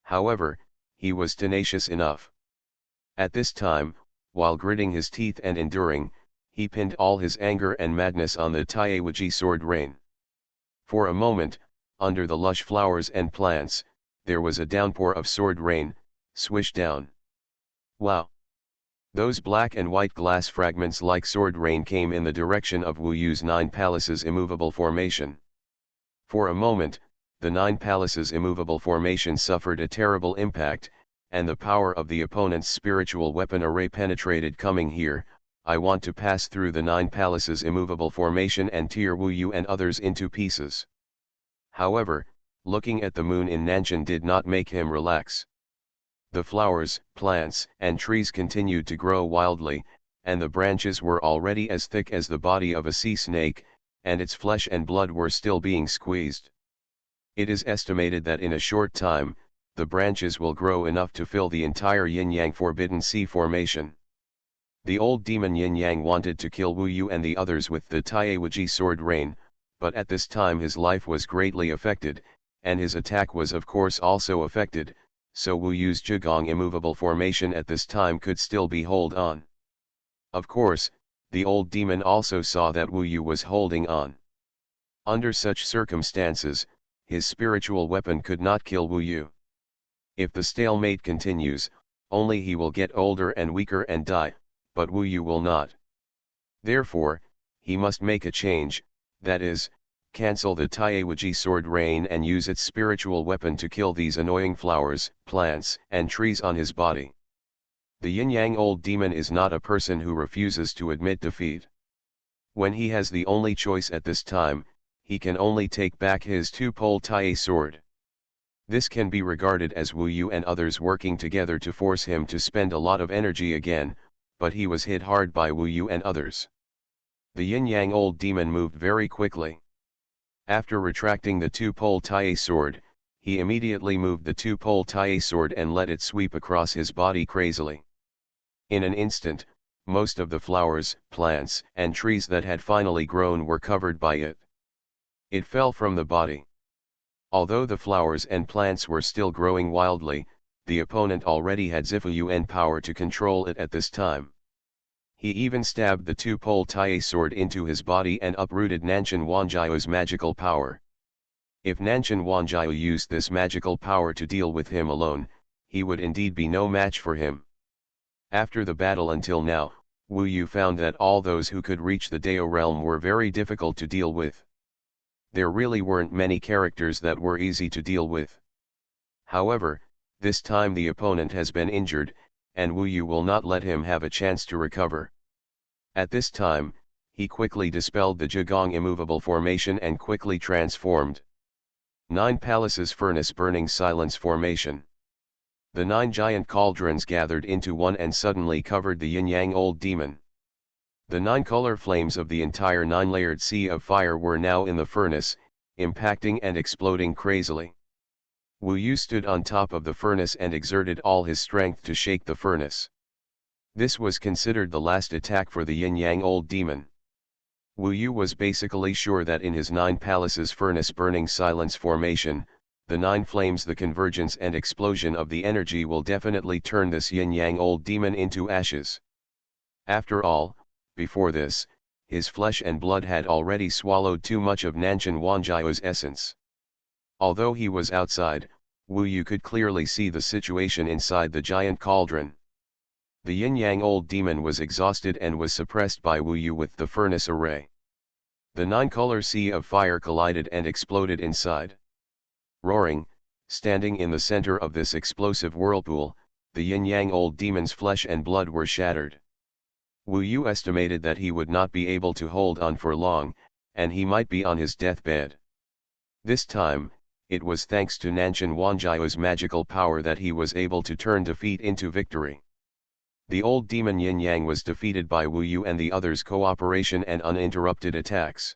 However, he was tenacious enough. At this time, while gritting his teeth and enduring, he pinned all his anger and madness on the Taiewuji sword rain. For a moment, under the lush flowers and plants, there was a downpour of sword rain, swish down. Wow! Those black and white glass fragments like sword rain came in the direction of Wu Yu's 9 palaces immovable formation. For a moment, the 9 palaces immovable formation suffered a terrible impact, and the power of the opponent's spiritual weapon array penetrated. Coming here, I want to pass through the 9 palaces immovable formation and tear Wu Yu and others into pieces. However, looking at the moon in Nanshan did not make him relax. The flowers, plants, and trees continued to grow wildly, and the branches were already as thick as the body of a sea snake, and its flesh and blood were still being squeezed. It is estimated that in a short time, the branches will grow enough to fill the entire Yin-Yang Forbidden Sea formation. The old demon Yin-Yang wanted to kill Wu Yu and the others with the Taiewuji sword rain, but at this time his life was greatly affected, and his attack was of course also affected, so Wu Yu's Zhigong immovable formation at this time could still be hold on. Of course, the old demon also saw that Wu Yu was holding on. Under such circumstances, his spiritual weapon could not kill Wu Yu. If the stalemate continues, only he will get older and weaker and die, but Wu Yu will not. Therefore, he must make a change, that is, cancel the Taiewuji sword rain and use its spiritual weapon to kill these annoying flowers, plants, and trees on his body. The Yin-Yang old demon is not a person who refuses to admit defeat. When he has the only choice at this time, he can only take back his two-pole Tai sword. This can be regarded as Wu Yu and others working together to force him to spend a lot of energy again, but he was hit hard by Wu Yu and others. The Yin-Yang old demon moved very quickly. After retracting the two-pole Tai sword, he immediately moved the two-pole Tai sword and let it sweep across his body crazily. In an instant, most of the flowers, plants, and trees that had finally grown were covered by it. It fell from the body. Although the flowers and plants were still growing wildly, the opponent already had Zifu Yuan power to control it at this time. He even stabbed the two-pole Tai sword into his body and uprooted Nanshan Wanjiao's magical power. If Nanshan Wanjiao used this magical power to deal with him alone, he would indeed be no match for him. After the battle until now, Wu Yu found that all those who could reach the Dao realm were very difficult to deal with. There really weren't many characters that were easy to deal with. However, this time the opponent has been injured, and Wu Yu will not let him have a chance to recover. At this time, he quickly dispelled the Zhigong immovable formation and quickly transformed. 9 Palaces Furnace Burning Silence Formation. The 9 giant cauldrons gathered into one and suddenly covered the Yin-Yang old demon. The 9 color flames of the entire 9-layered sea of fire were now in the furnace, impacting and exploding crazily. Wu Yu stood on top of the furnace and exerted all his strength to shake the furnace. This was considered the last attack for the Yin-Yang old demon. Wu Yu was basically sure that in his 9 palaces furnace burning silence formation, the 9 flames, the convergence and explosion of the energy will definitely turn this Yin-Yang old demon into ashes. After all, before this, his flesh and blood had already swallowed too much of Nanshan Wanjiao's essence. Although he was outside, Wu Yu could clearly see the situation inside the giant cauldron. The Yin-Yang old demon was exhausted and was suppressed by Wu Yu with the furnace array. The 9-color sea of fire collided and exploded inside. Roaring, standing in the center of this explosive whirlpool, the Yin-Yang old demon's flesh and blood were shattered. Wu Yu estimated that he would not be able to hold on for long, and he might be on his deathbed. This time, it was thanks to Nanshan Wanjiao's magical power that he was able to turn defeat into victory. The old demon Yin Yang was defeated by Wu Yu and the others' cooperation and uninterrupted attacks.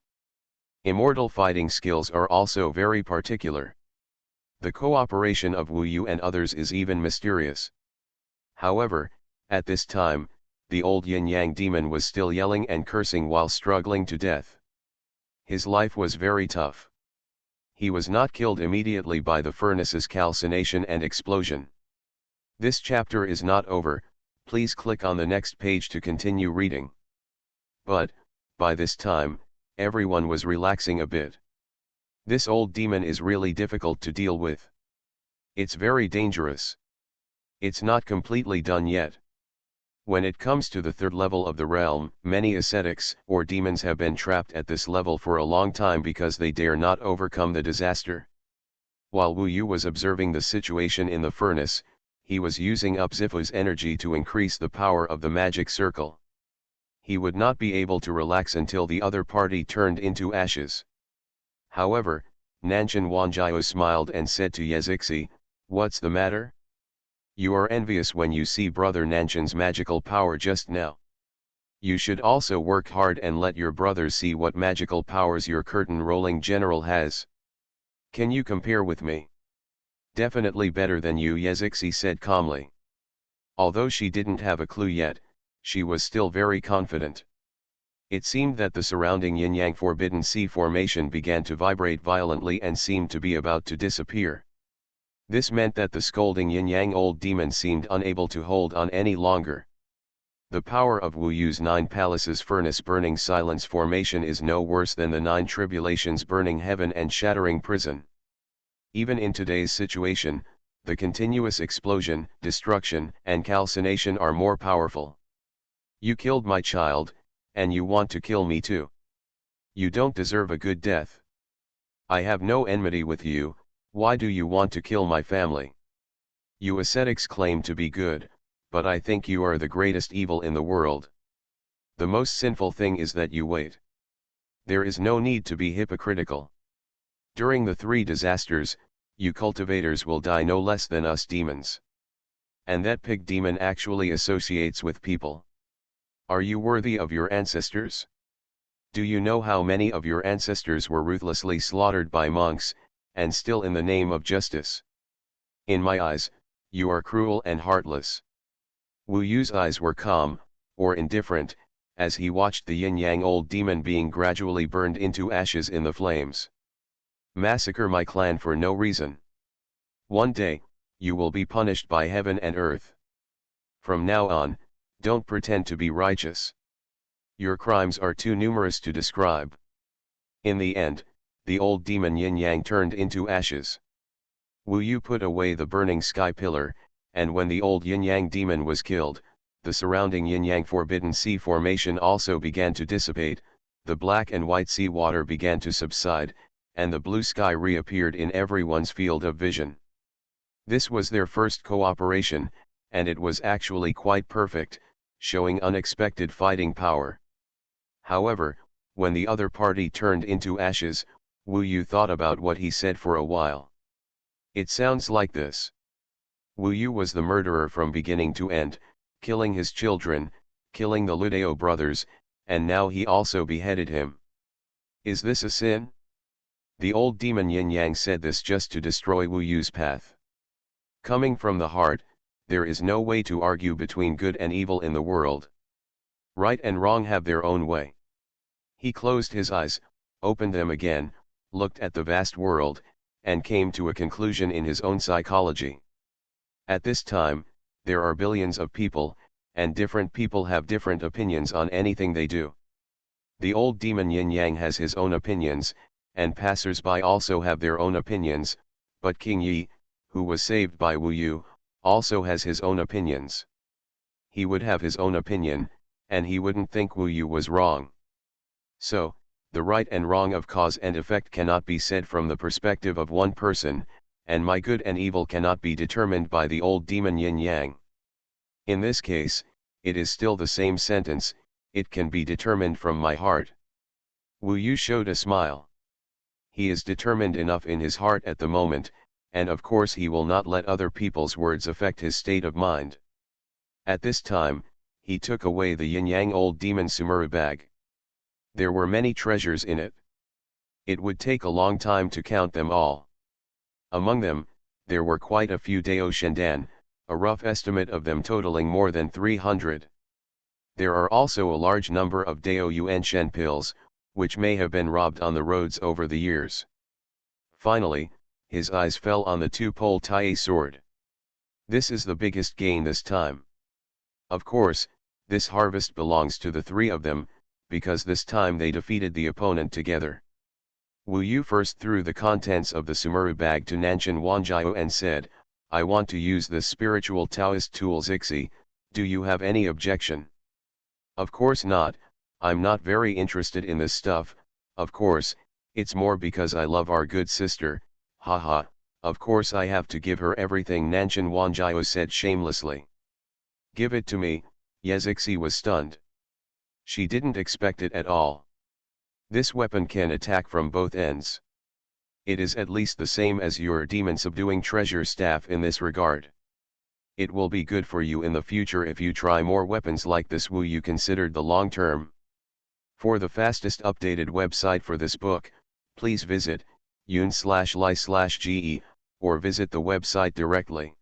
Immortal fighting skills are also very particular. The cooperation of Wu Yu and others is even mysterious. However, at this time, the old Yin Yang demon was still yelling and cursing while struggling to death. His life was very tough. He was not killed immediately by the furnace's calcination and explosion. This chapter is not over, please click on the next page to continue reading. But, by this time, everyone was relaxing a bit. This old demon is really difficult to deal with. It's very dangerous. It's not completely done yet. When it comes to the third level of the realm, many ascetics or demons have been trapped at this level for a long time because they dare not overcome the disaster. While Wu Yu was observing the situation in the furnace, he was using up Zifu's energy to increase the power of the magic circle. He would not be able to relax until the other party turned into ashes. However, Nanshan Wanjiao smiled and said to Yezixi, "What's the matter? You are envious when you see brother Nanshan's magical power just now. You should also work hard and let your brothers see what magical powers your curtain-rolling general has. Can you compare with me?" "Definitely better than you," Yezixi said calmly. Although she didn't have a clue yet, she was still very confident. It seemed that the surrounding yin-yang forbidden sea formation began to vibrate violently and seemed to be about to disappear. This meant that the scolding yin-yang old demon seemed unable to hold on any longer. The power of Wu Yu's 9 palaces furnace burning silence formation is no worse than the 9 tribulations burning heaven and shattering prison. Even in today's situation, the continuous explosion, destruction, and calcination are more powerful. You killed my child, and you want to kill me too. You don't deserve a good death. I have no enmity with you, why do you want to kill my family? You ascetics claim to be good, but I think you are the greatest evil in the world. The most sinful thing is that you wait. There is no need to be hypocritical. During the 3 disasters, you cultivators will die no less than us demons. And that pig demon actually associates with people. Are you worthy of your ancestors? Do you know how many of your ancestors were ruthlessly slaughtered by monks, and still in the name of justice? In my eyes, you are cruel and heartless. Wu Yu's eyes were calm, or indifferent, as he watched the yin-yang old demon being gradually burned into ashes in the flames. Massacre my clan for no reason. One day, you will be punished by heaven and earth. From now on, don't pretend to be righteous. Your crimes are too numerous to describe. In the end, the old demon yin-yang turned into ashes. Wu Yu put away the burning sky pillar, and when the old yin-yang demon was killed, the surrounding yin-yang forbidden sea formation also began to dissipate, the black and white sea water began to subside, and the blue sky reappeared in everyone's field of vision. This was their first cooperation, and it was actually quite perfect, showing unexpected fighting power. However, when the other party turned into ashes, Wu Yu thought about what he said for a while. It sounds like this. Wu Yu was the murderer from beginning to end, killing his children, killing the Ludeo brothers, and now he also beheaded him. Is this a sin? The old demon yin-yang said this just to destroy Wu Yu's path. Coming from the heart, there is no way to argue between good and evil in the world. Right and wrong have their own way. He closed his eyes, opened them again, looked at the vast world, and came to a conclusion in his own psychology. At this time, there are billions of people, and different people have different opinions on anything they do. The old demon yin-yang has his own opinions, and passers-by also have their own opinions, but King Yi, who was saved by Wu Yu, also has his own opinions. He would have his own opinion, and he wouldn't think Wu Yu was wrong. So, the right and wrong of cause and effect cannot be said from the perspective of one person, and my good and evil cannot be determined by the old demon yin-yang. In this case, it is still the same sentence, it can be determined from my heart. Wu Yu showed a smile. He is determined enough in his heart at the moment, and of course he will not let other people's words affect his state of mind. At this time, he took away the yin-yang old demon Sumuru bag. There were many treasures in it. It would take a long time to count them all. Among them, there were quite a few Dao Shendan, a rough estimate of them totaling more than 300. There are also a large number of Dao Yuan Shen pills, which may have been robbed on the roads over the years. Finally, his eyes fell on the two-pole Tai sword. This is the biggest gain this time. Of course, this harvest belongs to the three of them, because this time they defeated the opponent together. Wu Yu first threw the contents of the Sumuru bag to Nanshan Wanjiao and said, "I want to use this spiritual Taoist tool Zixi, do you have any objection?" "Of course not, I'm not very interested in this stuff, of course, it's more because I love our good sister, haha, of course I have to give her everything," Nanshan Wanjiao said shamelessly. "Give it to me," Zixi was stunned. She didn't expect it at all. This weapon can attack from both ends. It is at least the same as your demon-subduing treasure staff in this regard. It will be good for you in the future if you try more weapons like this. Wu Yu considered the long term. For the fastest updated website for this book, please visit yun/li/ge, or visit the website directly.